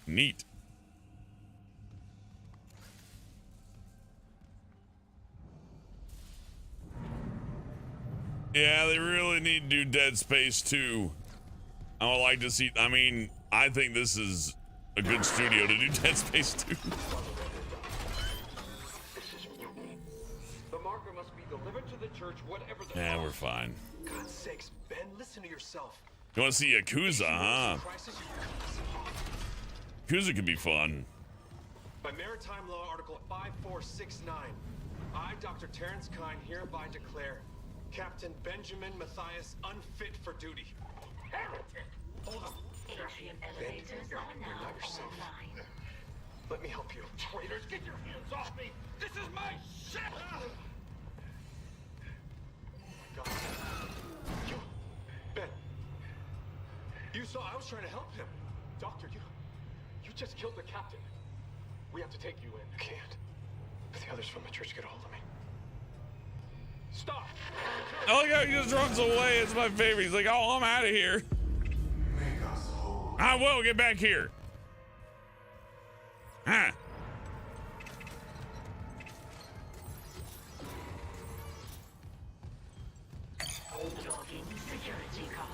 Neat. Yeah, they really need to do Dead Space 2. I would like to see, I mean, I think this is a good studio to do Dead Space 2. The marker must be delivered to the church, whatever the Yeah, we're fine. God's sakes, Ben, listen to yourself. You want to see Yakuza, huh? Yakuza could be fun. By Maritime Law Article 5469, I, Dr. Terrence Kine, hereby declare Captain Benjamin Matthias unfit for duty. Heretic! Hold on. Atrium elevators you're are now not yourself. online. Let me help you. Traitors, get your hands off me! This is my ship! God. You, Ben. You saw I was trying to help him. Doctor, you just killed the captain. We have to take you in. I can't. If the others from the church get a hold of me. Stop! I like how he just runs away. It's my favorite. He's like, oh, I'm out of here. I will get back here. Huh. Logging security card.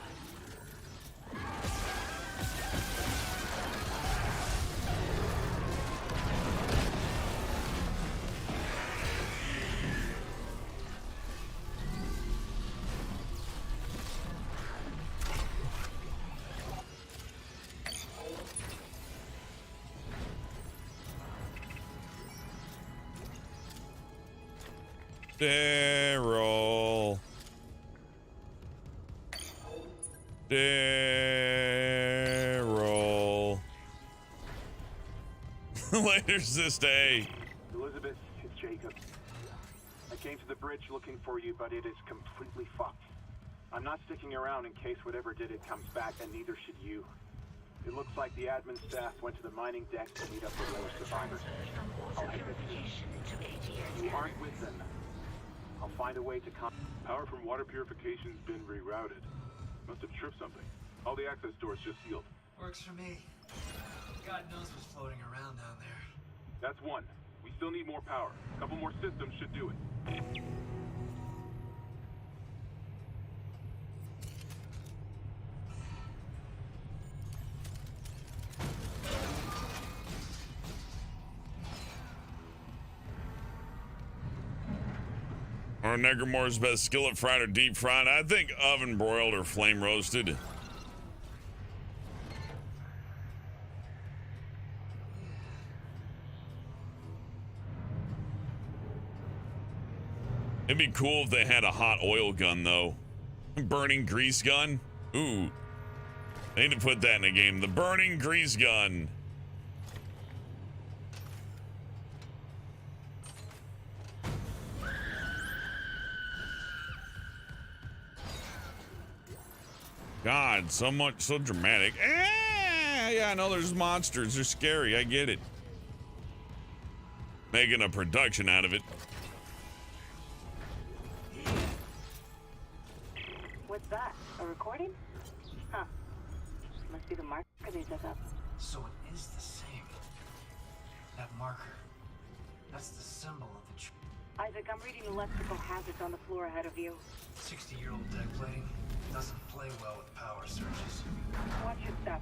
Daryl. Daryl. Later, Sister. Elizabeth, it's Jacob. I came to the bridge looking for you, but it is completely fucked. I'm not sticking around in case whatever did it comes back, and neither should you. It looks like the admin staff went to the mining deck to meet up with those survivors. I'll head with you. You aren't with them. I'll find a way to Power from water purification's been rerouted. Must have tripped something. All the access doors just sealed. Works for me. God knows what's floating around down there. That's one. We still need more power. A couple more systems should do it. Or Negromore's best skillet fried or deep fried. I think oven broiled or flame roasted. It'd be cool if they had a hot oil gun, though. Burning grease gun. Ooh. They need to put that in a game. The burning grease gun. God, so much, so dramatic. Yeah, I know there's monsters. They're scary. I get it. Making a production out of it. What's that? A recording? Huh. Must be the marker they dug up. So it is the same. That marker. That's the symbol of the Isaac, I'm reading electrical hazards on the floor ahead of you. 60-year-old deck plating. Doesn't play well with power surges. Watch your step.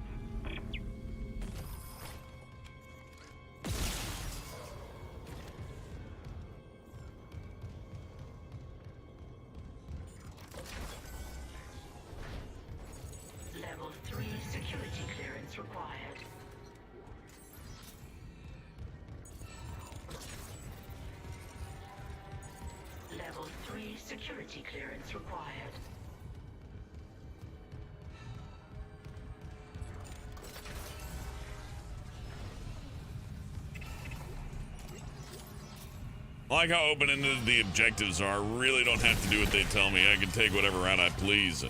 Level 3 security clearance required. Level 3 security clearance required. I like how open-ended the objectives are. I really don't have to do what they tell me. I can take whatever route I please.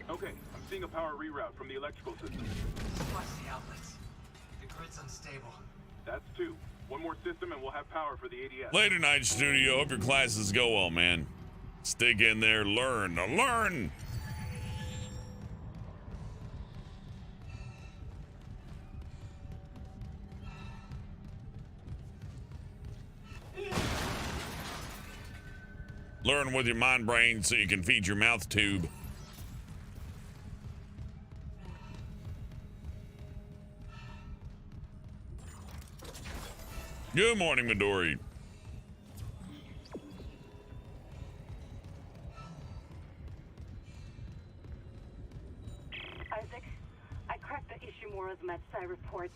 Okay, I'm seeing a power reroute from the electrical system. Watch the outlets. The grid's unstable. That's 2. One more system and we'll have power for the ADS. Later night, studio. Hope your classes go well, man. Stick in there. Learn. Learn! Learn with your mind brain so you can feed your mouth tube. Good morning, Midori. Isaac, I cracked the Ishimura's MedSci reports.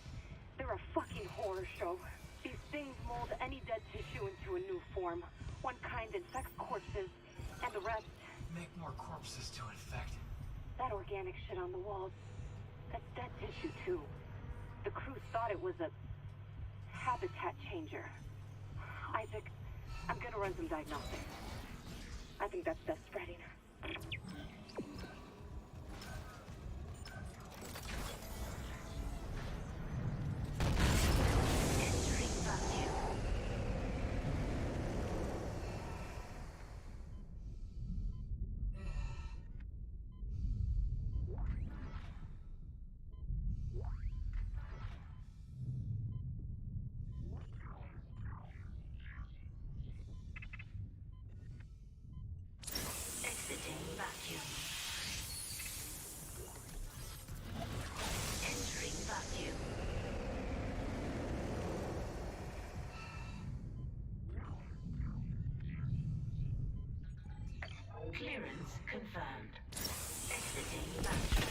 They're a fucking horror show. These things mold any dead tissue into a new form. One kind infects corpses, and the rest... Make more corpses to infect. That organic shit on the walls, that's dead tissue too. The crew thought it was a habitat changer. Isaac, I'm gonna run some diagnostics. I think that's best spreading. Exiting vacuum. Entering vacuum. Clearance confirmed. Exiting vacuum.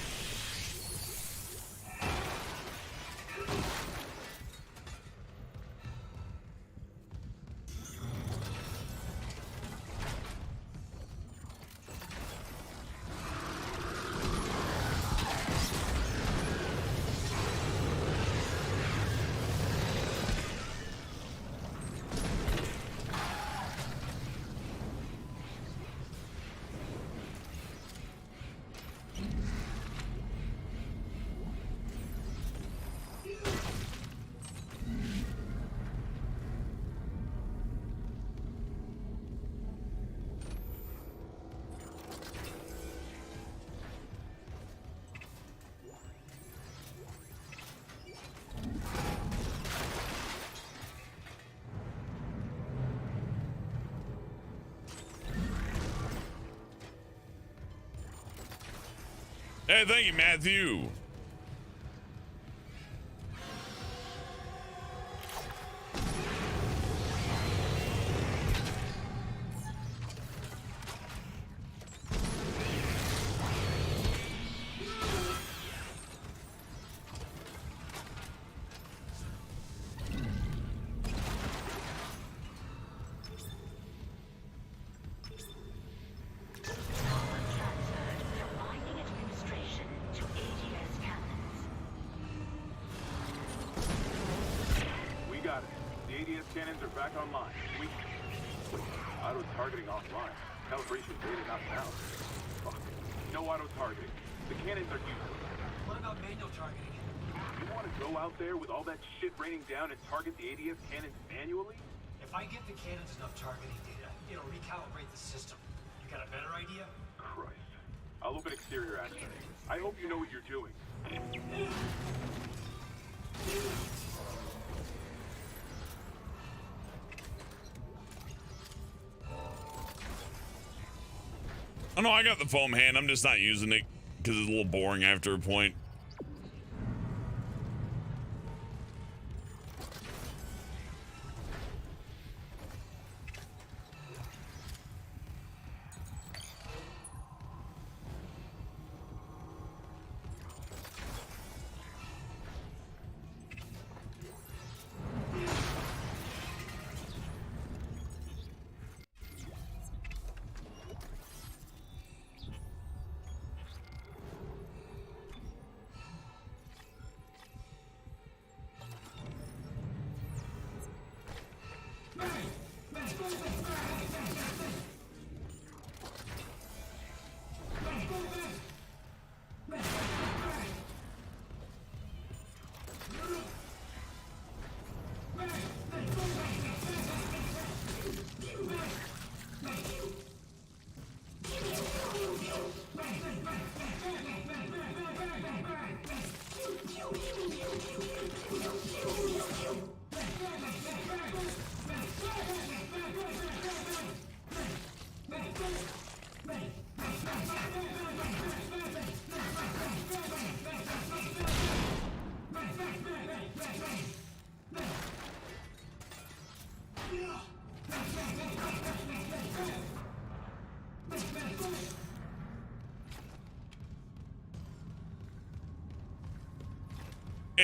Hey, thank you, Matthew. Power transferred from mining administration to ADS ADS cannons are back online. We... Auto-targeting offline. Calibration data not found. Fuck. No auto-targeting. The cannons are useless. What about manual targeting? You want to go out there with all that shit raining down and target the ADS cannons manually? If I give the cannons enough targeting data, it'll recalibrate the system. You got a better idea? Christ. I'll open exterior access. I hope you know what you're doing. Oh no, I got the foam hand. I'm just not using it because it's a little boring after a point.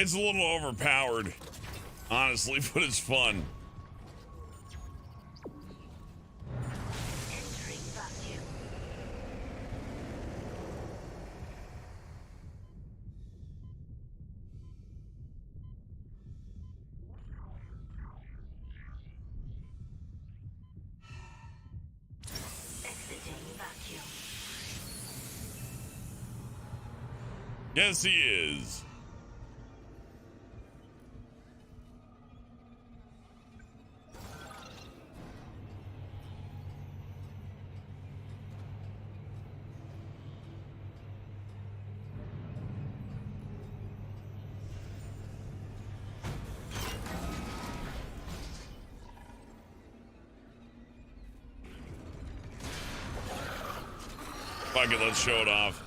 It's a little overpowered, honestly, but it's fun. Yes, he is. Fuck it, let's show it off.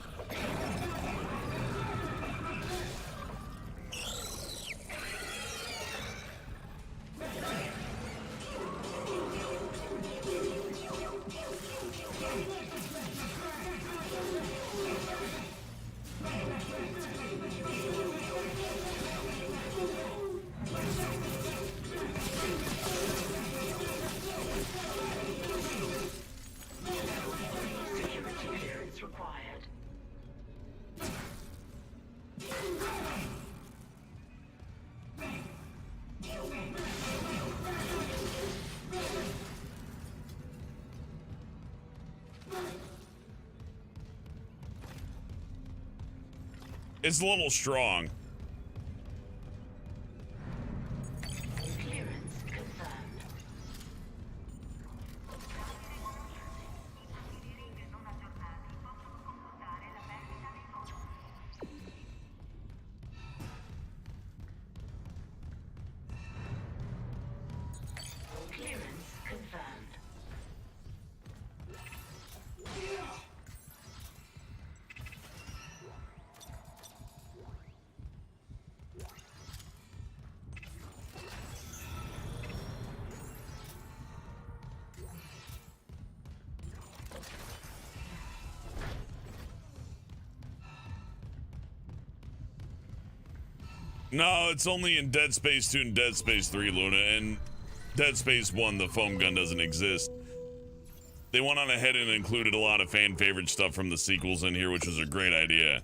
It's a little strong. No, it's only in Dead Space 2 and Dead Space 3, Luna, and Dead Space 1, the foam gun doesn't exist. They went on ahead and included a lot of fan favorite stuff from the sequels in here, which was a great idea.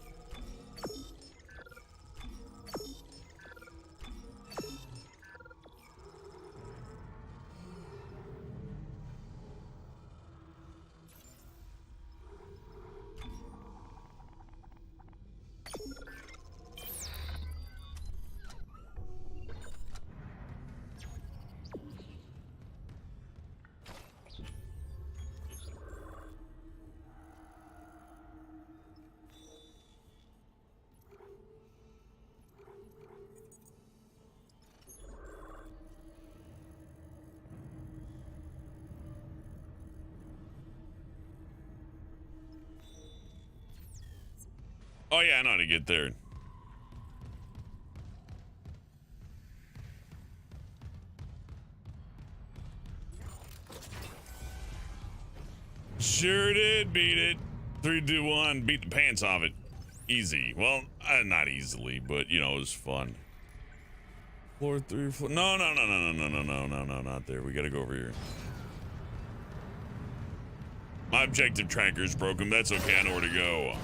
Oh yeah, I know how to get there. Sure did beat it. 3, 2, 1, beat the pants off it. Easy. Well, not easily, but you know, it was fun. Floor 3, floor. No, not there. We gotta go over here. My objective tracker's broken. That's okay. I know where to go.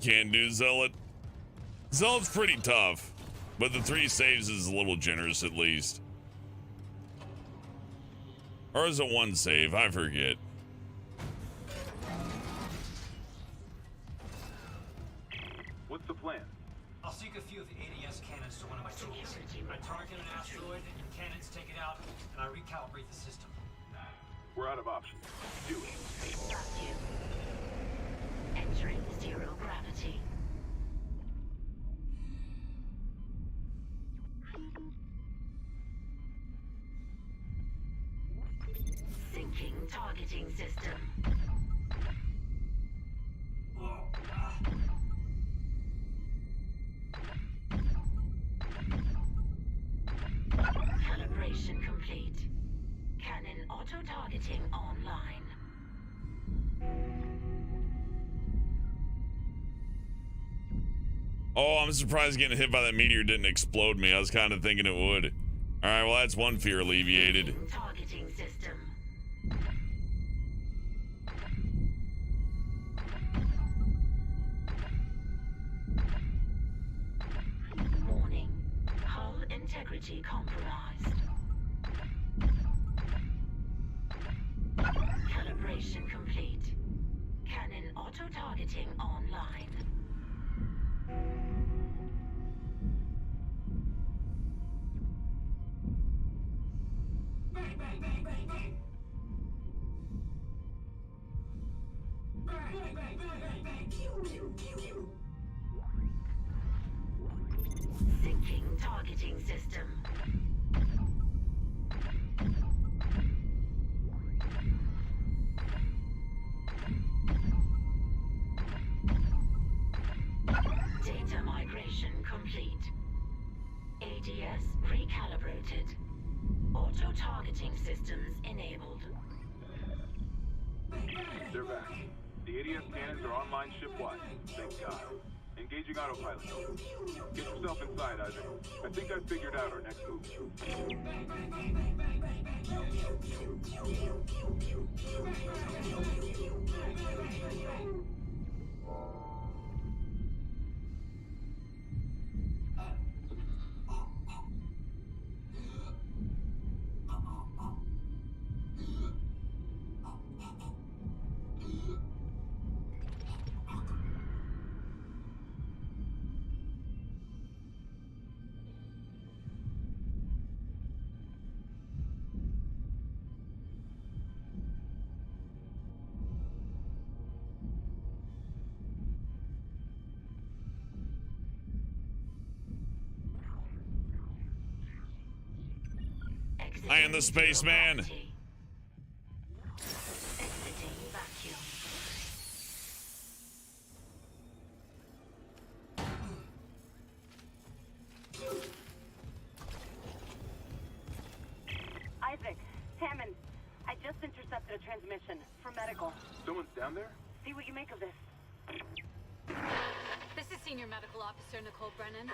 Can't do Zealot. Zealot's pretty tough, but the 3 saves is a little generous at least. Or is it 1 save? I forget. What's the plan? I'll sink a few of the ADS cannons to one of my tools. I target an asteroid, and cannons take it out, and I recalibrate the system. We're out of options. Do it. Vacuum. Entering 0 gravity. Syncing targeting system. Calibration complete. Cannon auto-targeting online. Oh, I'm surprised getting hit by that meteor didn't explode me. I was kind of thinking it would. All right, well, that's one fear alleviated. Targeting system. Warning. Hull integrity compromised. Calibration complete. Cannon auto-targeting online. Bang, bang, bang, bang, bang. Bang, bang, bang, bang, bang, bang. Pew, pew, pew, pew. Syncing targeting system. Data migration complete. ADS recalibrated. Auto-targeting systems enabled. They're back. The ADS cannons are online ship-wide. Thank God. Engaging autopilot. Get yourself inside, Isaac. I think I figured out our next move. I am the spaceman. Exiting vacuum. Isaac, Hammond, I just intercepted a transmission for medical. Someone's down there? See what you make of this. This is Senior Medical Officer Nicole Brennan.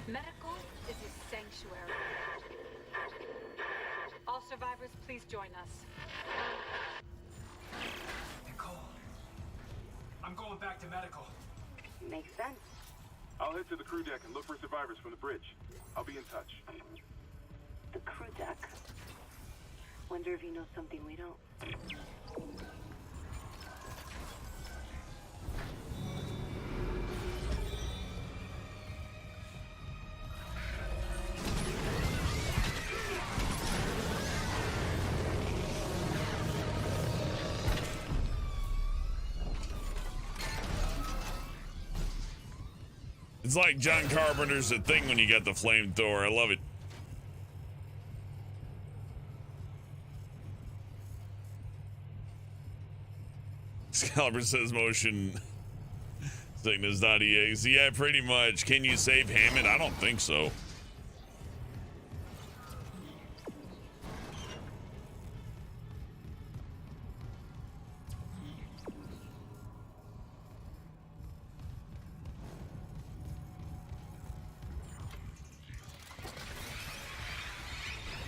Medical is a sanctuary. All survivors, please join us. Nicole, I'm going back to medical. Makes sense. I'll head to the crew deck and look for survivors from the bridge. I'll be in touch. The crew deck. Wonder if he knows something we don't. It's like John Carpenter's The Thing when you got the flamethrower. I love it. Excalibur says motion sickness.exe. Yeah, pretty much. Can you save Hammond? I don't think so.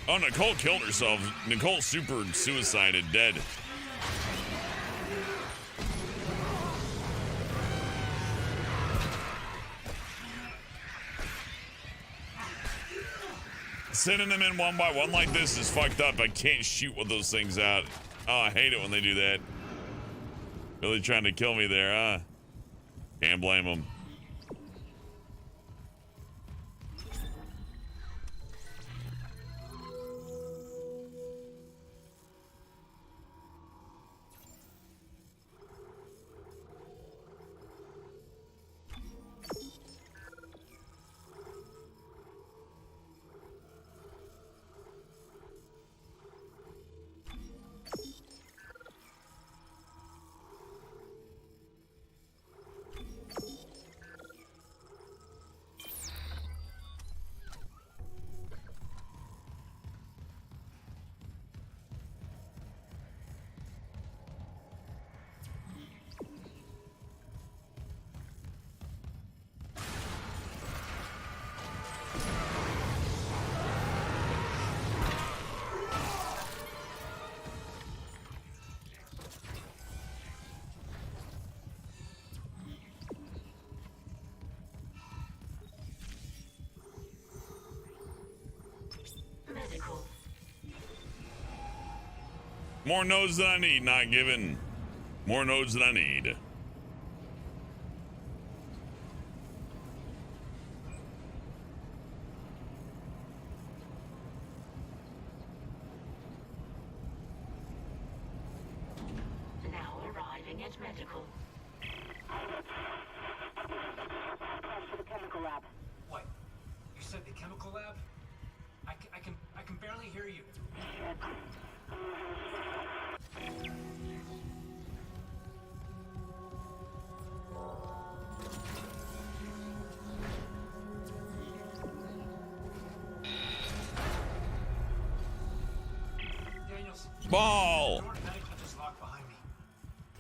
Oh, Nicole killed herself. Nicole super suicided, dead. Sending them in one by one like this is fucked up. I can't shoot with those things out. Oh, I hate it when they do that. Really trying to kill me there, huh? Can't blame them. More nodes than I need, not given. More nodes than I need. Now arriving at medical. To the chemical lab. What? You said the chemical lab? I can barely hear you. Daniels. Ball. The door to medical just locked behind me.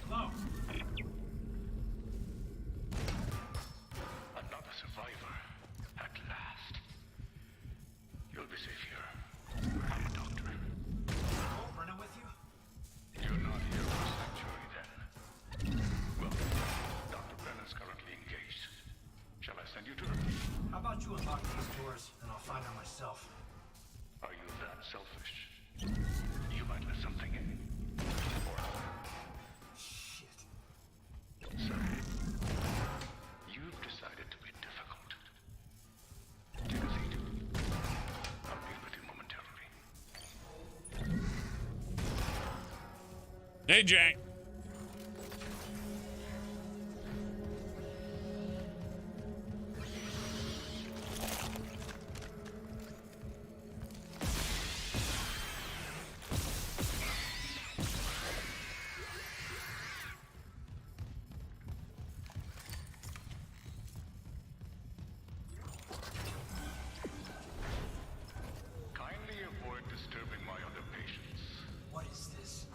Hello. Another survivor. At last. You'll be safe here. I'm a doctor. Oh, Brennan with you? You're not here for sanctuary then. Well, Dr. Brennan's currently engaged. Shall I send you to her? How about you unlock these doors and I'll find her myself? Are you that selfish? You might let something in. Or Shit. so, you've decided to be difficult. Take a seat. I'll deal with you momentarily. Hey, Jack. Kindly avoid disturbing my other patients. What is this?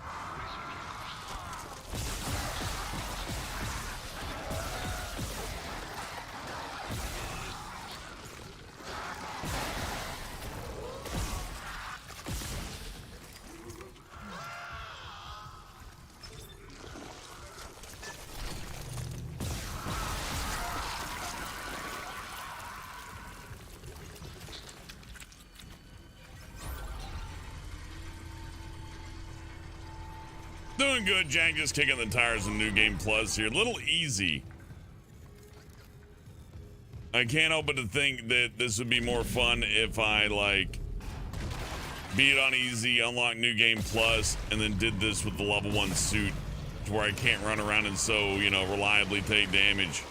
Doing good, Jack. Just kicking the tires in New Game Plus here. A little easy. I can't help but to think that this would be more fun if I, like, beat it on easy, unlock New Game Plus, and then did this with the level 1 suit to where I can't run around and so, you know, reliably take damage.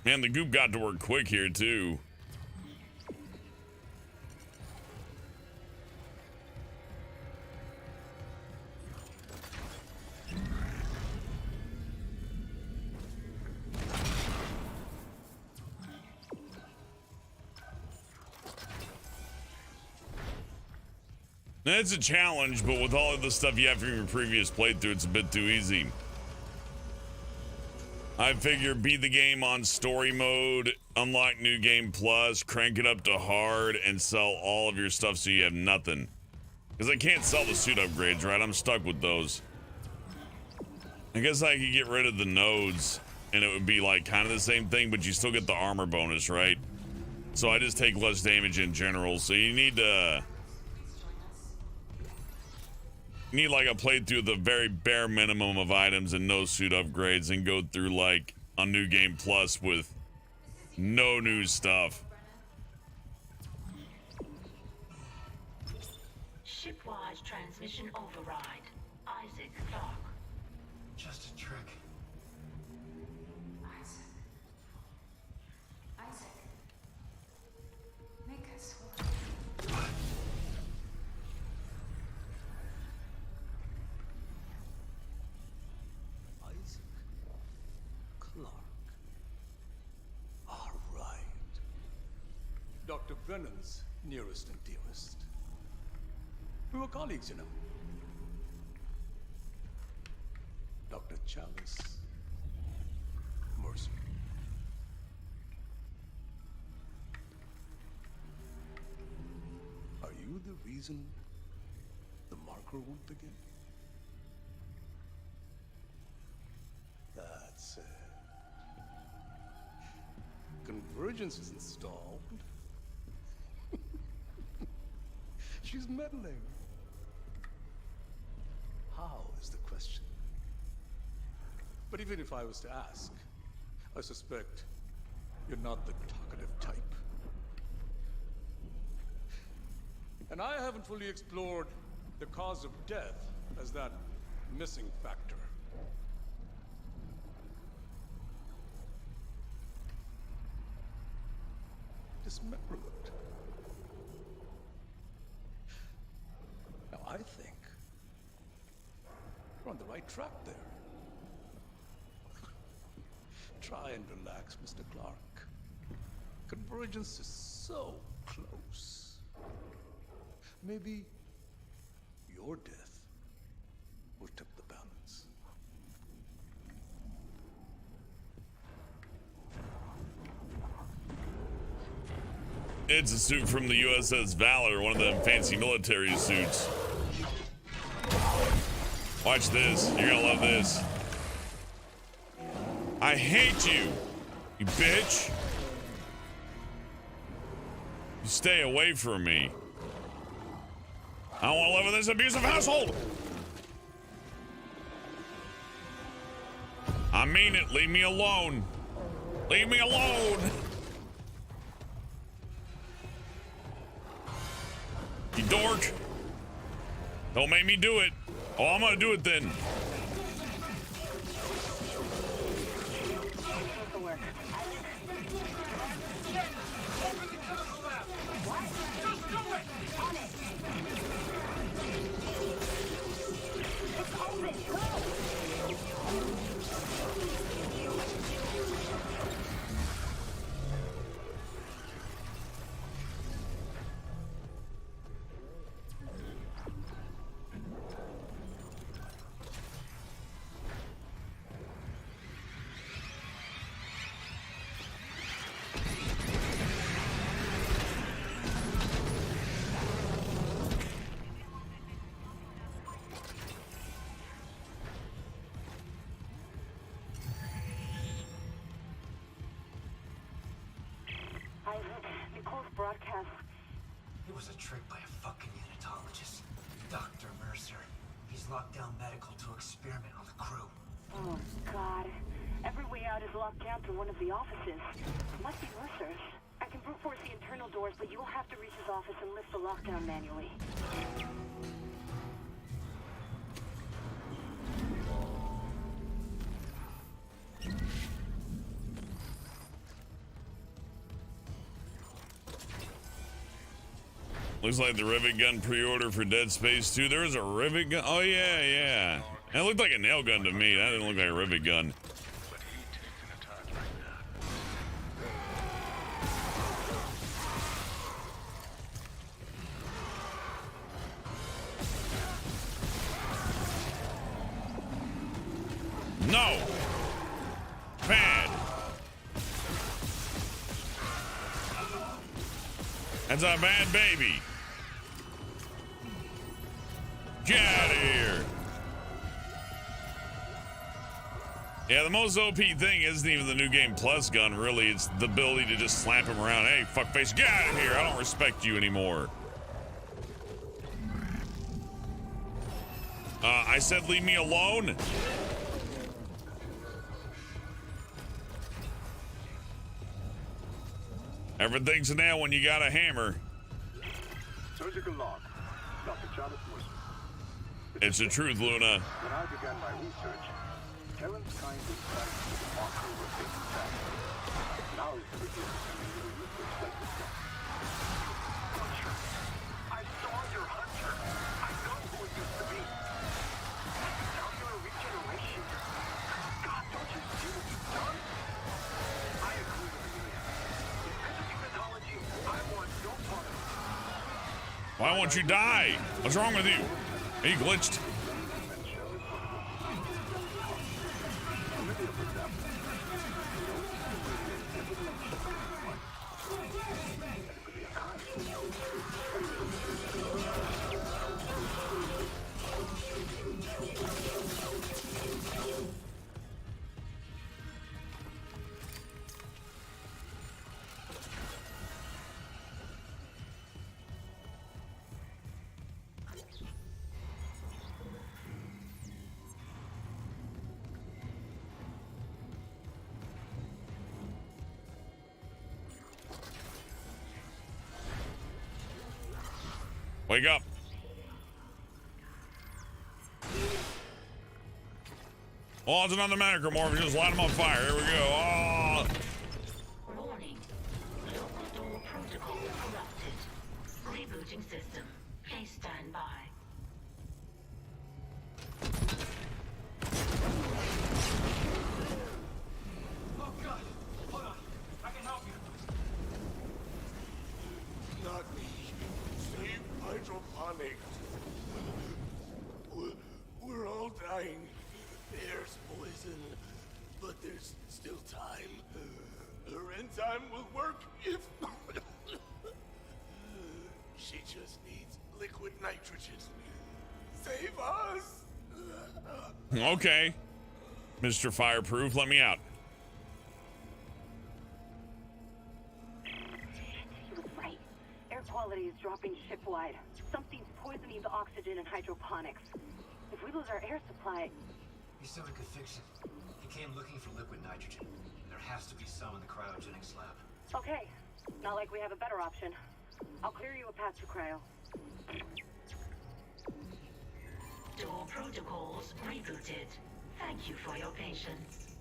Man, the goop got to work quick here, too. It's a challenge, but with all of the stuff you have from your previous playthrough, it's a bit too easy. I figure beat the game on story mode, unlock new game plus, crank it up to hard, and sell all of your stuff so you have nothing. Because I can't sell the suit upgrades, right? I'm stuck with those. I guess I could get rid of the nodes, and it would be like kind of the same thing, but you still get the armor bonus, right? So I just take less damage in general. So you need to... need like a playthrough of the very bare minimum of items and no suit upgrades, and go through like a new game plus with no new stuff. Shipwise transmission override. Isaac Clark. Just a trick. Isaac. Make us Isaac Clark. All right. Dr. Brennan's nearest and dearest. We were colleagues, you know. Dr. Chalice. Mercer. Are you the reason the marker won't begin? That's it. Convergence is installed. She's meddling. How is the question? But even if I was to ask, I suspect you're not the talkative type. And I haven't fully explored the cause of death as that missing factor. Dismemberment. Now I think we're on the right track there. Try and relax, Mr. Clark. Convergence is so close. Maybe your death will tip the balance. It's a suit from the USS Valor, one of them fancy military suits. Watch this. You're gonna love this. I hate you, you bitch. You stay away from me. I don't want to live in this abusive household. I mean it. Leave me alone. Leave me alone. You dork. Don't make me do it. Oh, I'm gonna do it then. Broadcast. It was a trick by a fucking unitologist. Dr. Mercer. He's locked down medical to experiment on the crew. Oh, God. Every way out is locked down through one of the offices. Must be Mercer's. I can brute force the internal doors, but you'll have to reach his office and lift the lockdown manually. Looks like the rivet gun pre-order for Dead Space 2. There was a rivet gun. Oh yeah, yeah. That looked like a nail gun to me. That didn't look like a rivet gun. No! Bad! That's a bad baby! Get out of here! Yeah, the most OP thing isn't even the New Game Plus gun, really. It's the ability to just slap him around. Hey, fuckface, get out of here! I don't respect you anymore. I said leave me alone? Everything's a nail when you got a hammer. Surgical log. Dr. Charles Mercer. It's the truth, Luna. When I began my research, Terran's kind insights into the marker were taken back. Now it's begins to be a research like this one. Hunter. I saw your hunter. I know who it used to be. Now you're a regeneration. God, don't you see what you've done? I agree with you. Because of humanology, I want no part of it. Why won't you die? What's wrong with you? Are you glitched? Wake up. Oh, it's another Macromorph. Just light him on fire. Here we go. Oh. Warning. Local door protocol corrupted. Rebooting system. Please stand by. Oh God! Hold on. I can help you. Not me. Save hydroponics. We're all dying. There's poison, but there's still time. Her enzyme will work if... She just needs liquid nitrogen. Save us! Okay. Mr. Fireproof, let me out. He was right. Air quality is dropping ship-wide. Something's poisoning the oxygen in hydroponics. If we lose our air supply... Yasota could fix it. He came looking for liquid nitrogen. And there has to be some in the cryogenics lab. Okay. Not like we have a better option. I'll clear you a path to cryo. Door protocols rebooted. Thank you for your patience.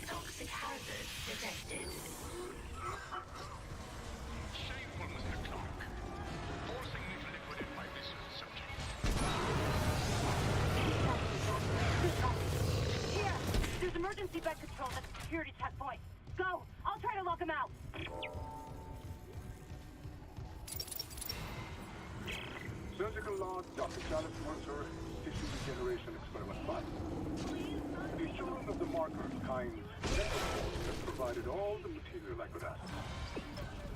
Toxic hazard detected. Shameful, Mr. Clark. Forcing me to liquidate this subject. Here! There's emergency bed control at the security checkpoint. Go! I'll try to lock him out! Surgical log, Dr. Charles Mercer, tissue regeneration experiment 5. The showing of the marker kind has provided all the material I could ask for.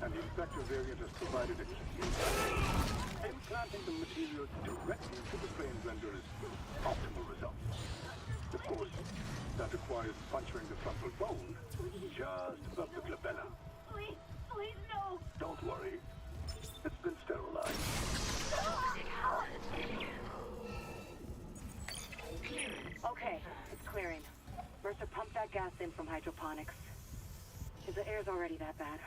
And the inspector variant has provided a key insight. Implanting the material directly into the brain renders optimal results. Of course, that requires puncturing the frontal bone just above the glabella. Please, please, no! Don't worry. It's been sterilized. Toxic hazard. Clearance. Okay, it's clearing. Mercer pumped that gas in from hydroponics. If the air's already that bad.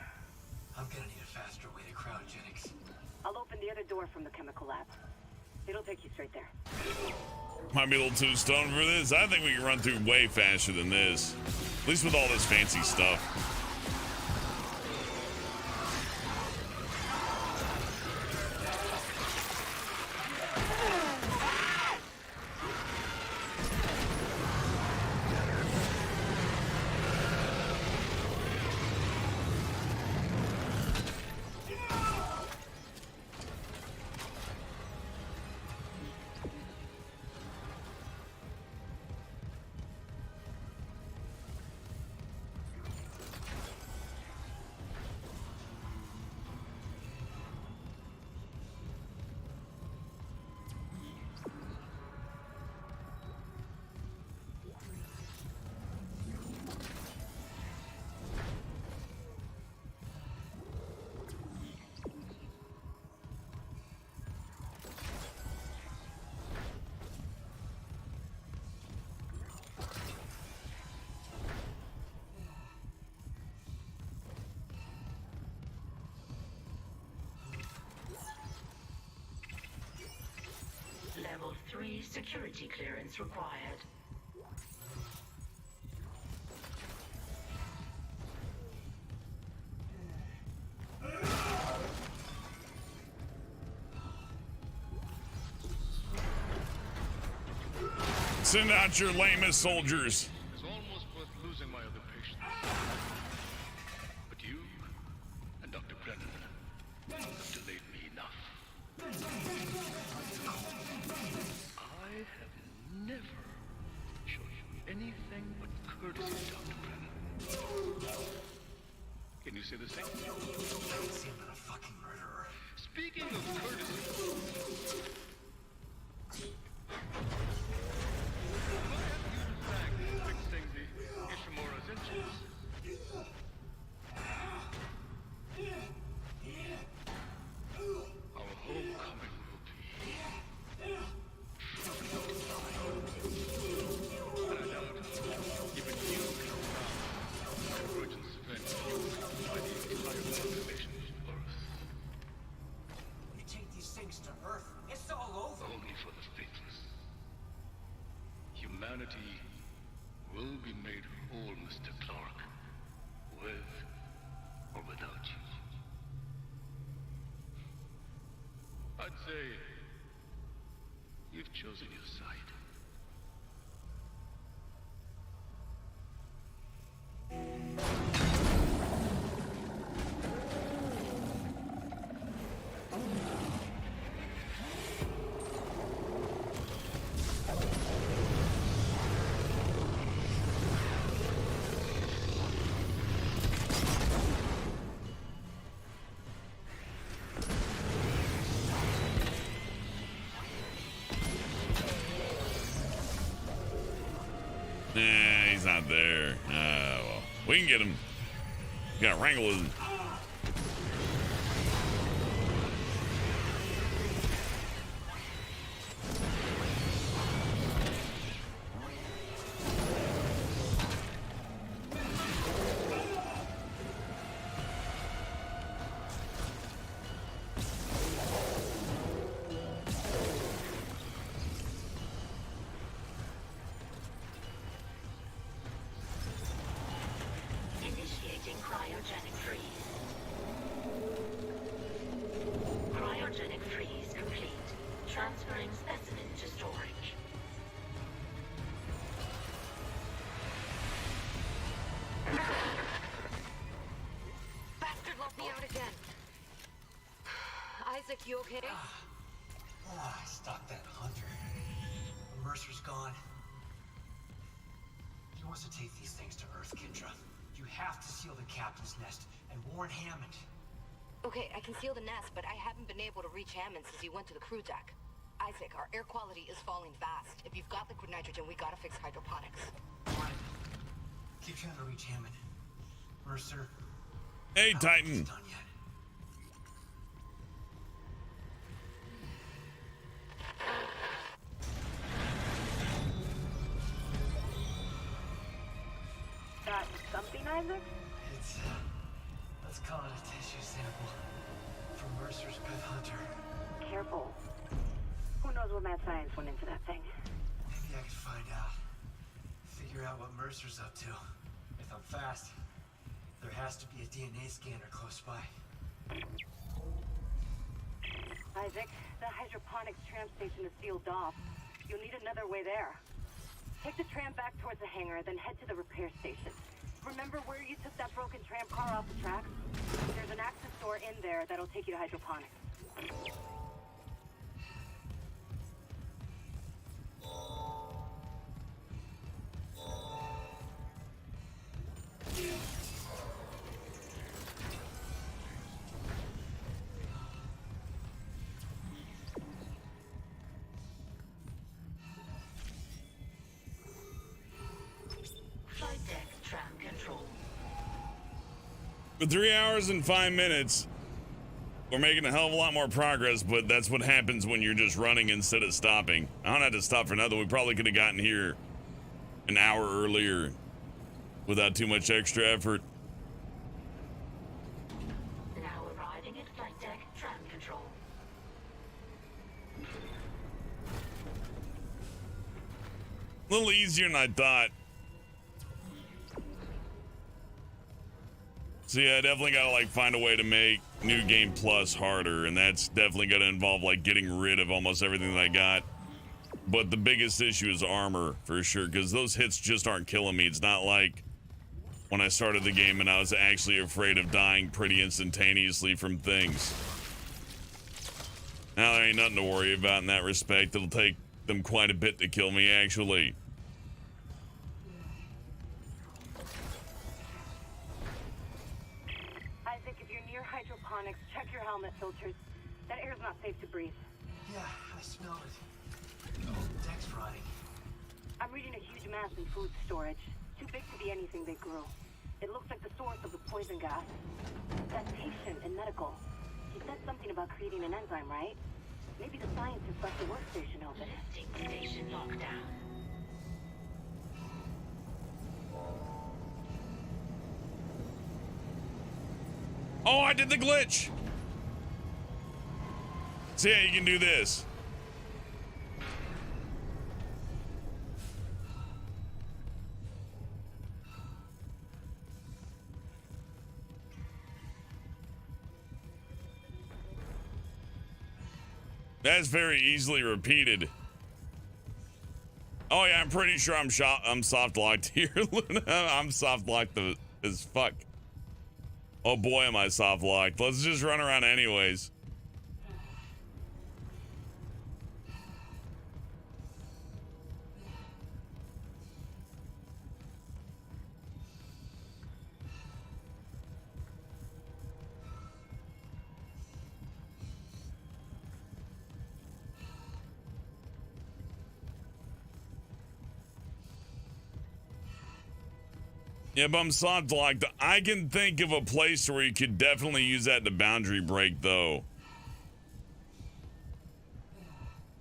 I'm gonna need a faster way to cryogenics. I'll open the other door from the chemical lab. It'll take you straight there. Might be a little too stoned for this. I think we can run through way faster than this. At least with all this fancy stuff. Level 3 security clearance required. Send out your lamest soldiers. It's almost worth losing my other patients. But you and Dr. Brennan have delayed me enough. I have never shown you anything but courtesy, Dr. Brennan. Can you say the same? I don't see him as a fucking murderer. Speaking of courtesy, fixing the Ishimura's engines. Our homecoming will be. And I doubt even you can allow the convergence event fueled by the entire population of Earth. You take these things to Earth, it's all over. Only for the faithless. Humanity will be made whole, Mr. Clark, with or without you. I'd say you've chosen your side. Nah, he's not there. Well, we can get him. We gotta wrangle him. Initiating cryogenic freeze. Cryogenic freeze complete. Transferring specimen to storage. Bastard locked me out again. Isaac, you okay? I stopped that hunter. Mercer's gone. He wants to take these things to Earth, Kendra. You have to seal the captain's nest and warn Hammond. Okay, I can seal the nest, but I haven't been able to reach Hammond since he went to the crew deck. Isaac, our air quality is falling fast. If you've got liquid nitrogen, we gotta fix hydroponics. Fine. Keep trying to reach Hammond. Mercer. Hey, Titan. Done yet. Got something, Isaac? It's, let's call it a tissue sample from Mercer's pet hunter. Careful. Who knows what mad science went into that thing? Maybe I could find out. Figure out what Mercer's up to. If I'm fast, there has to be a DNA scanner close by. Isaac, the hydroponics tram station is sealed off. You'll need another way there. Take the tram back towards the hangar, then head to the repair station. Remember where you took that broken tram car off the tracks? There's an access door in there that'll take you to hydroponics. Flight deck tram control. For 3 hours and 5 minutes, we're making a hell of a lot more progress, but that's what happens when you're just running instead of stopping. I don't have to stop for nothing. We probably could have gotten here an hour earlier without too much extra effort. Now arriving at flight deck tram control. A little easier than I thought. So yeah, I definitely gotta like find a way to make New Game Plus harder, and that's definitely gonna involve like getting rid of almost everything that I got. But the biggest issue is armor, for sure, because those hits just aren't killing me. It's not like when I started the game and I was actually afraid of dying pretty instantaneously from things. Now there ain't nothing to worry about in that respect. It'll take them quite a bit to kill me, actually. Isaac, if you're near hydroponics, check your helmet filters. That air's not safe to breathe. Yeah, I smelled it. Oh, deck's rotting. I'm reading a huge mass in food storage. Too big to be anything they grew. It looks like the source of the poison gas. That patient in medical. He said something about creating an enzyme, right? Maybe the scientist left the workstation open. Lifting station lockdown. Oh, I did the glitch. So yeah, you can do this. That's very easily repeated. Oh yeah, I'm pretty sure I'm soft locked here, Luna. I'm soft locked as fuck. Oh boy, am I soft locked. Let's just run around anyways. Yeah, but I'm soft locked. I can think of a place where you could definitely use that to boundary break, though.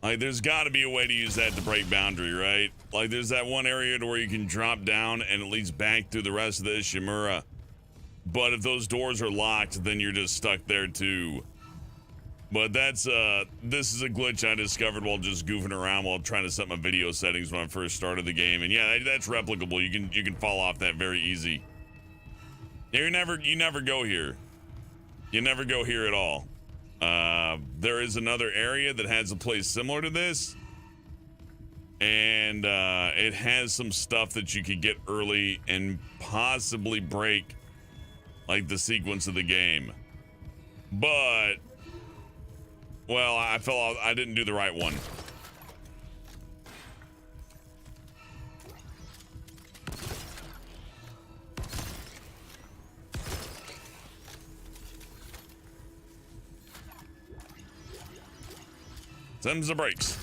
Like, there's got to be a way to use that to break boundary, right? Like, there's that one area to where you can drop down and it leads back through the rest of the Ishimura. But if those doors are locked, then you're just stuck there too. But that's this is a glitch I discovered while just goofing around while trying to set my video settings when I first started the game. And yeah, that's replicable. You can fall off that very easy. You never go here. You never go here at all. There is another area that has a place similar to this. And it has some stuff that you could get early and possibly break like the sequence of the game. But well, I didn't do the right one. Them's the brakes.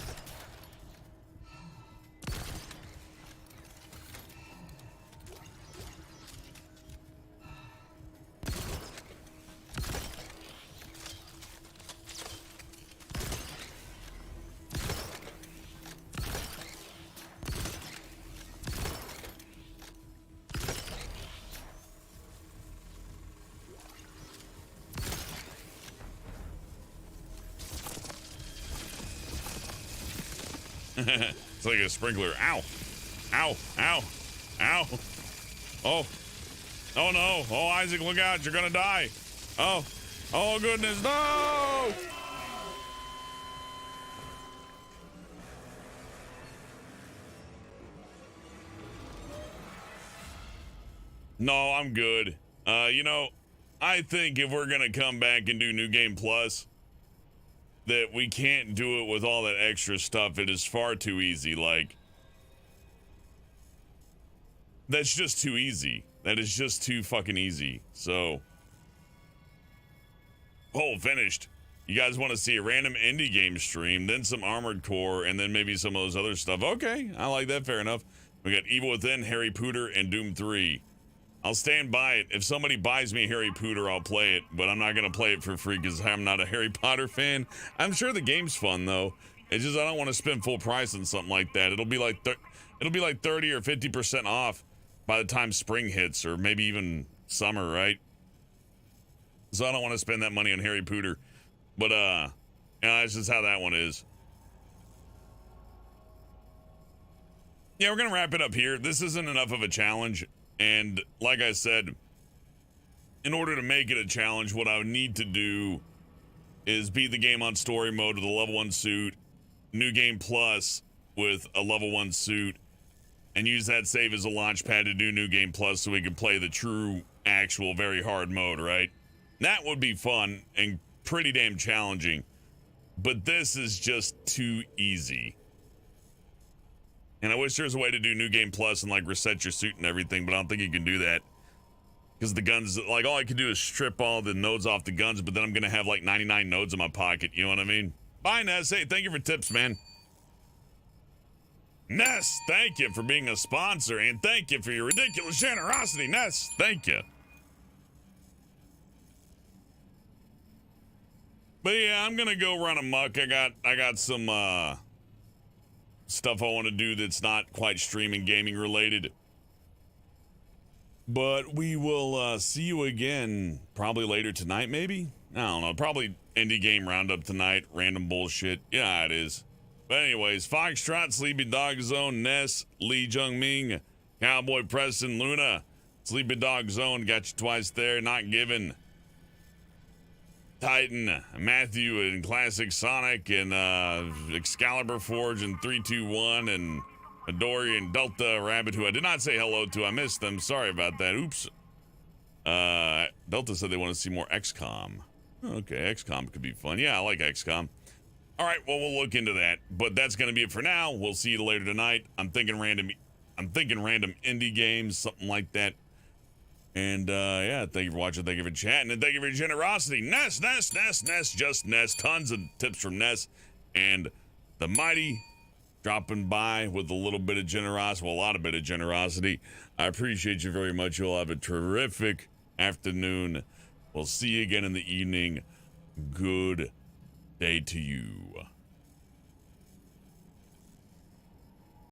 It's like a sprinkler. Ow. Ow. Ow. Ow. Oh. Oh no. Oh, Isaac, look out. You're gonna die. Oh. Oh, goodness. No! No, I'm good. You know, I think if we're gonna come back and do New Game Plus, that we can't do it with all that extra stuff. It is far too easy. Like, that's just too easy. That is just too fucking easy. So, oh, finished. You guys want to see a random indie game stream, then some Armored Core, and then maybe some of those other stuff. Okay, I like that. Fair enough. We got Evil Within, Harry Potter, and Doom 3. I'll stand by it. If somebody buys me Harry Potter, I'll play it, but I'm not going to play it for free because I'm not a Harry Potter fan. I'm sure the game's fun, though. It's just I don't want to spend full price on something like that. It'll be like 30 or 50% off by the time spring hits, or maybe even summer, right? So I don't want to spend that money on Harry Potter. But, yeah, that's just how that one is. Yeah, we're going to wrap it up here. This isn't enough of a challenge. And like I said, in order to make it a challenge, what I would need to do is beat the game on story mode with a level 1 suit, New Game Plus with a level 1 suit, and use that save as a launch pad to do New Game Plus so we can play the true, actual, very hard mode, right? That would be fun and pretty damn challenging. But this is just too easy. And I wish there was a way to do New Game Plus and like reset your suit and everything, but I don't think you can do that. Because the guns, like all I can do is strip all the nodes off the guns, but then I'm going to have like 99 nodes in my pocket. You know what I mean? Bye, Ness. Hey, thank you for tips, man. Ness, thank you for being a sponsor, and thank you for your ridiculous generosity. Ness, thank you. But yeah, I'm going to go run amok. I got some, stuff I want to do that's not quite streaming gaming related. But we will see you again probably later tonight, maybe? I don't know. Probably indie game roundup tonight. Random bullshit. Yeah, it is. But anyways, Foxtrot, Sleepy Dog Zone, Ness, Lee Jung-ming, Cowboy Preston, Luna, Sleepy Dog Zone, got you twice there, Not Given, Titan, Matthew, and Classic Sonic, and Excalibur Forge, and 321, and Midori, and Delta Rabbit, who I did not say hello to. I missed them. Sorry about that. Oops. Delta said they want to see more XCOM. Okay, XCOM could be fun. Yeah, I like XCOM. All right, well, we'll look into that. But that's going to be it for now. We'll see you later tonight. I'm thinking random indie games, something like that. And, yeah, thank you for watching. Thank you for chatting. And thank you for your generosity. Ness, just Ness. Tons of tips from Ness. And the mighty dropping by with a little bit of generosity. Well, a lot of bit of generosity. I appreciate you very much. You'll have a terrific afternoon. We'll see you again in the evening. Good day to you.